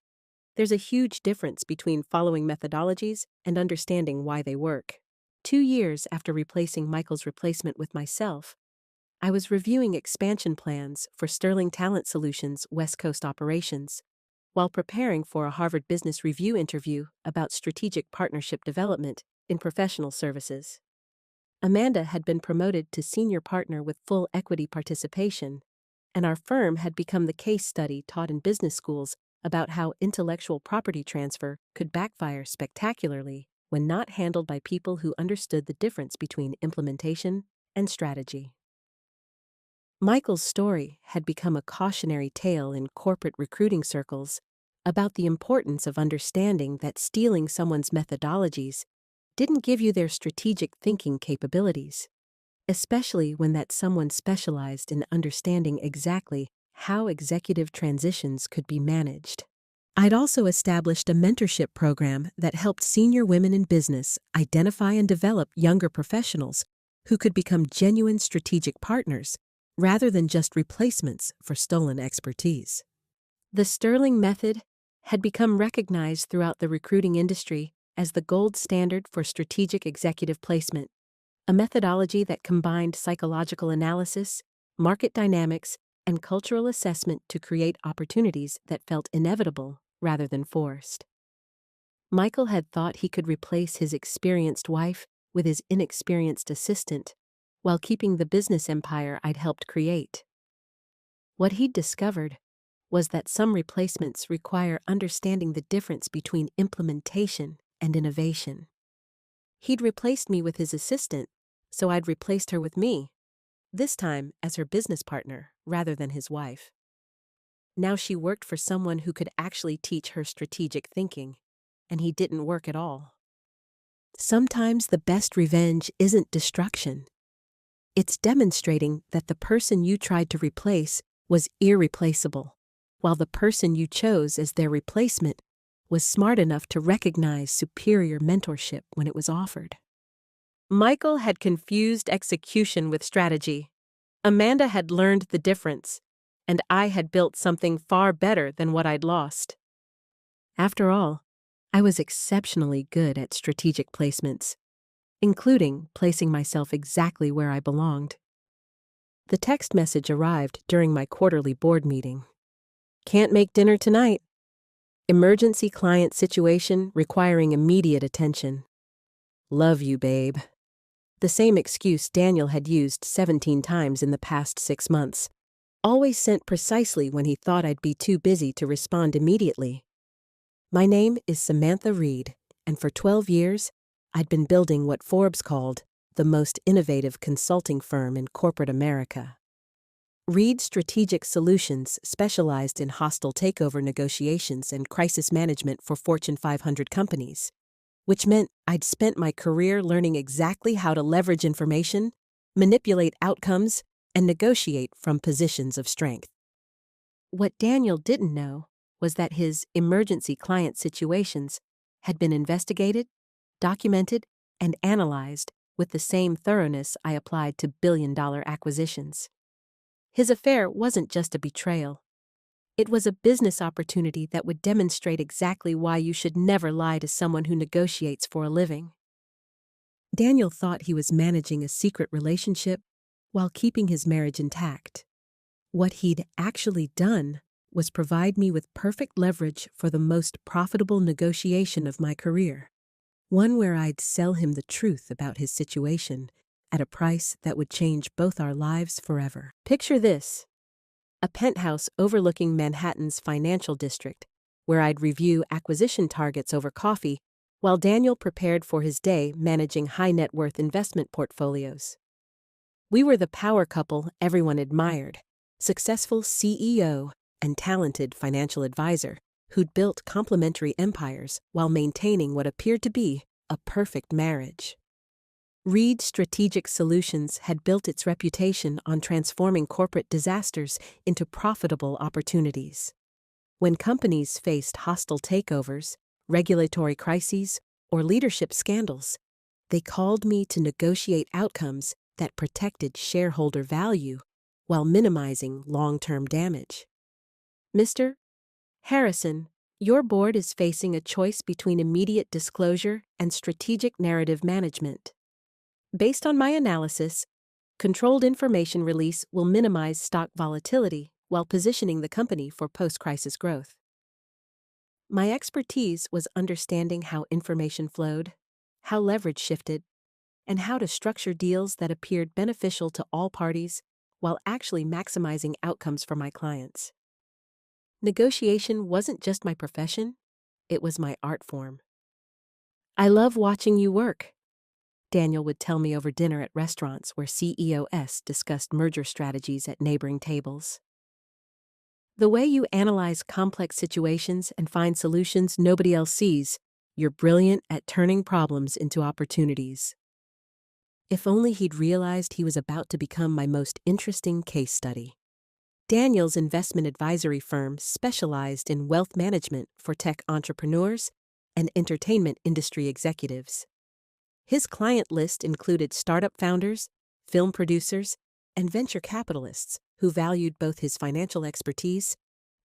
There's a huge difference between following methodologies and understanding why they work. 2 years after replacing Michael's replacement with myself, I was reviewing expansion plans for Sterling Talent Solutions' West Coast operations, while preparing for a Harvard Business Review interview about strategic partnership development in professional services. Amanda had been promoted to senior partner with full equity participation, and our firm had become the case study taught in business schools about how intellectual property transfer could backfire spectacularly when not handled by people who understood the difference between implementation and strategy. Michael's story had become a cautionary tale in corporate recruiting circles about the importance of understanding that stealing someone's methodologies didn't give you their strategic thinking capabilities, especially when that someone specialized in understanding exactly how executive transitions could be managed. I'd also established a mentorship program that helped senior women in business identify and develop younger professionals who could become genuine strategic partners rather than just replacements for stolen expertise. The Sterling method had become recognized throughout the recruiting industry as the gold standard for strategic executive placement, a methodology that combined psychological analysis, market dynamics, and cultural assessment to create opportunities that felt inevitable rather than forced. Michael had thought he could replace his experienced wife with his inexperienced assistant while keeping the business empire I'd helped create. What he'd discovered was that some replacements require understanding the difference between implementation and innovation. He'd replaced me with his assistant, so I'd replaced her with me, this time as her business partner rather than his wife. Now she worked for someone who could actually teach her strategic thinking, and he didn't work at all. Sometimes the best revenge isn't destruction. It's demonstrating that the person you tried to replace was irreplaceable, while the person you chose as their replacement was smart enough to recognize superior mentorship when it was offered. Michael had confused execution with strategy. Amanda had learned the difference, and I had built something far better than what I'd lost. After all, I was exceptionally good at strategic placements, including placing myself exactly where I belonged. The text message arrived during my quarterly board meeting. Can't make dinner tonight. Emergency client situation requiring immediate attention. Love you, babe. The same excuse Daniel had used 17 times in the past 6 months, always sent precisely when he thought I'd be too busy to respond immediately. My name is Samantha Reed, and for 12 years, I'd been building what Forbes called the most innovative consulting firm in corporate America. Reed Strategic Solutions specialized in hostile takeover negotiations and crisis management for Fortune 500 companies, which meant I'd spent my career learning exactly how to leverage information, manipulate outcomes, and negotiate from positions of strength. What Daniel didn't know was that his emergency client situations had been investigated, documented, and analyzed with the same thoroughness I applied to billion-dollar acquisitions. His affair wasn't just a betrayal. It was a business opportunity that would demonstrate exactly why you should never lie to someone who negotiates for a living. Daniel thought he was managing a secret relationship while keeping his marriage intact. What he'd actually done was provide me with perfect leverage for the most profitable negotiation of my career, one where I'd sell him the truth about his situation at a price that would change both our lives forever. Picture this: a penthouse overlooking Manhattan's financial district, where I'd review acquisition targets over coffee while Daniel prepared for his day managing high-net-worth investment portfolios. We were the power couple everyone admired, successful CEO and talented financial advisor who'd built complementary empires while maintaining what appeared to be a perfect marriage. Reed Strategic Solutions had built its reputation on transforming corporate disasters into profitable opportunities. When companies faced hostile takeovers, regulatory crises, or leadership scandals, they called me to negotiate outcomes that protected shareholder value while minimizing long-term damage. Mr. Harrison, your board is facing a choice between immediate disclosure and strategic narrative management. Based on my analysis, controlled information release will minimize stock volatility while positioning the company for post-crisis growth. My expertise was understanding how information flowed, how leverage shifted, and how to structure deals that appeared beneficial to all parties while actually maximizing outcomes for my clients. Negotiation wasn't just my profession, it was my art form. I love watching you work, Daniel would tell me over dinner at restaurants where CEOs discussed merger strategies at neighboring tables. The way you analyze complex situations and find solutions nobody else sees, you're brilliant at turning problems into opportunities. If only he'd realized he was about to become my most interesting case study. Daniel's investment advisory firm specialized in wealth management for tech entrepreneurs and entertainment industry executives. His client list included startup founders, film producers, and venture capitalists who valued both his financial expertise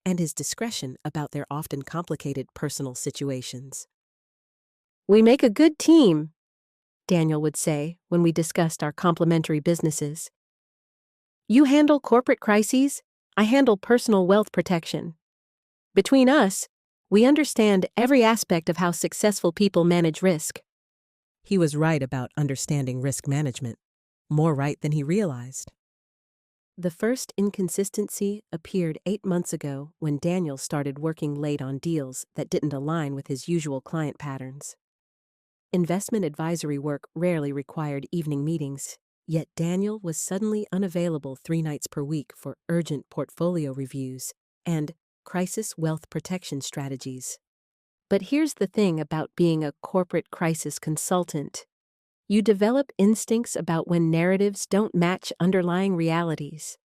and his discretion about their often complicated personal situations. "We make a good team," Daniel would say when we discussed our complementary businesses. "You handle corporate crises, I handle personal wealth protection. Between us, we understand every aspect of how successful people manage risk." He was right about understanding risk management, more right than he realized. The first inconsistency appeared 8 months ago when Daniel started working late on deals that didn't align with his usual client patterns. Investment advisory work rarely required evening meetings, yet Daniel was suddenly unavailable 3 nights per week for urgent portfolio reviews and crisis wealth protection strategies. But here's the thing about being a corporate crisis consultant. You develop instincts about when narratives don't match underlying realities.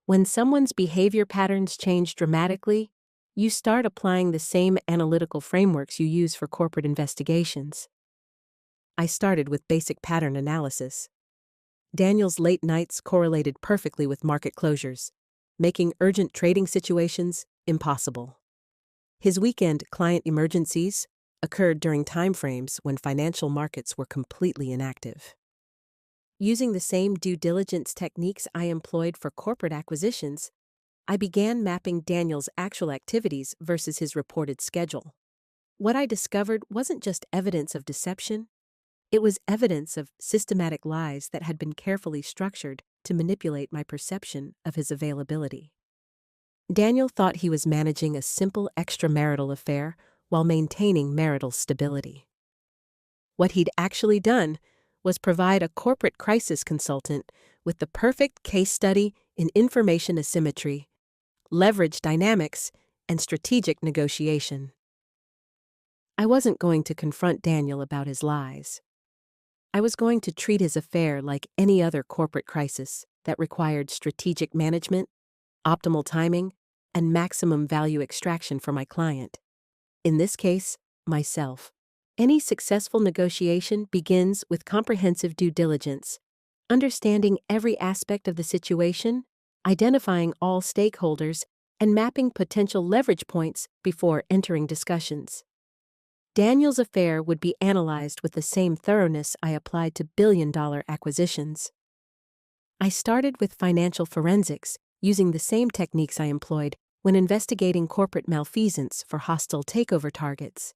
When someone's behavior patterns change dramatically, you start applying the same analytical frameworks you use for corporate investigations. I started with basic pattern analysis. Daniel's late nights correlated perfectly with market closures, making urgent trading situations impossible. His weekend client emergencies occurred during timeframes when financial markets were completely inactive. Using the same due diligence techniques I employed for corporate acquisitions, I began mapping Daniel's actual activities versus his reported schedule. What I discovered wasn't just evidence of deception, it was evidence of systematic lies that had been carefully structured to manipulate my perception of his availability. Daniel thought he was managing a simple extramarital affair while maintaining marital stability. What he'd actually done was provide a corporate crisis consultant with the perfect case study in information asymmetry, leverage dynamics, and strategic negotiation. I wasn't going to confront Daniel about his lies. I was going to treat his affair like any other corporate crisis that required strategic management, optimal timing, and maximum value extraction for my client. In this case, myself. Any successful negotiation begins with comprehensive due diligence, understanding every aspect of the situation, identifying all stakeholders, and mapping potential leverage points before entering discussions. Daniel's affair would be analyzed with the same thoroughness I applied to billion-dollar acquisitions. I started with financial forensics, using the same techniques I employed when investigating corporate malfeasance for hostile takeover targets.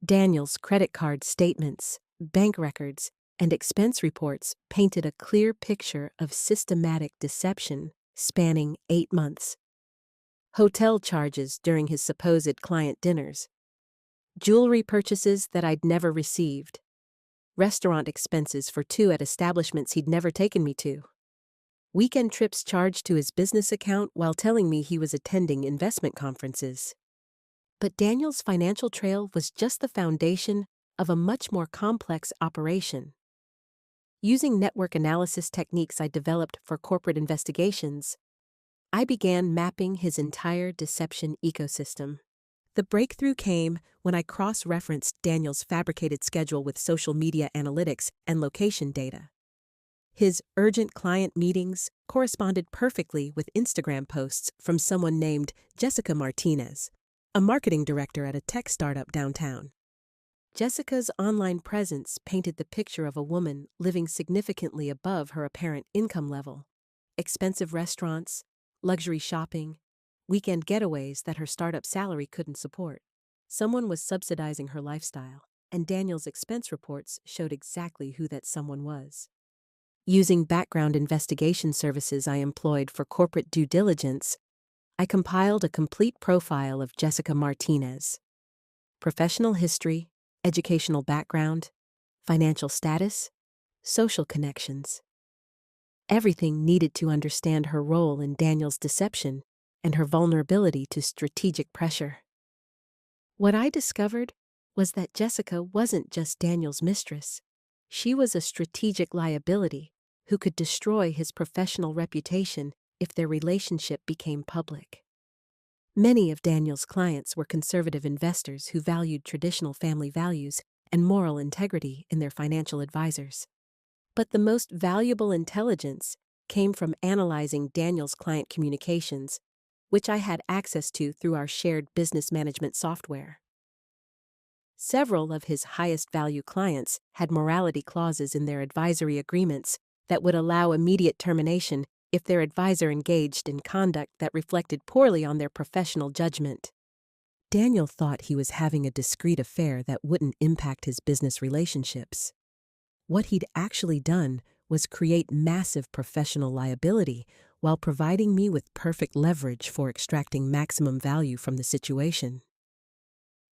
Daniel's credit card statements, bank records, and expense reports painted a clear picture of systematic deception spanning 8 months. Hotel charges during his supposed client dinners, jewelry purchases that I'd never received, restaurant expenses for 2 at establishments he'd never taken me to, weekend trips charged to his business account while telling me he was attending investment conferences. But Daniel's financial trail was just the foundation of a much more complex operation. Using network analysis techniques I developed for corporate investigations, I began mapping his entire deception ecosystem. The breakthrough came when I cross-referenced Daniel's fabricated schedule with social media analytics and location data. His urgent client meetings corresponded perfectly with Instagram posts from someone named Jessica Martinez, a marketing director at a tech startup downtown. Jessica's online presence painted the picture of a woman living significantly above her apparent income level. Expensive restaurants, luxury shopping, weekend getaways that her startup salary couldn't support. Someone was subsidizing her lifestyle, and Daniel's expense reports showed exactly who that someone was. Using background investigation services I employed for corporate due diligence, I compiled a complete profile of Jessica Martinez. Professional history, educational background, financial status, social connections. Everything needed to understand her role in Daniel's deception and her vulnerability to strategic pressure. What I discovered was that Jessica wasn't just Daniel's mistress. She was a strategic liability who could destroy his professional reputation if their relationship became public. Many of Daniel's clients were conservative investors who valued traditional family values and moral integrity in their financial advisors. But the most valuable intelligence came from analyzing Daniel's client communications, which I had access to through our shared business management software. Several of his highest value clients had morality clauses in their advisory agreements that would allow immediate termination if their advisor engaged in conduct that reflected poorly on their professional judgment. Daniel thought he was having a discreet affair that wouldn't impact his business relationships. What he'd actually done was create massive professional liability while providing me with perfect leverage for extracting maximum value from the situation.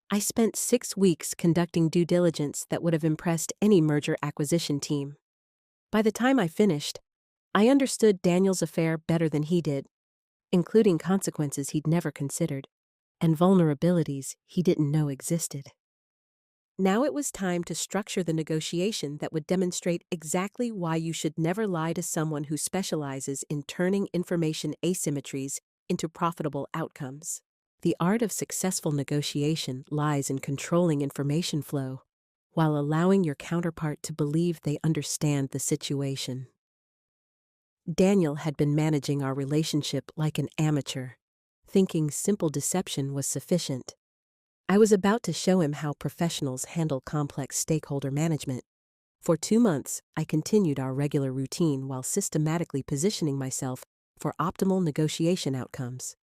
I spent 6 weeks conducting due diligence that would have impressed any merger acquisition team. By the time I finished, I understood Daniel's affair better than he did, including consequences he'd never considered and vulnerabilities he didn't know existed. Now it was time to structure the negotiation that would demonstrate exactly why you should never lie to someone who specializes in turning information asymmetries into profitable outcomes. The art of successful negotiation lies in controlling information flow while allowing your counterpart to believe they understand the situation. Daniel had been managing our relationship like an amateur, thinking simple deception was sufficient. I was about to show him how professionals handle complex stakeholder management. For 2 months, I continued our regular routine while systematically positioning myself for optimal negotiation outcomes.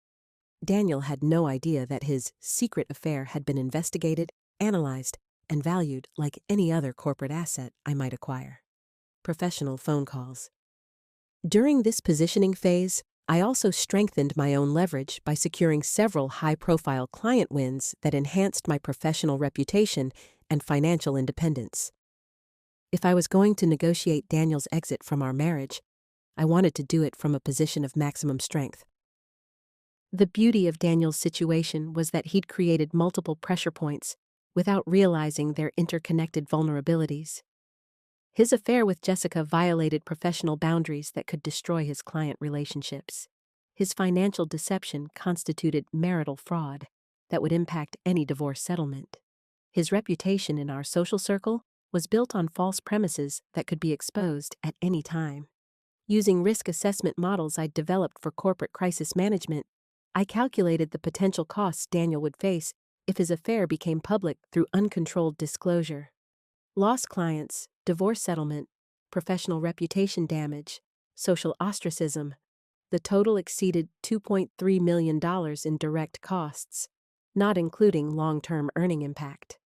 Daniel had no idea that his secret affair had been investigated, analyzed, and valued like any other corporate asset I might acquire. Professional phone calls. During this positioning phase, I also strengthened my own leverage by securing several high-profile client wins that enhanced my professional reputation and financial independence. If I was going to negotiate Daniel's exit from our marriage, I wanted to do it from a position of maximum strength. The beauty of Daniel's situation was that he'd created multiple pressure points without realizing their interconnected vulnerabilities. His affair with Jessica violated professional boundaries that could destroy his client relationships. His financial deception constituted marital fraud that would impact any divorce settlement. His reputation in our social circle was built on false premises that could be exposed at any time. Using risk assessment models I'd developed for corporate crisis management, I calculated the potential costs Daniel would face if his affair became public through uncontrolled disclosure. Lost clients, divorce settlement, professional reputation damage, social ostracism. The total exceeded $2.3 million in direct costs, not including long-term earning impact.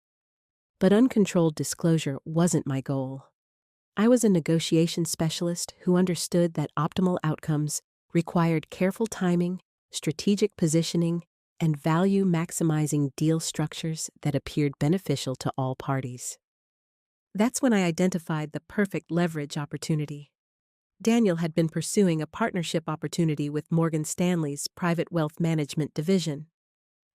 But uncontrolled disclosure wasn't my goal. I was a negotiation specialist who understood that optimal outcomes required careful timing, strategic positioning, and value-maximizing deal structures that appeared beneficial to all parties. That's when I identified the perfect leverage opportunity. Daniel had been pursuing a partnership opportunity with Morgan Stanley's private wealth management division,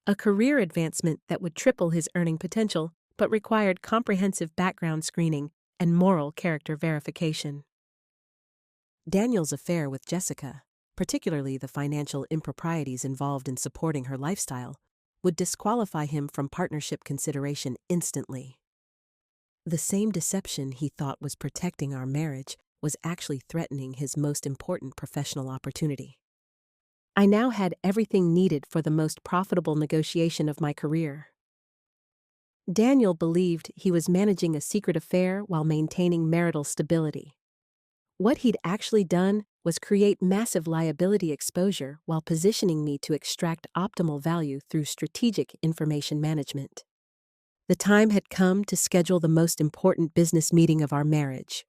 a career advancement that would triple his earning potential but required comprehensive background screening and moral character verification. Daniel's affair with Jessica, particularly the financial improprieties involved in supporting her lifestyle, would disqualify him from partnership consideration instantly. The same deception he thought was protecting our marriage was actually threatening his most important professional opportunity. I now had everything needed for the most profitable negotiation of my career. Daniel believed he was managing a secret affair while maintaining marital stability. What he'd actually done was create massive liability exposure while positioning me to extract optimal value through strategic information management. The time had come to schedule the most important business meeting of our marriage,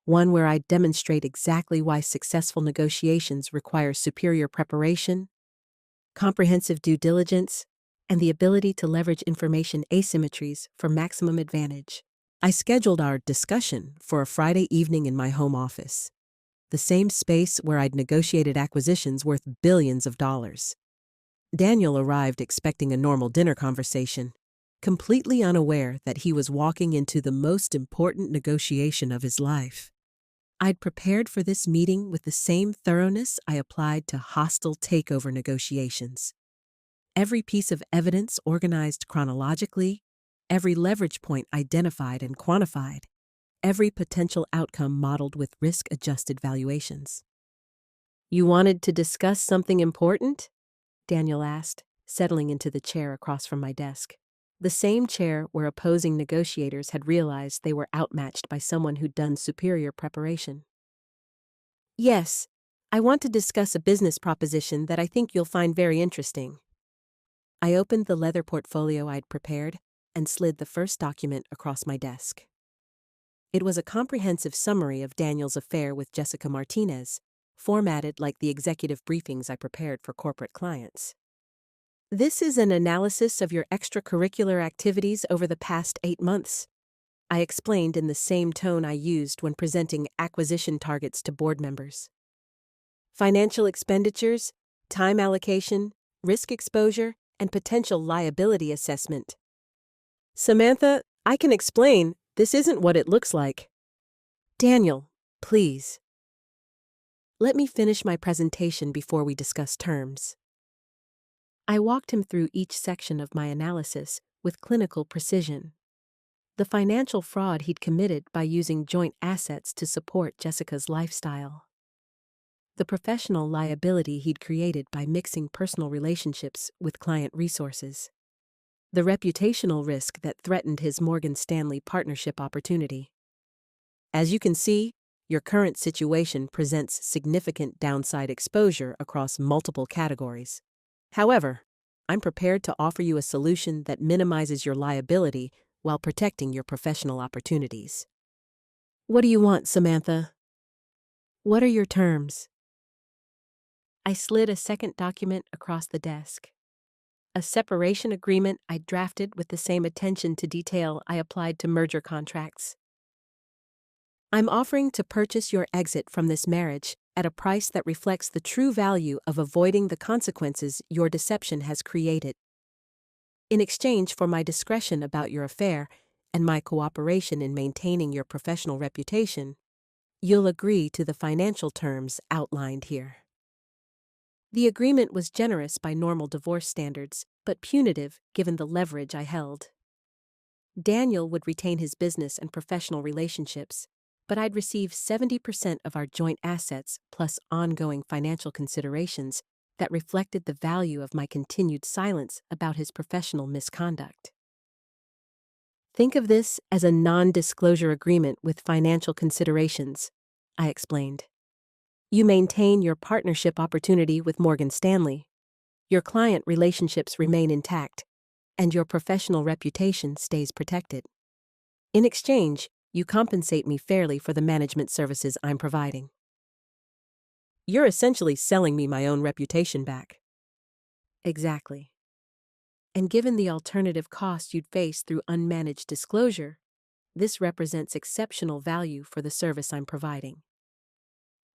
one where I'd demonstrate exactly why successful negotiations require superior preparation, comprehensive due diligence, and the ability to leverage information asymmetries for maximum advantage. I scheduled our discussion for a Friday evening in my home office, the same space where I'd negotiated acquisitions worth billions of dollars. Daniel arrived expecting a normal dinner conversation, completely unaware that he was walking into the most important negotiation of his life. I'd prepared for this meeting with the same thoroughness I applied to hostile takeover negotiations. Every piece of evidence organized chronologically, every leverage point identified and quantified, every potential outcome modeled with risk-adjusted valuations. "You wanted to discuss something important?" Daniel asked, settling into the chair across from my desk. The same chair where opposing negotiators had realized they were outmatched by someone who'd done superior preparation. "Yes, I want to discuss a business proposition that I think you'll find very interesting." I opened the leather portfolio I'd prepared and slid the first document across my desk. It was a comprehensive summary of Daniel's affair with Jessica Martinez, formatted like the executive briefings I prepared for corporate clients. "This is an analysis of your extracurricular activities over the past 8 months," I explained in the same tone I used when presenting acquisition targets to board members. "Financial expenditures, time allocation, risk exposure, and potential liability assessment." "Samantha, I can explain. This isn't what it looks like." "Daniel, please. Let me finish my presentation before we discuss terms." I walked him through each section of my analysis with clinical precision. The financial fraud he'd committed by using joint assets to support Jessica's lifestyle. The professional liability he'd created by mixing personal relationships with client resources. The reputational risk that threatened his Morgan Stanley partnership opportunity. As you can see, your current situation presents significant downside exposure across multiple categories. However, I'm prepared to offer you a solution that minimizes your liability while protecting your professional opportunities. "What do you want, Samantha? What are your terms?" I slid a second document across the desk. A separation agreement I drafted with the same attention to detail I applied to merger contracts. "I'm offering to purchase your exit from this marriage at a price that reflects the true value of avoiding the consequences your deception has created. In exchange for my discretion about your affair and my cooperation in maintaining your professional reputation, you'll agree to the financial terms outlined here." The agreement was generous by normal divorce standards, but punitive given the leverage I held. Daniel would retain his business and professional relationships, but I'd receive 70% of our joint assets plus ongoing financial considerations that reflected the value of my continued silence about his professional misconduct. "Think of this as a non-disclosure agreement with financial considerations," I explained. "You maintain your partnership opportunity with Morgan Stanley. Your client relationships remain intact, and your professional reputation stays protected. In exchange, you compensate me fairly for the management services I'm providing." "You're essentially selling me my own reputation back." "Exactly. And given the alternative cost you'd face through unmanaged disclosure, this represents exceptional value for the service I'm providing."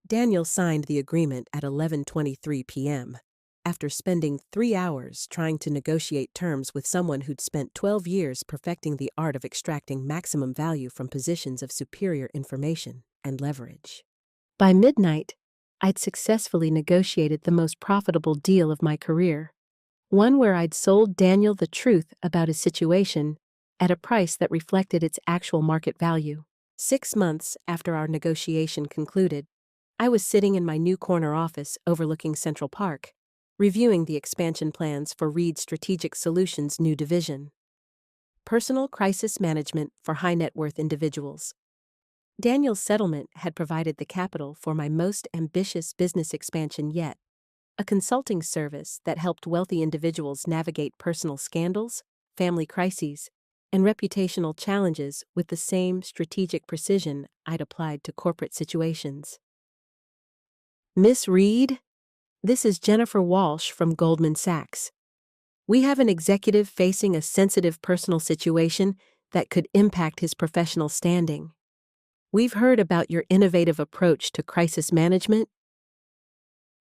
Daniel signed the agreement at 11:23 p.m., after spending 3 hours trying to negotiate terms with someone who'd spent 12 years perfecting the art of extracting maximum value from positions of superior information and leverage. By midnight, I'd successfully negotiated the most profitable deal of my career, one where I'd sold Daniel the truth about his situation at a price that reflected its actual market value. 6 months after our negotiation concluded, I was sitting in my new corner office overlooking Central Park, reviewing the expansion plans for Reed Strategic Solutions' new division. Personal Crisis Management for High Net Worth Individuals. Daniel's settlement had provided the capital for my most ambitious business expansion yet, a consulting service that helped wealthy individuals navigate personal scandals, family crises, and reputational challenges with the same strategic precision I'd applied to corporate situations. Miss Reed, this is Jennifer Walsh from Goldman Sachs. We have an executive facing a sensitive personal situation that could impact his professional standing. We've heard about your innovative approach to crisis management.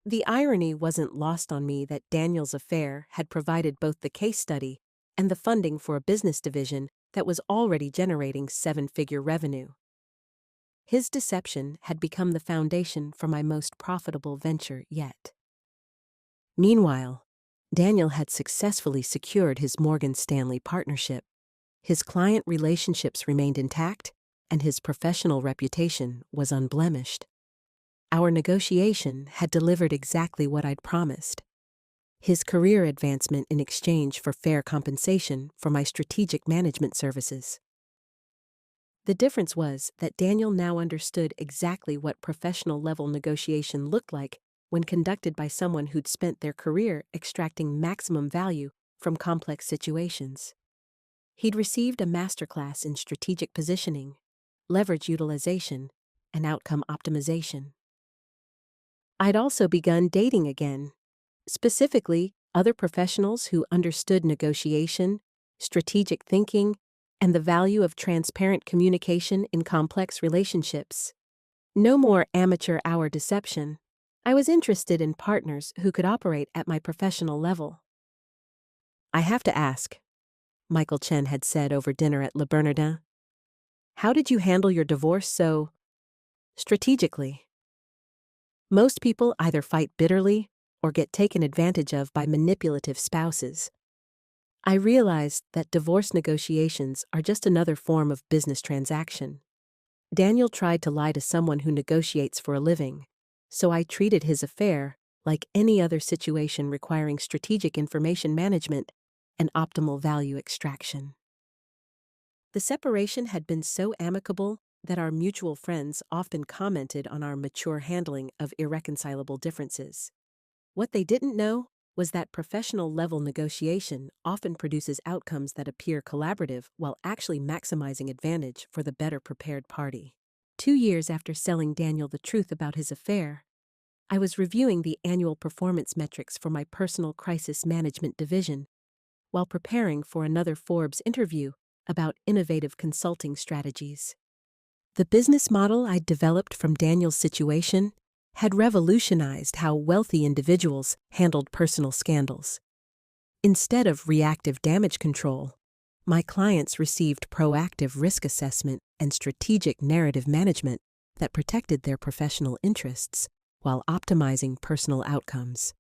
The irony wasn't lost on me that Daniel's affair had provided both the case study and the funding for a business division that was already generating 7-figure revenue. His deception had become the foundation for my most profitable venture yet. Meanwhile, Daniel had successfully secured his Morgan Stanley partnership. His client relationships remained intact, and his professional reputation was unblemished. Our negotiation had delivered exactly what I'd promised: his career advancement in exchange for fair compensation for my strategic management services. The difference was that Daniel now understood exactly what professional-level negotiation looked like when conducted by someone who'd spent their career extracting maximum value from complex situations. He'd received a masterclass in strategic positioning, leverage utilization, and outcome optimization. I'd also begun dating again, specifically other professionals who understood negotiation, strategic thinking, and the value of transparent communication in complex relationships. No more amateur hour deception. I was interested in partners who could operate at my professional level. I have to ask, Michael Chen had said over dinner at Le Bernardin, how did you handle your divorce so strategically? Most people either fight bitterly or get taken advantage of by manipulative spouses. I realized that divorce negotiations are just another form of business transaction. Daniel tried to lie to someone who negotiates for a living, so I treated his affair like any other situation requiring strategic information management and optimal value extraction. The separation had been so amicable that our mutual friends often commented on our mature handling of irreconcilable differences. What they didn't know was that professional-level negotiation often produces outcomes that appear collaborative while actually maximizing advantage for the better-prepared party. 2 years after selling Daniel the truth about his affair, I was reviewing the annual performance metrics for my personal crisis management division while preparing for another Forbes interview about innovative consulting strategies. The business model I'd developed from Daniel's situation had revolutionized how wealthy individuals handled personal scandals. Instead of reactive damage control, my clients received proactive risk assessment and strategic narrative management that protected their professional interests while optimizing personal outcomes.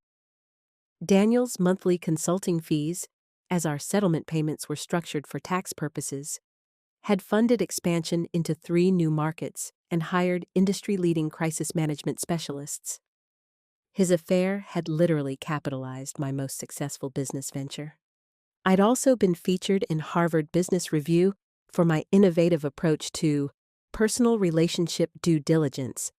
Daniel's monthly consulting fees, as our settlement payments were structured for tax purposes, had funded expansion into 3 new markets and hired industry-leading crisis management specialists. His affair had literally capitalized my most successful business venture. I'd also been featured in Harvard Business Review for my innovative approach to personal relationship due diligence,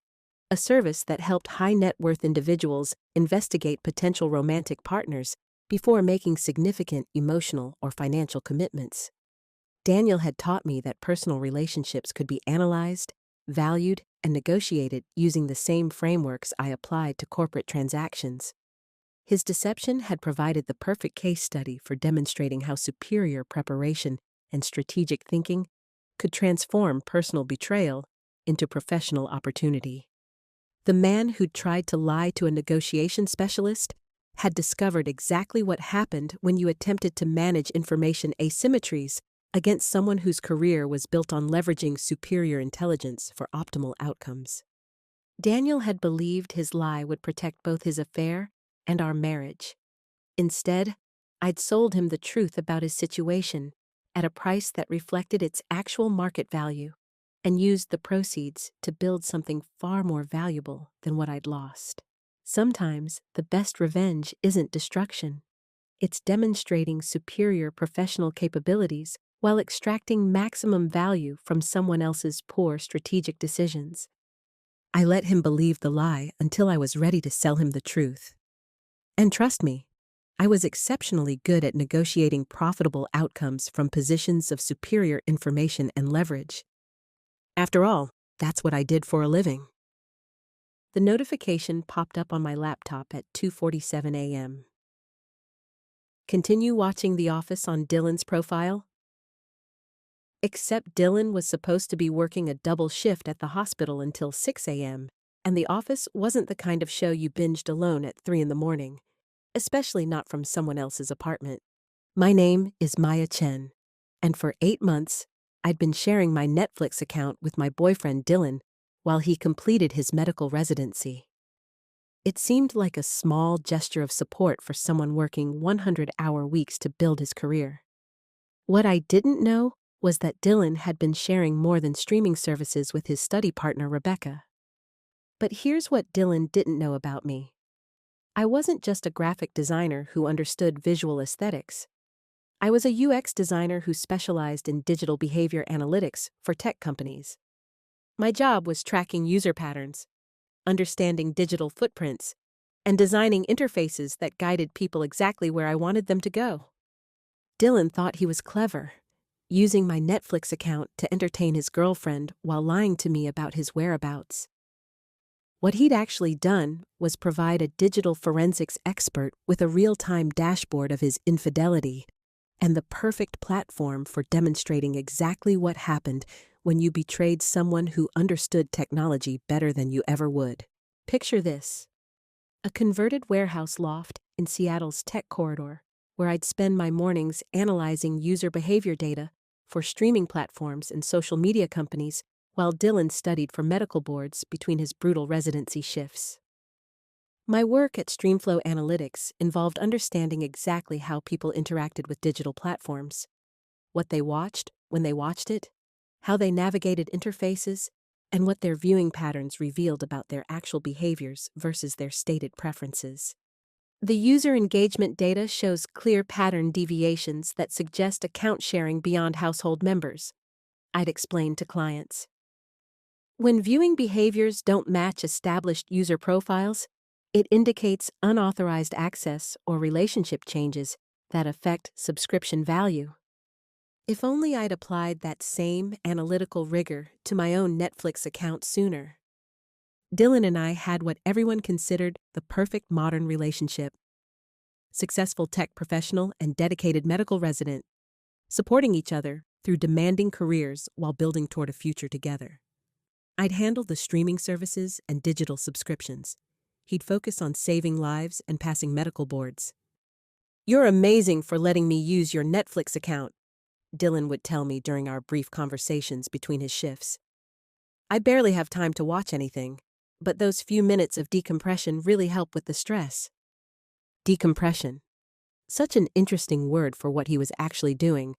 a service that helped high-net-worth individuals investigate potential romantic partners before making significant emotional or financial commitments. Daniel had taught me that personal relationships could be analyzed, valued, and negotiated using the same frameworks I applied to corporate transactions. His deception had provided the perfect case study for demonstrating how superior preparation and strategic thinking could transform personal betrayal into professional opportunity. The man who'd tried to lie to a negotiation specialist had discovered exactly what happened when you attempted to manage information asymmetries against someone whose career was built on leveraging superior intelligence for optimal outcomes. Daniel had believed his lie would protect both his affair and our marriage. Instead, I'd sold him the truth about his situation at a price that reflected its actual market value. and used the proceeds to build something far more valuable than what I'd lost. Sometimes the best revenge isn't destruction. It's demonstrating superior professional capabilities while extracting maximum value from someone else's poor strategic decisions. I let him believe the lie until I was ready to sell him the truth. And trust me, I was exceptionally good at negotiating profitable outcomes from positions of superior information and leverage. After all, that's what I did for a living. The notification popped up on my laptop at 2:47 a.m. Continue watching The Office on Dylan's profile? Except Dylan was supposed to be working a double shift at the hospital until 6 a.m., and The Office wasn't the kind of show you binged alone at 3 in the morning, especially not from someone else's apartment. My name is Maya Chen, and for 8 months, I'd been sharing my Netflix account with my boyfriend Dylan while he completed his medical residency. It seemed like a small gesture of support for someone working 100-hour weeks to build his career. What I didn't know was that Dylan had been sharing more than streaming services with his study partner Rebecca. But here's what Dylan didn't know about me. I wasn't just a graphic designer who understood visual aesthetics. I was a UX designer who specialized in digital behavior analytics for tech companies. My job was tracking user patterns, understanding digital footprints, and designing interfaces that guided people exactly where I wanted them to go. Dylan thought he was clever, using my Netflix account to entertain his girlfriend while lying to me about his whereabouts. What he'd actually done was provide a digital forensics expert with a real-time dashboard of his infidelity and the perfect platform for demonstrating exactly what happened when you betrayed someone who understood technology better than you ever would. Picture this: a converted warehouse loft in Seattle's tech corridor, where I'd spend my mornings analyzing user behavior data for streaming platforms and social media companies, while Dylan studied for medical boards between his brutal residency shifts. My work at Streamflow Analytics involved understanding exactly how people interacted with digital platforms, what they watched when they watched it, how they navigated interfaces, and what their viewing patterns revealed about their actual behaviors versus their stated preferences. The user engagement data shows clear pattern deviations that suggest account sharing beyond household members, I'd explain to clients. When viewing behaviors don't match established user profiles, it indicates unauthorized access or relationship changes that affect subscription value. If only I'd applied that same analytical rigor to my own Netflix account sooner. Dylan and I had what everyone considered the perfect modern relationship. Successful tech professional and dedicated medical resident, supporting each other through demanding careers while building toward a future together. I'd handle the streaming services and digital subscriptions. He'd focus on saving lives and passing medical boards. "You're amazing for letting me use your Netflix account," Dylan would tell me during our brief conversations between his shifts. "I barely have time to watch anything, but those few minutes of decompression really help with the stress." Decompression. Such an interesting word for what he was actually doing.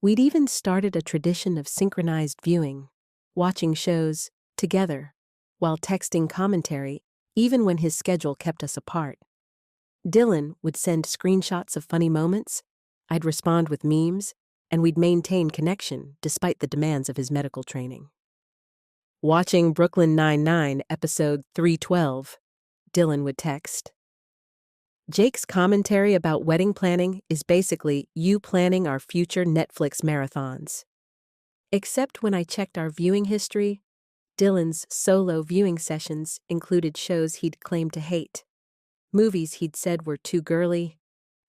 We'd even started a tradition of synchronized viewing, watching shows together, while texting commentary, even when his schedule kept us apart. Dylan would send screenshots of funny moments, I'd respond with memes, and we'd maintain connection despite the demands of his medical training. "Watching Brooklyn Nine-Nine, episode 312, Dylan would text. "Jake's commentary about wedding planning is basically you planning our future Netflix marathons." Except when I checked our viewing history, Dylan's solo viewing sessions included shows he'd claimed to hate, movies he'd said were too girly,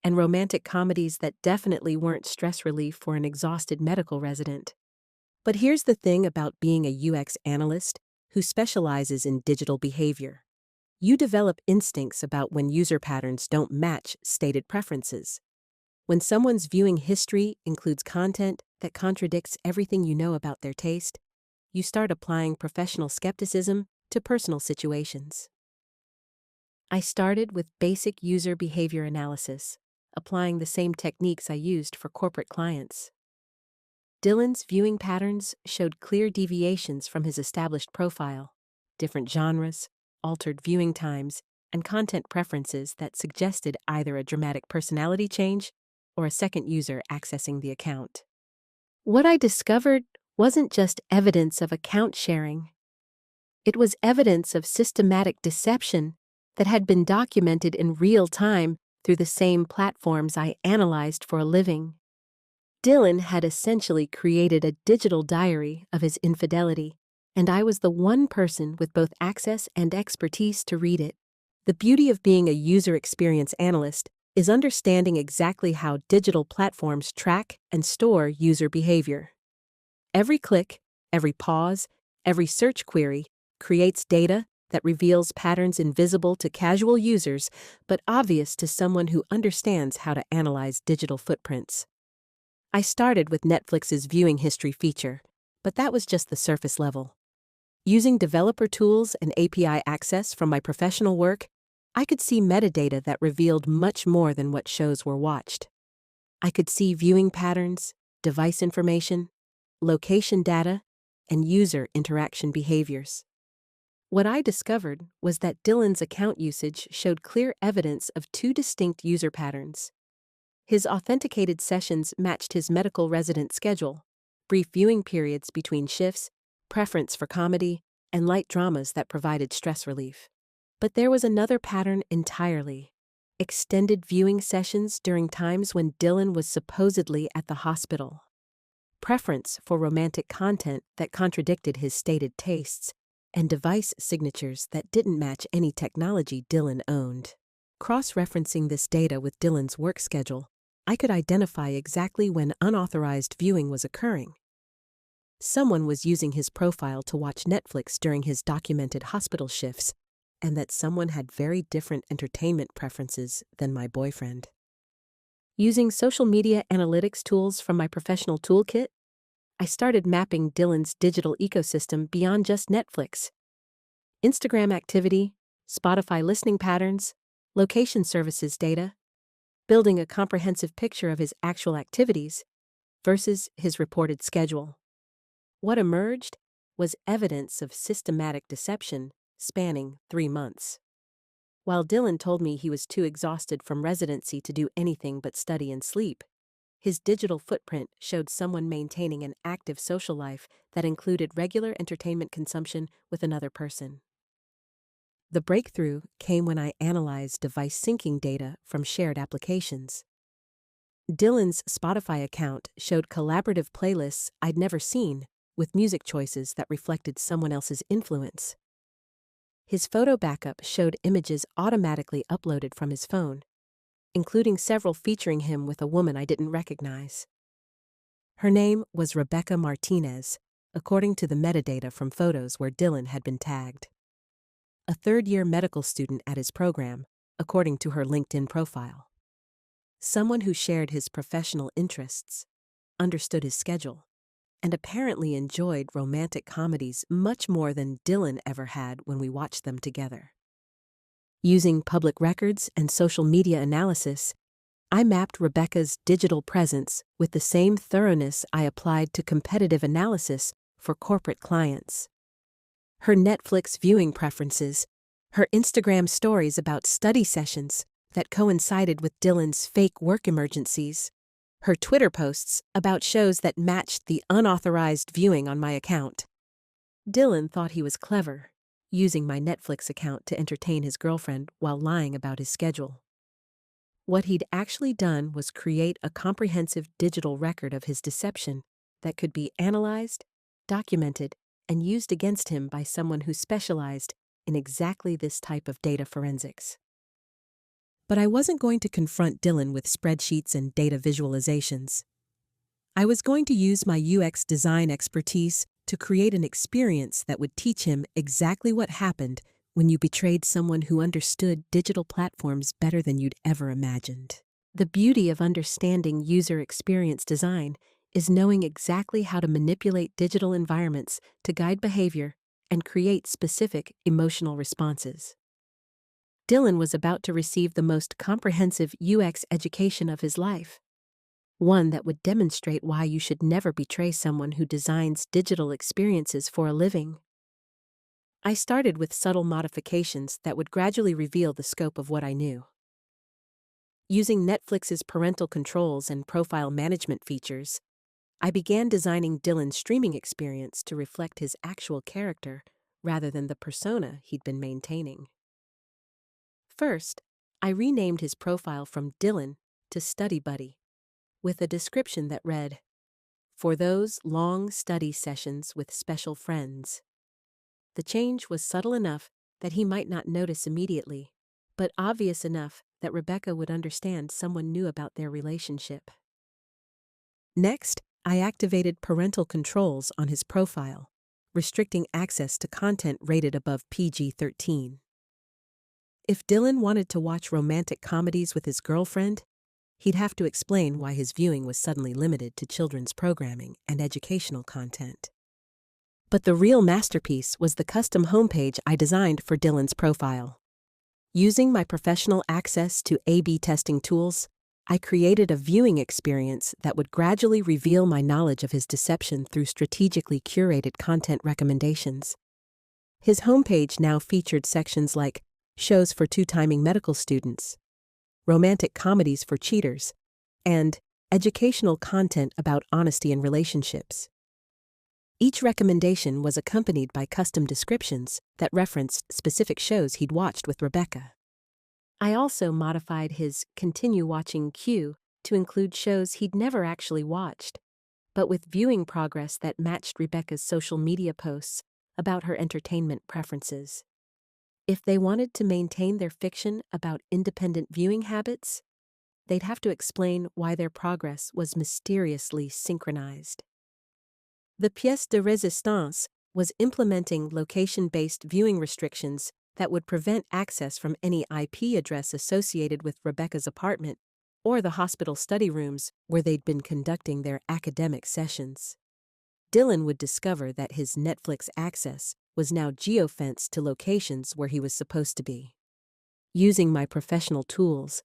and romantic comedies that definitely weren't stress relief for an exhausted medical resident. But here's the thing about being a UX analyst who specializes in digital behavior. You develop instincts about when user patterns don't match stated preferences. When someone's viewing history includes content that contradicts everything you know about their taste, you start applying professional skepticism to personal situations. I started with basic user behavior analysis, applying the same techniques I used for corporate clients. Dylan's viewing patterns showed clear deviations from his established profile, different genres, altered viewing times, and content preferences that suggested either a dramatic personality change or a second user accessing the account. What I discovered wasn't just evidence of account sharing. It was evidence of systematic deception that had been documented in real time through the same platforms I analyzed for a living. Dylan had essentially created a digital diary of his infidelity, and I was the one person with both access and expertise to read it. The beauty of being a user experience analyst is understanding exactly how digital platforms track and store user behavior. Every click, every pause, every search query creates data that reveals patterns invisible to casual users but obvious to someone who understands how to analyze digital footprints. I started with Netflix's viewing history feature, but that was just the surface level. Using developer tools and API access from my professional work, I could see metadata that revealed much more than what shows were watched. I could see viewing patterns, device information, location data, and user interaction behaviors. What I discovered was that Dylan's account usage showed clear evidence of two distinct user patterns. His authenticated sessions matched his medical resident schedule, brief viewing periods between shifts, preference for comedy, and light dramas that provided stress relief. But there was another pattern entirely: extended viewing sessions during times when Dylan was supposedly at the hospital. Preference for romantic content that contradicted his stated tastes, and device signatures that didn't match any technology Dylan owned. Cross-referencing this data with Dylan's work schedule, I could identify exactly when unauthorized viewing was occurring. Someone was using his profile to watch Netflix during his documented hospital shifts, and that someone had very different entertainment preferences than my boyfriend. Using social media analytics tools from my professional toolkit, I started mapping Dylan's digital ecosystem beyond just Netflix. Instagram activity, Spotify listening patterns, location services data, building a comprehensive picture of his actual activities versus his reported schedule. What emerged was evidence of systematic deception spanning 3 months. While Dylan told me he was too exhausted from residency to do anything but study and sleep, his digital footprint showed someone maintaining an active social life that included regular entertainment consumption with another person. The breakthrough came when I analyzed device syncing data from shared applications. Dylan's Spotify account showed collaborative playlists I'd never seen, with music choices that reflected someone else's influence. His photo backup showed images automatically uploaded from his phone, including several featuring him with a woman I didn't recognize. Her name was Rebecca Martinez, according to the metadata from photos where Dylan had been tagged. A third-year medical student at his program, according to her LinkedIn profile. Someone who shared his professional interests, understood his schedule, and apparently enjoyed romantic comedies much more than Dylan ever had when we watched them together. Using public records and social media analysis, I mapped Rebecca's digital presence with the same thoroughness I applied to competitive analysis for corporate clients. Her Netflix viewing preferences, her Instagram stories about study sessions that coincided with Dylan's fake work emergencies, her Twitter posts about shows that matched the unauthorized viewing on my account. Dylan thought he was clever, using my Netflix account to entertain his girlfriend while lying about his schedule. What he'd actually done was create a comprehensive digital record of his deception that could be analyzed, documented, and used against him by someone who specialized in exactly this type of data forensics. But I wasn't going to confront Dylan with spreadsheets and data visualizations. I was going to use my UX design expertise to create an experience that would teach him exactly what happened when you betrayed someone who understood digital platforms better than you'd ever imagined. The beauty of understanding user experience design is knowing exactly how to manipulate digital environments to guide behavior and create specific emotional responses. Dylan was about to receive the most comprehensive UX education of his life. one that would demonstrate why you should never betray someone who designs digital experiences for a living. I started with subtle modifications that would gradually reveal the scope of what I knew. Using Netflix's parental controls and profile management features, I began designing Dylan's streaming experience to reflect his actual character rather than the persona he'd been maintaining. First, I renamed his profile from Dylan to Study Buddy, with a description that read, "For those long study sessions with special friends." The change was subtle enough that he might not notice immediately, but obvious enough that Rebecca would understand someone knew about their relationship. Next, I activated parental controls on his profile, restricting access to content rated above PG-13. If Dylan wanted to watch romantic comedies with his girlfriend, he'd have to explain why his viewing was suddenly limited to children's programming and educational content. But the real masterpiece was the custom homepage I designed for Dylan's profile. Using my professional access to A/B testing tools, I created a viewing experience that would gradually reveal my knowledge of his deception through strategically curated content recommendations. His homepage now featured sections like shows for two-timing medical students, romantic comedies for cheaters, and educational content about honesty in relationships. Each recommendation was accompanied by custom descriptions that referenced specific shows he'd watched with Rebecca. I also modified his continue watching queue to include shows he'd never actually watched, but with viewing progress that matched Rebecca's social media posts about her entertainment preferences. If they wanted to maintain their fiction about independent viewing habits, they'd have to explain why their progress was mysteriously synchronized. The pièce de résistance was implementing location-based viewing restrictions that would prevent access from any IP address associated with Rebecca's apartment or the hospital study rooms where they'd been conducting their academic sessions. Dylan would discover that his Netflix access was now geofenced to locations where he was supposed to be. Using my professional tools,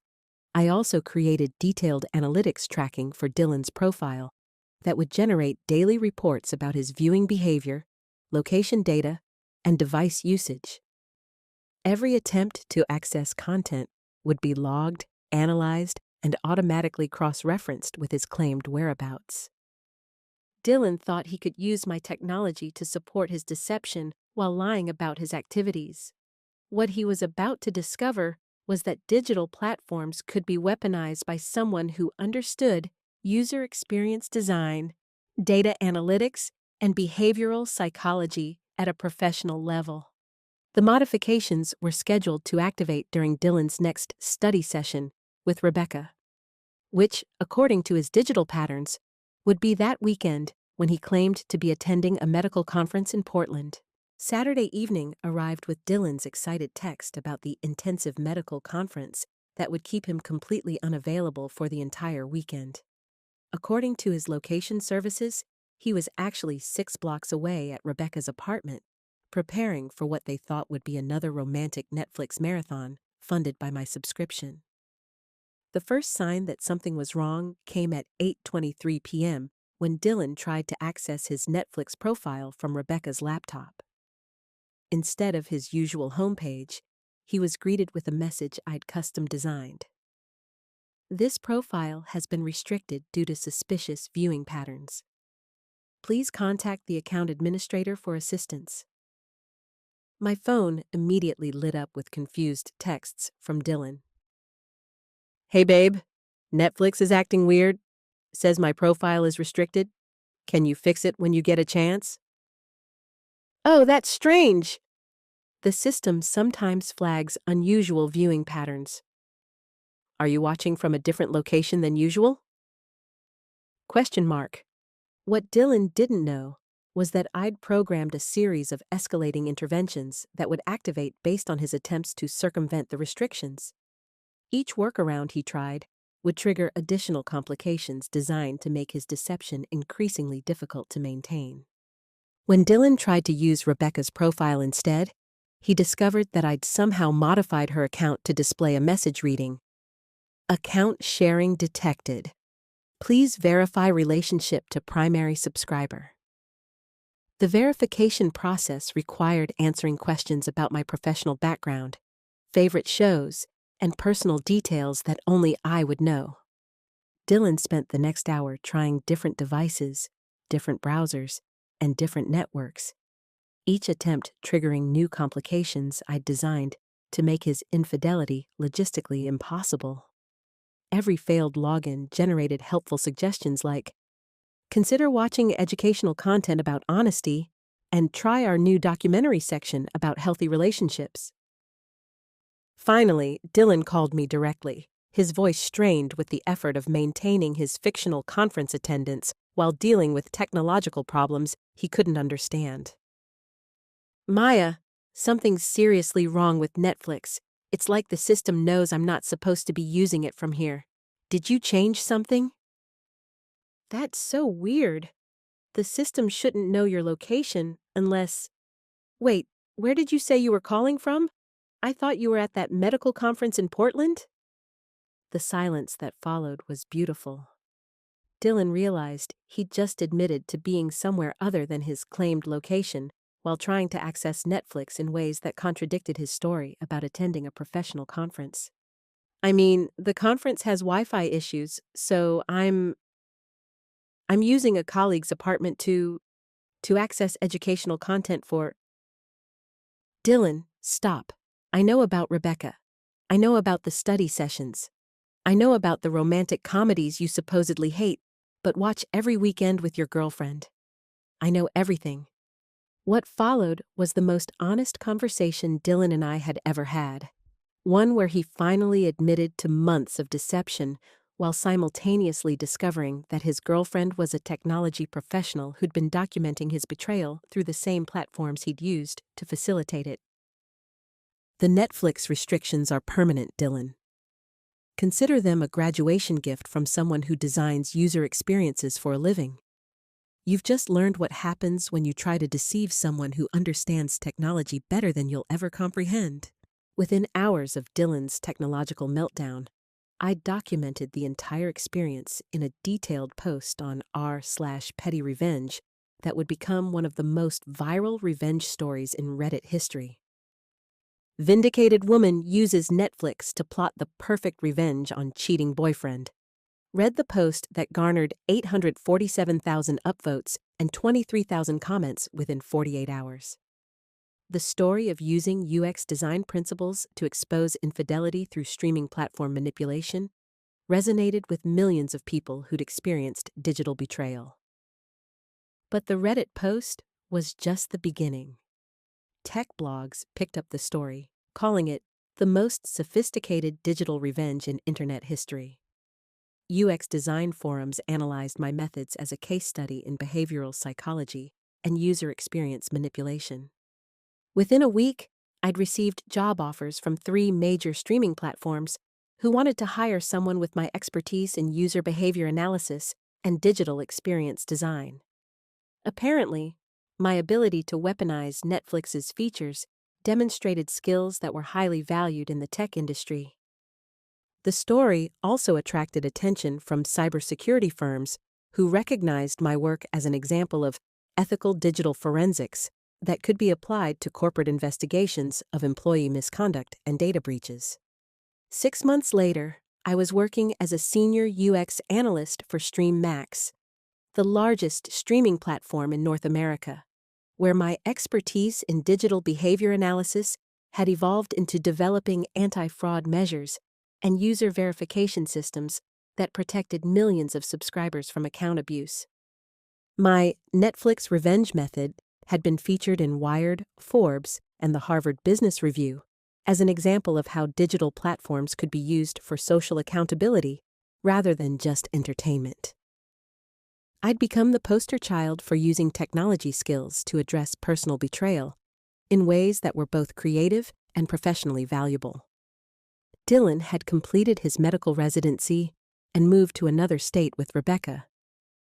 I also created detailed analytics tracking for Dylan's profile that would generate daily reports about his viewing behavior, location data, and device usage. Every attempt to access content would be logged, analyzed, and automatically cross-referenced with his claimed whereabouts. Dylan thought he could use my technology to support his deception while lying about his activities. What he was about to discover was that digital platforms could be weaponized by someone who understood user experience design, data analytics, and behavioral psychology at a professional level. The modifications were scheduled to activate during Dylan's next study session with Rebecca, which, according to his digital patterns, would be that weekend when he claimed to be attending a medical conference in Portland. Saturday evening arrived with Dylan's excited text about the intensive medical conference that would keep him completely unavailable for the entire weekend. According to his location services, he was actually 6 blocks away at Rebecca's apartment, preparing for what they thought would be another romantic Netflix marathon funded by my subscription. The first sign that something was wrong came at 8:23 p.m. when Dylan tried to access his Netflix profile from Rebecca's laptop. Instead of his usual homepage, he was greeted with a message I'd custom designed. This profile has been restricted due to suspicious viewing patterns. Please contact the account administrator for assistance. My phone immediately lit up with confused texts from Dylan. "Hey babe, Netflix is acting weird. Says my profile is restricted. Can you fix it when you get a chance?" "Oh, that's strange." The system sometimes flags unusual viewing patterns. "Are you watching from a different location than usual?" Question mark. What Dylan didn't know was that I'd programmed a series of escalating interventions that would activate based on his attempts to circumvent the restrictions. Each workaround he tried would trigger additional complications designed to make his deception increasingly difficult to maintain. When Dylan tried to use Rebecca's profile instead, he discovered that I'd somehow modified her account to display a message reading, "Account sharing detected." Please verify relationship to primary subscriber. The verification process required answering questions about my professional background, favorite shows, and personal details that only I would know. Dylan spent the next hour trying different devices, different browsers, and different networks, each attempt triggering new complications I'd designed to make his infidelity logistically impossible. Every failed login generated helpful suggestions like, consider watching educational content about honesty and try our new documentary section about healthy relationships. Finally, Dylan called me directly, his voice strained with the effort of maintaining his fictional conference attendance while dealing with technological problems he couldn't understand. Maya, something's seriously wrong with Netflix. It's like the system knows I'm not supposed to be using it from here. Did you change something? That's so weird. The system shouldn't know your location unless... Wait, where did you say you were calling from? I thought you were at that medical conference in Portland? The silence that followed was beautiful. Dylan realized he'd just admitted to being somewhere other than his claimed location while trying to access Netflix in ways that contradicted his story about attending a professional conference. I mean, the conference has Wi-Fi issues, so I'm using a colleague's apartment to access educational content for... Dylan, stop. I know about Rebecca. I know about the study sessions. I know about the romantic comedies you supposedly hate, but watch every weekend with your girlfriend. I know everything. What followed was the most honest conversation Dylan and I had ever had. One where he finally admitted to months of deception while simultaneously discovering that his girlfriend was a technology professional who'd been documenting his betrayal through the same platforms he'd used to facilitate it. The Netflix restrictions are permanent, Dylan. Consider them a graduation gift from someone who designs user experiences for a living. You've just learned what happens when you try to deceive someone who understands technology better than you'll ever comprehend. Within hours of Dylan's technological meltdown, I documented the entire experience in a detailed post on r/petty revenge that would become one of the most viral revenge stories in Reddit history. Vindicated woman uses Netflix to plot the perfect revenge on cheating boyfriend. Read the post that garnered 847,000 upvotes and 23,000 comments within 48 hours. The story of using UX design principles to expose infidelity through streaming platform manipulation resonated with millions of people who'd experienced digital betrayal. But the Reddit post was just the beginning. Tech blogs picked up the story, calling it the most sophisticated digital revenge in internet history. UX design forums analyzed my methods as a case study in behavioral psychology and user experience manipulation. Within a week, I'd received job offers from 3 major streaming platforms who wanted to hire someone with my expertise in user behavior analysis and digital experience design. Apparently, my ability to weaponize Netflix's features demonstrated skills that were highly valued in the tech industry. The story also attracted attention from cybersecurity firms who recognized my work as an example of ethical digital forensics that could be applied to corporate investigations of employee misconduct and data breaches. 6 months later, I was working as a senior UX analyst for Stream Max, the largest streaming platform in North America, where my expertise in digital behavior analysis had evolved into developing anti-fraud measures and user verification systems that protected millions of subscribers from account abuse. My Netflix revenge method had been featured in Wired, Forbes, and the Harvard Business Review as an example of how digital platforms could be used for social accountability rather than just entertainment. I'd become the poster child for using technology skills to address personal betrayal in ways that were both creative and professionally valuable. Dylan had completed his medical residency and moved to another state with Rebecca,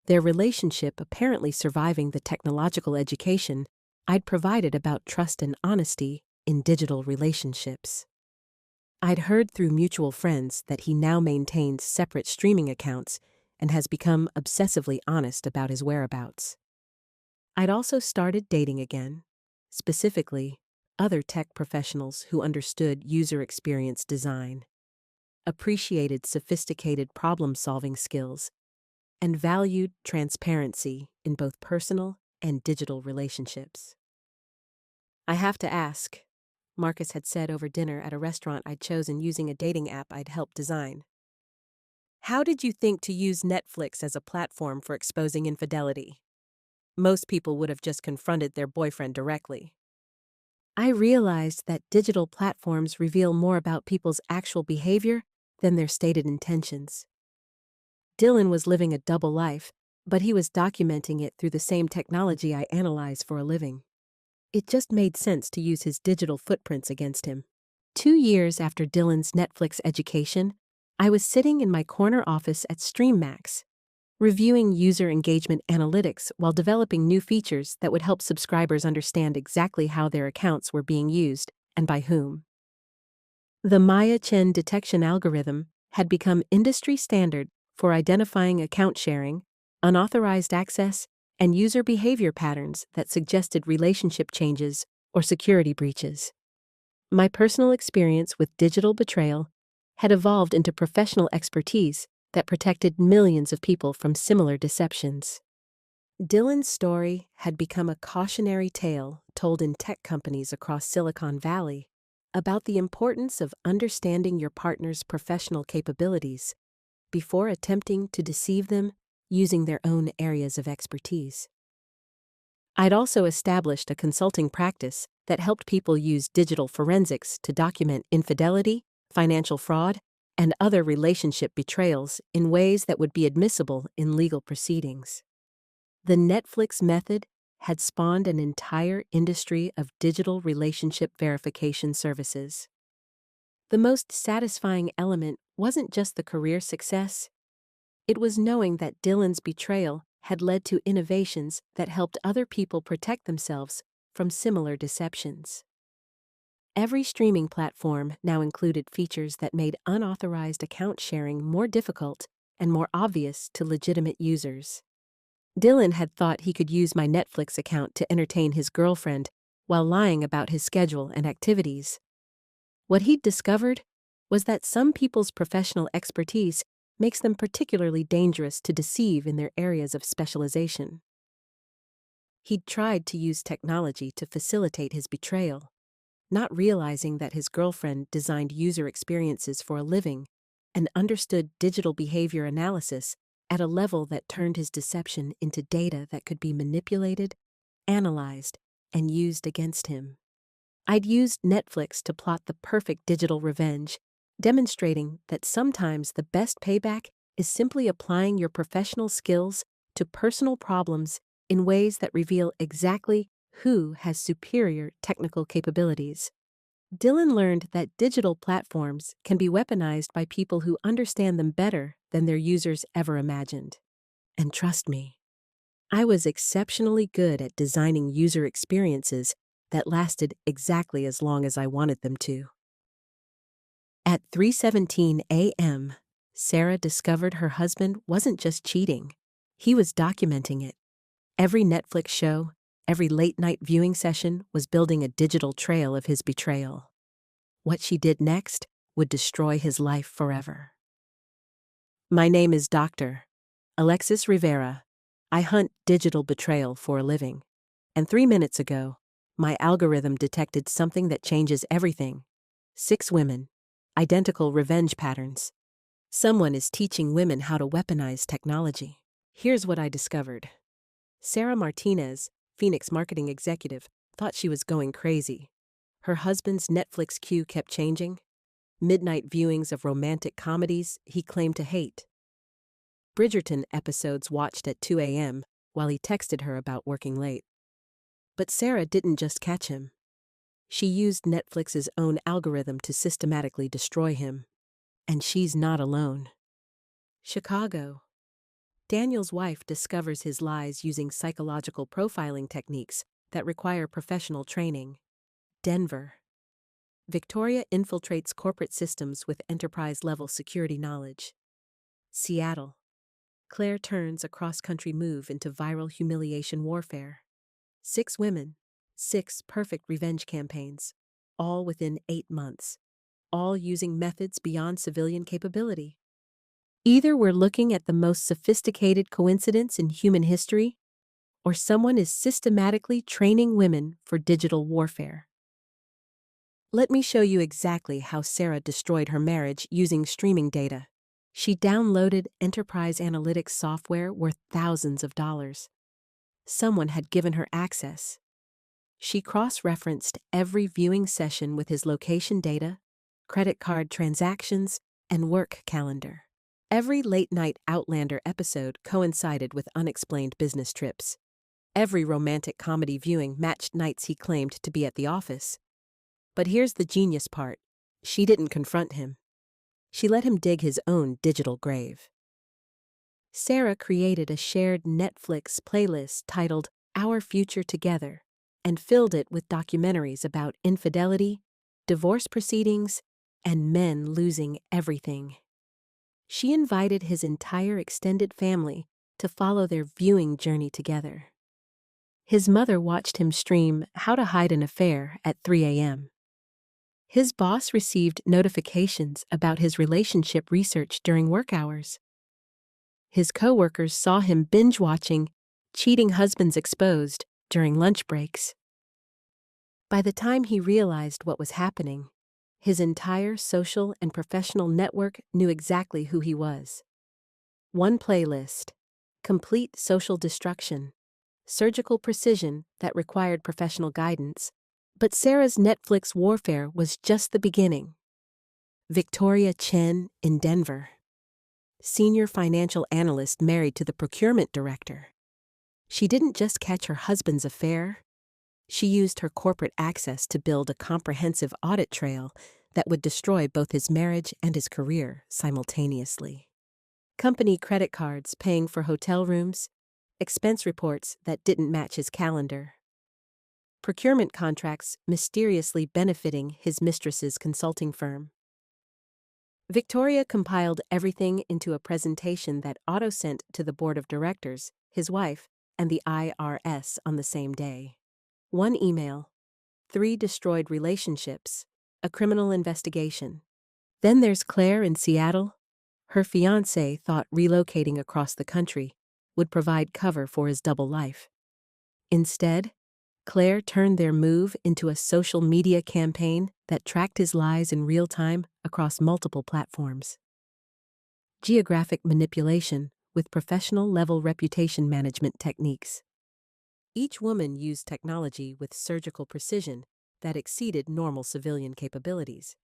their relationship apparently surviving the technological education I'd provided about trust and honesty in digital relationships. I'd heard through mutual friends that he now maintained separate streaming accounts and has become obsessively honest about his whereabouts. I'd also started dating again, specifically other tech professionals who understood user experience design, appreciated sophisticated problem-solving skills, and valued transparency in both personal and digital relationships. I have to ask, Marcus had said over dinner at a restaurant I'd chosen using a dating app I'd helped design. How did you think to use Netflix as a platform for exposing infidelity? Most people would have just confronted their boyfriend directly. I realized that digital platforms reveal more about people's actual behavior than their stated intentions. Dylan was living a double life, but he was documenting it through the same technology I analyze for a living. It just made sense to use his digital footprints against him. 2 years after Dylan's Netflix education, I was sitting in my corner office at StreamMax, reviewing user engagement analytics while developing new features that would help subscribers understand exactly how their accounts were being used and by whom. The Maya Chen detection algorithm had become industry standard for identifying account sharing, unauthorized access, and user behavior patterns that suggested relationship changes or security breaches. My personal experience with digital betrayal had evolved into professional expertise that protected millions of people from similar deceptions. Dylan's story had become a cautionary tale told in tech companies across Silicon Valley about the importance of understanding your partner's professional capabilities before attempting to deceive them using their own areas of expertise. I'd also established a consulting practice that helped people use digital forensics to document infidelity, financial fraud, and other relationship betrayals in ways that would be admissible in legal proceedings. The Netflix method had spawned an entire industry of digital relationship verification services. The most satisfying element wasn't just the career success. It was knowing that Dylan's betrayal had led to innovations that helped other people protect themselves from similar deceptions. Every streaming platform now included features that made unauthorized account sharing more difficult and more obvious to legitimate users. Dylan had thought he could use my Netflix account to entertain his girlfriend while lying about his schedule and activities. What he'd discovered was that some people's professional expertise makes them particularly dangerous to deceive in their areas of specialization. He'd tried to use technology to facilitate his betrayal, not realizing that his girlfriend designed user experiences for a living and understood digital behavior analysis at a level that turned his deception into data that could be manipulated, analyzed, and used against him. I'd used Netflix to plot the perfect digital revenge, demonstrating that sometimes the best payback is simply applying your professional skills to personal problems in ways that reveal exactly who has superior technical capabilities. Dylan learned that digital platforms can be weaponized by people who understand them better than their users ever imagined. And trust me, I was exceptionally good at designing user experiences that lasted exactly as long as I wanted them to. At 3:17 a.m., Sarah discovered her husband wasn't just cheating, he was documenting it. Every Netflix show, every late-night viewing session was building a digital trail of his betrayal. What she did next would destroy his life forever. My name is Dr. Alexis Rivera. I hunt digital betrayal for a living. And 3 minutes ago, my algorithm detected something that changes everything. 6 women, identical revenge patterns. Someone is teaching women how to weaponize technology. Here's what I discovered. Sarah Martinez, Phoenix marketing executive, thought she was going crazy. Her husband's Netflix queue kept changing. Midnight viewings of romantic comedies he claimed to hate. Bridgerton episodes watched at 2 a.m. while he texted her about working late. But Sarah didn't just catch him. She used Netflix's own algorithm to systematically destroy him. And she's not alone. Chicago. Daniel's wife discovers his lies using psychological profiling techniques that require professional training. Denver. Victoria infiltrates corporate systems with enterprise-level security knowledge. Seattle. Claire turns a cross-country move into viral humiliation warfare. 6 women, 6 perfect revenge campaigns, all within 8 months, all using methods beyond civilian capability. Either we're looking at the most sophisticated coincidence in human history, or someone is systematically training women for digital warfare. Let me show you exactly how Sarah destroyed her marriage using streaming data. She downloaded enterprise analytics software worth thousands of dollars. Someone had given her access. She cross-referenced every viewing session with his location data, credit card transactions, and work calendar. Every late-night Outlander episode coincided with unexplained business trips. Every romantic comedy viewing matched nights he claimed to be at the office. But here's the genius part. She didn't confront him. She let him dig his own digital grave. Sarah created a shared Netflix playlist titled Our Future Together and filled it with documentaries about infidelity, divorce proceedings, and men losing everything. She invited his entire extended family to follow their viewing journey together. His mother watched him stream How to Hide an Affair at 3 a.m. His boss received notifications about his relationship research during work hours. His coworkers saw him binge-watching Cheating Husbands Exposed during lunch breaks. By the time he realized what was happening, his entire social and professional network knew exactly who he was. One playlist, complete social destruction, surgical precision that required professional guidance, but Sarah's Netflix warfare was just the beginning. Victoria Chen in Denver, senior financial analyst married to the procurement director. She didn't just catch her husband's affair. She used her corporate access to build a comprehensive audit trail that would destroy both his marriage and his career simultaneously. Company credit cards paying for hotel rooms, expense reports that didn't match his calendar. Procurement contracts mysteriously benefiting his mistress's consulting firm. Victoria compiled everything into a presentation that auto-sent to the board of directors, his wife, and the IRS on the same day. 1 email, 3 destroyed relationships, a criminal investigation. Then there's Claire in Seattle. Her fiancé thought relocating across the country would provide cover for his double life. Instead, Claire turned their move into a social media campaign that tracked his lies in real time across multiple platforms. Geographic manipulation with professional-level reputation management techniques. Each woman used technology with surgical precision that exceeded normal civilian capabilities.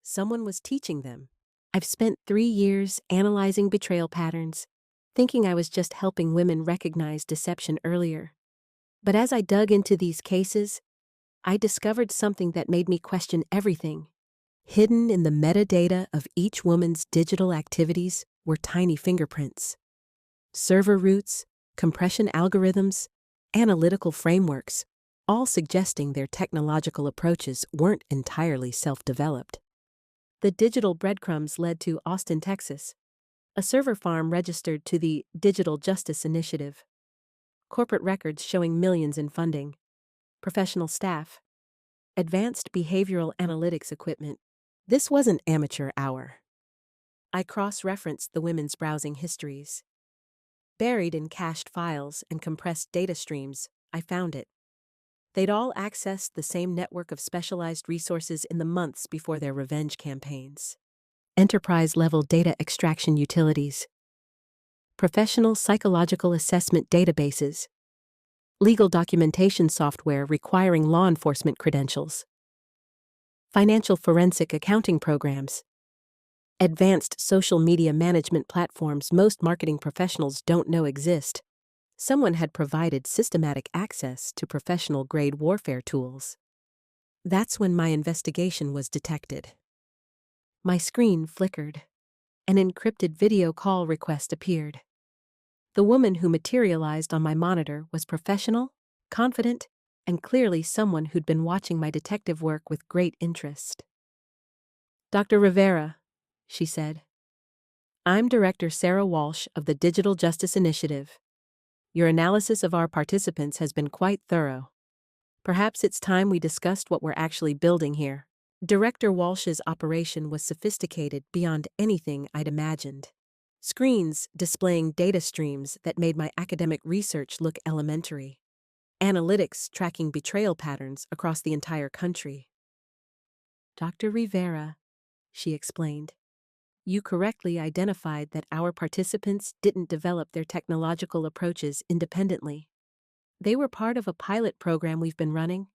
Someone was teaching them. I've spent 3 years analyzing betrayal patterns, thinking I was just helping women recognize deception earlier. But as I dug into these cases, I discovered something that made me question everything. Hidden in the metadata of each woman's digital activities were tiny fingerprints. Server routes, compression algorithms, analytical frameworks, all suggesting their technological approaches weren't entirely self-developed. The digital breadcrumbs led to Austin, Texas, a server farm registered to the Digital Justice Initiative. Corporate records showing millions in funding, professional staff, advanced behavioral analytics equipment. This wasn't amateur hour. I cross-referenced the women's browsing histories. Buried in cached files and compressed data streams, I found it. They'd all accessed the same network of specialized resources in the months before their revenge campaigns. Enterprise-level data extraction utilities, professional psychological assessment databases, legal documentation software requiring law enforcement credentials, financial forensic accounting programs, advanced social media management platforms most marketing professionals don't know exist. Someone had provided systematic access to professional-grade warfare tools. That's when my investigation was detected. My screen flickered. An encrypted video call request appeared. The woman who materialized on my monitor was professional, confident, and clearly someone who'd been watching my detective work with great interest. "Dr. Rivera," she said, I'm Director Sarah Walsh of the Digital Justice Initiative. Your analysis of our participants has been quite thorough. Perhaps it's time we discussed what we're actually building here. Director Walsh's operation was sophisticated beyond anything I'd imagined. Screens displaying data streams that made my academic research look elementary. Analytics tracking betrayal patterns across the entire country. Dr. Rivera, she explained, you correctly identified that our participants didn't develop their technological approaches independently. They were part of a pilot program we've been running,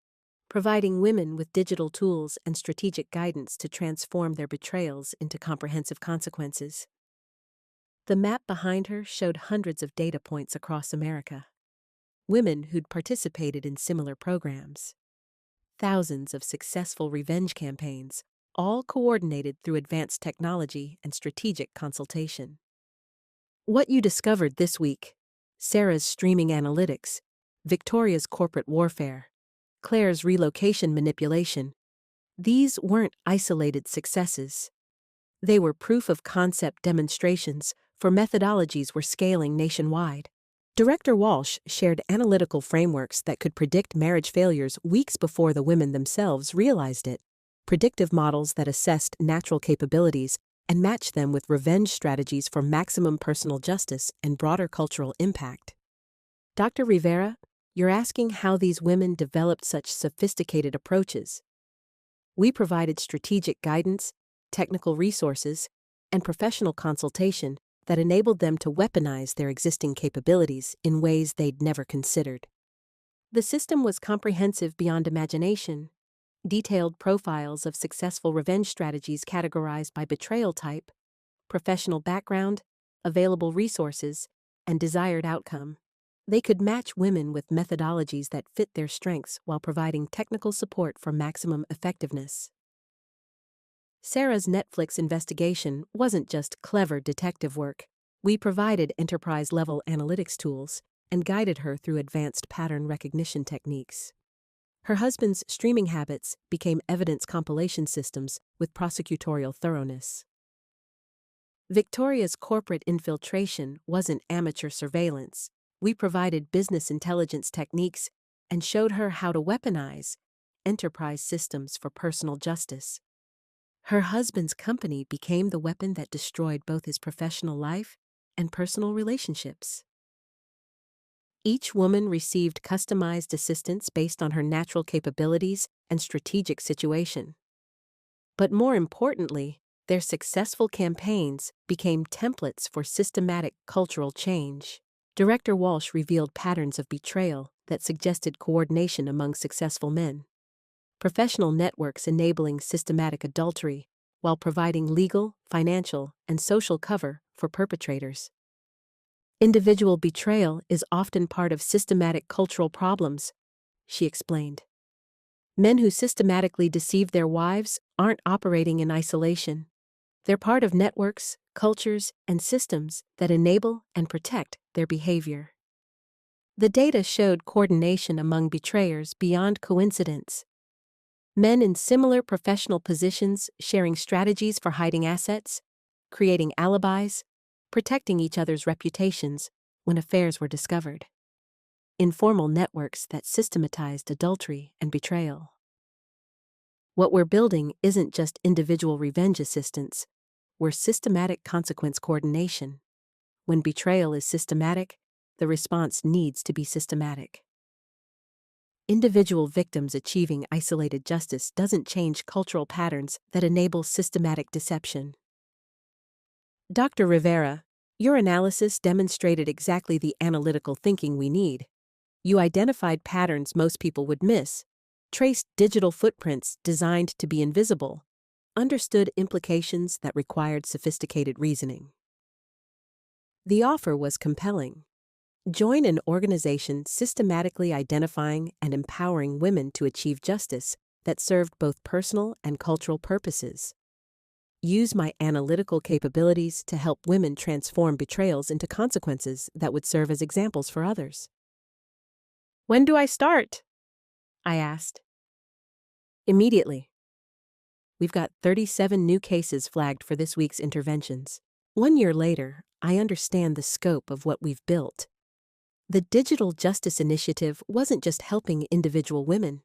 providing women with digital tools and strategic guidance to transform their betrayals into comprehensive consequences. The map behind her showed hundreds of data points across America. Women who'd participated in similar programs. Thousands of successful revenge campaigns, all coordinated through advanced technology and strategic consultation. What you discovered this week: Sarah's streaming analytics, Victoria's corporate warfare, Claire's relocation manipulation. These weren't isolated successes. They were proof-of-concept demonstrations for methodologies we're scaling nationwide. Director Walsh shared analytical frameworks that could predict marriage failures weeks before the women themselves realized it, predictive models that assessed natural capabilities and matched them with revenge strategies for maximum personal justice and broader cultural impact. Dr. Rivera, you're asking how these women developed such sophisticated approaches. We provided strategic guidance, technical resources, and professional consultation that enabled them to weaponize their existing capabilities in ways they'd never considered. The system was comprehensive beyond imagination. Detailed profiles of successful revenge strategies categorized by betrayal type, professional background, available resources, and desired outcome. They could match women with methodologies that fit their strengths while providing technical support for maximum effectiveness. Sarah's Netflix investigation wasn't just clever detective work. We provided enterprise-level analytics tools and guided her through advanced pattern recognition techniques. Her husband's streaming habits became evidence compilation systems with prosecutorial thoroughness. Victoria's corporate infiltration wasn't amateur surveillance. We provided business intelligence techniques and showed her how to weaponize enterprise systems for personal justice. Her husband's company became the weapon that destroyed both his professional life and personal relationships. Each woman received customized assistance based on her natural capabilities and strategic situation. But more importantly, their successful campaigns became templates for systematic cultural change. Director Walsh revealed patterns of betrayal that suggested coordination among successful men. Professional networks enabling systematic adultery while providing legal, financial, and social cover for perpetrators. Individual betrayal is often part of systematic cultural problems, she explained. Men who systematically deceive their wives aren't operating in isolation. They're part of networks, cultures, and systems that enable and protect their behavior. The data showed coordination among betrayers beyond coincidence. Men in similar professional positions sharing strategies for hiding assets, creating alibis, protecting each other's reputations when affairs were discovered. Informal networks that systematized adultery and betrayal. What we're building isn't just individual revenge assistance, we're systematic consequence coordination. When betrayal is systematic, the response needs to be systematic. Individual victims achieving isolated justice doesn't change cultural patterns that enable systematic deception. Dr. Rivera, your analysis demonstrated exactly the analytical thinking we need. You identified patterns most people would miss, traced digital footprints designed to be invisible, understood implications that required sophisticated reasoning. The offer was compelling. Join an organization systematically identifying and empowering women to achieve justice that served both personal and cultural purposes. Use my analytical capabilities to help women transform betrayals into consequences that would serve as examples for others. When do I start? I asked. Immediately. We've got 37 new cases flagged for this week's interventions. 1 year later, I understand the scope of what we've built. The Digital Justice Initiative wasn't just helping individual women.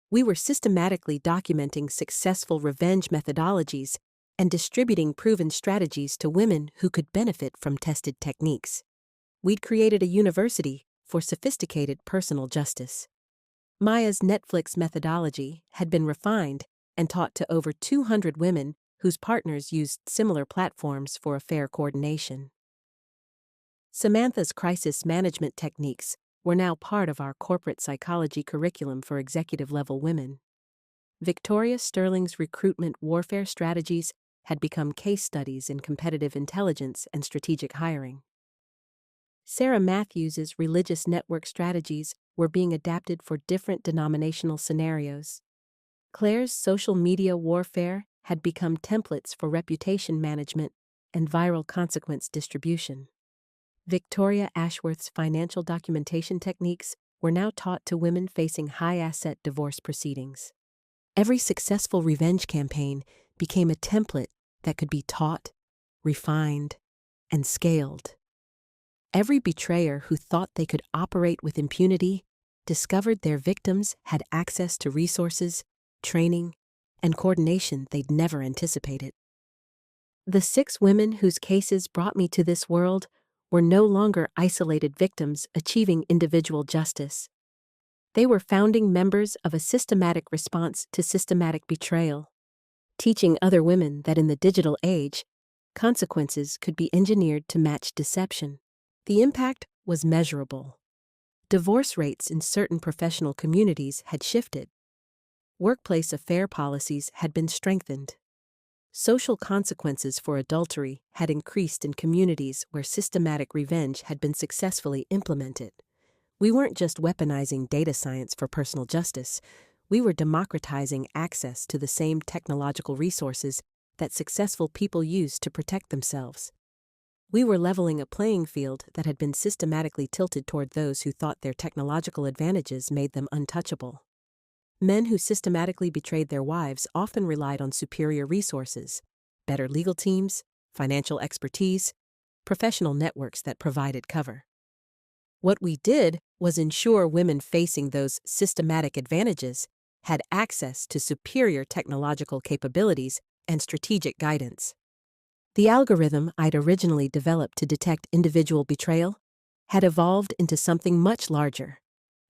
We were systematically documenting successful revenge methodologies and distributing proven strategies to women who could benefit from tested techniques. We'd created a university for sophisticated personal justice. Maya's Netflix methodology had been refined and taught to over 200 women whose partners used similar platforms for affair coordination. Samantha's crisis management techniques were now part of our corporate psychology curriculum for executive-level women. Victoria Sterling's recruitment warfare strategies had become case studies in competitive intelligence and strategic hiring. Sarah Matthews's religious network strategies were being adapted for different denominational scenarios. Claire's social media warfare had become templates for reputation management and viral consequence distribution. Victoria Ashworth's financial documentation techniques were now taught to women facing high-asset divorce proceedings. Every successful revenge campaign became a template that could be taught, refined, and scaled. Every betrayer who thought they could operate with impunity discovered their victims had access to resources, training, and coordination they'd never anticipated. The 6 women whose cases brought me to this world were no longer isolated victims achieving individual justice. They were founding members of a systematic response to systematic betrayal, teaching other women that in the digital age, consequences could be engineered to match deception. The impact was measurable. Divorce rates in certain professional communities had shifted. Workplace affair policies had been strengthened. Social consequences for adultery had increased in communities where systematic revenge had been successfully implemented. We weren't just weaponizing data science for personal justice, we were democratizing access to the same technological resources that successful people use to protect themselves. We were leveling a playing field that had been systematically tilted toward those who thought their technological advantages made them untouchable. Men who systematically betrayed their wives often relied on superior resources, better legal teams, financial expertise, professional networks that provided cover. What we did was ensure women facing those systematic advantages had access to superior technological capabilities and strategic guidance. The algorithm I'd originally developed to detect individual betrayal had evolved into something much larger.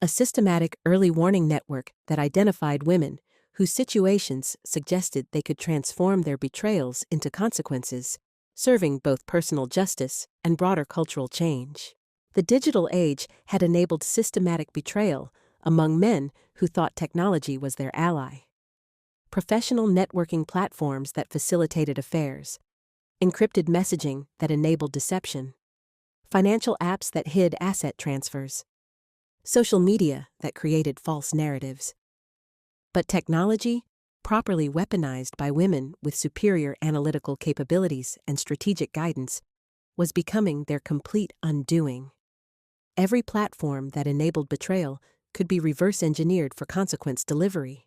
A systematic early warning network that identified women whose situations suggested they could transform their betrayals into consequences, serving both personal justice and broader cultural change. The digital age had enabled systematic betrayal among men who thought technology was their ally. Professional networking platforms that facilitated affairs, encrypted messaging that enabled deception, financial apps that hid asset transfers, social media that created false narratives. But technology, properly weaponized by women with superior analytical capabilities and strategic guidance, was becoming their complete undoing. Every platform that enabled betrayal could be reverse-engineered for consequence delivery.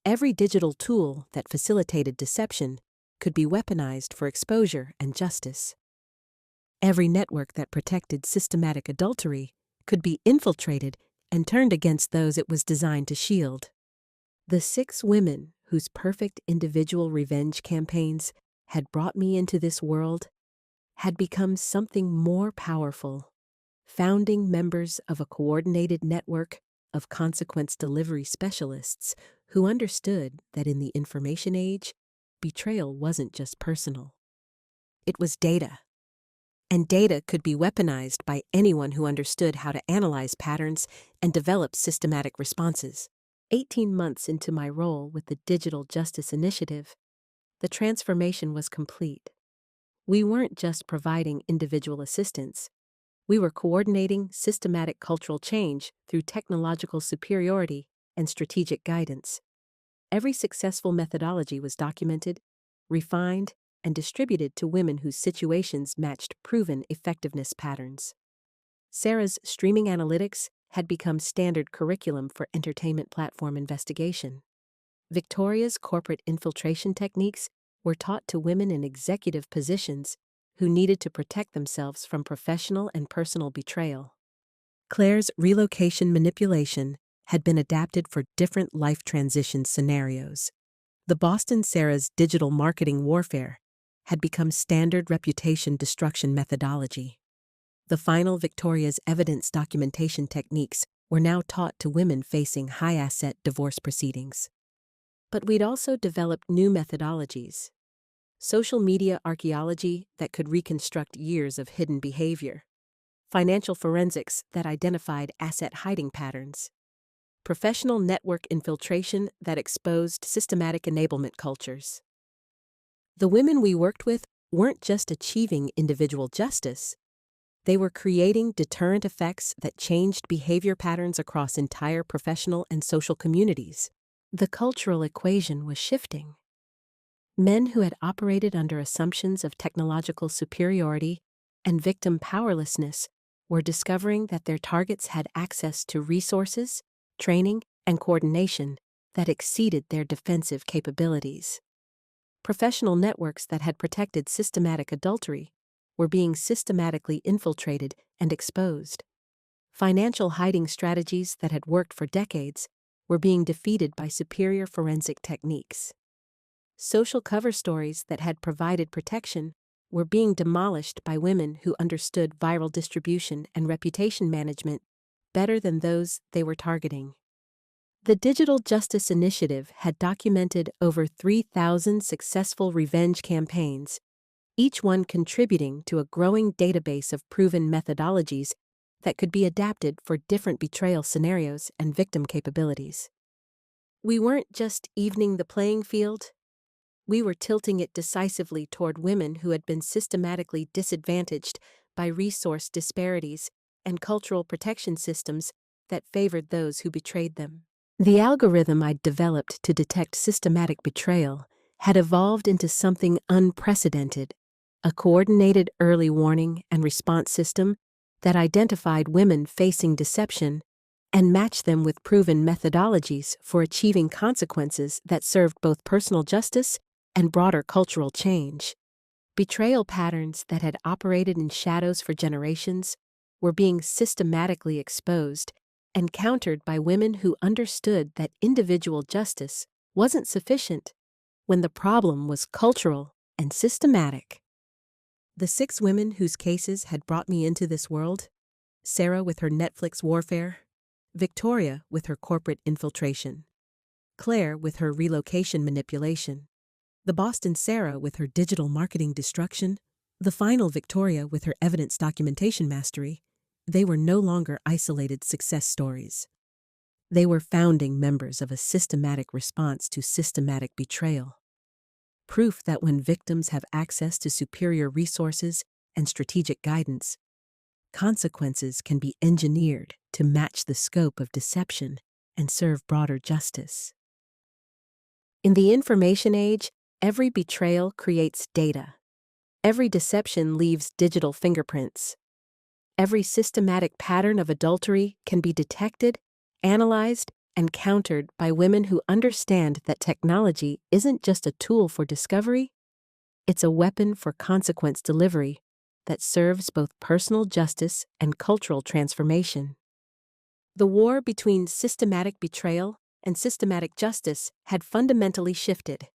Every digital tool that facilitated deception could be weaponized for exposure and justice. Every network that protected systematic adultery could be infiltrated and turned against those it was designed to shield. The 6 women whose perfect individual revenge campaigns had brought me into this world had become something more powerful, founding members of a coordinated network of consequence delivery specialists who understood that in the information age, betrayal wasn't just personal. It was data. And data could be weaponized by anyone who understood how to analyze patterns and develop systematic responses. 18 months into my role with the Digital Justice Initiative, the transformation was complete. We weren't just providing individual assistance. We were coordinating systematic cultural change through technological superiority and strategic guidance. Every successful methodology was documented, refined, and distributed to women whose situations matched proven effectiveness patterns. Sarah's streaming analytics had become standard curriculum for entertainment platform investigation. Victoria's corporate infiltration techniques were taught to women in executive positions who needed to protect themselves from professional and personal betrayal. Claire's relocation manipulation had been adapted for different life transition scenarios. The Boston Sarah's digital marketing warfare had become standard reputation destruction methodology. The final Victoria's evidence documentation techniques were now taught to women facing high-asset divorce proceedings. But we'd also developed new methodologies. Social media archaeology that could reconstruct years of hidden behavior. Financial forensics that identified asset hiding patterns. Professional network infiltration that exposed systematic enablement cultures. The women we worked with weren't just achieving individual justice. They were creating deterrent effects that changed behavior patterns across entire professional and social communities. The cultural equation was shifting. Men who had operated under assumptions of technological superiority and victim powerlessness were discovering that their targets had access to resources, training, and coordination that exceeded their defensive capabilities. Professional networks that had protected systematic adultery were being systematically infiltrated and exposed. Financial hiding strategies that had worked for decades were being defeated by superior forensic techniques. Social cover stories that had provided protection were being demolished by women who understood viral distribution and reputation management better than those they were targeting. The Digital Justice Initiative had documented over 3,000 successful revenge campaigns, each one contributing to a growing database of proven methodologies that could be adapted for different betrayal scenarios and victim capabilities. We weren't just evening the playing field. We were tilting it decisively toward women who had been systematically disadvantaged by resource disparities and cultural protection systems that favored those who betrayed them. The algorithm I'd developed to detect systematic betrayal had evolved into something unprecedented, a coordinated early warning and response system that identified women facing deception and matched them with proven methodologies for achieving consequences that served both personal justice and broader cultural change. Betrayal patterns that had operated in shadows for generations were being systematically exposed and countered by women who understood that individual justice wasn't sufficient when the problem was cultural and systematic. The 6 women whose cases had brought me into this world, Sarah with her Netflix warfare, Victoria with her corporate infiltration, Claire with her relocation manipulation, the Boston Sarah with her digital marketing destruction, the final Victoria with her evidence documentation mastery, they were no longer isolated success stories. They were founding members of a systematic response to systematic betrayal. Proof that when victims have access to superior resources and strategic guidance, consequences can be engineered to match the scope of deception and serve broader justice. In the information age, every betrayal creates data. Every deception leaves digital fingerprints. Every systematic pattern of adultery can be detected, analyzed, and countered by women who understand that technology isn't just a tool for discovery, it's a weapon for consequence delivery that serves both personal justice and cultural transformation. The war between systematic betrayal and systematic justice had fundamentally shifted,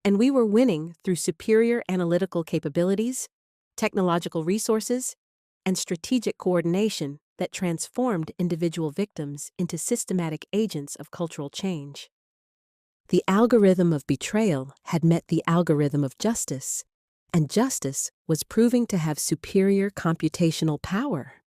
and we were winning through superior analytical capabilities, technological resources, and strategic coordination that transformed individual victims into systematic agents of cultural change. The algorithm of betrayal had met the algorithm of justice, and justice was proving to have superior computational power.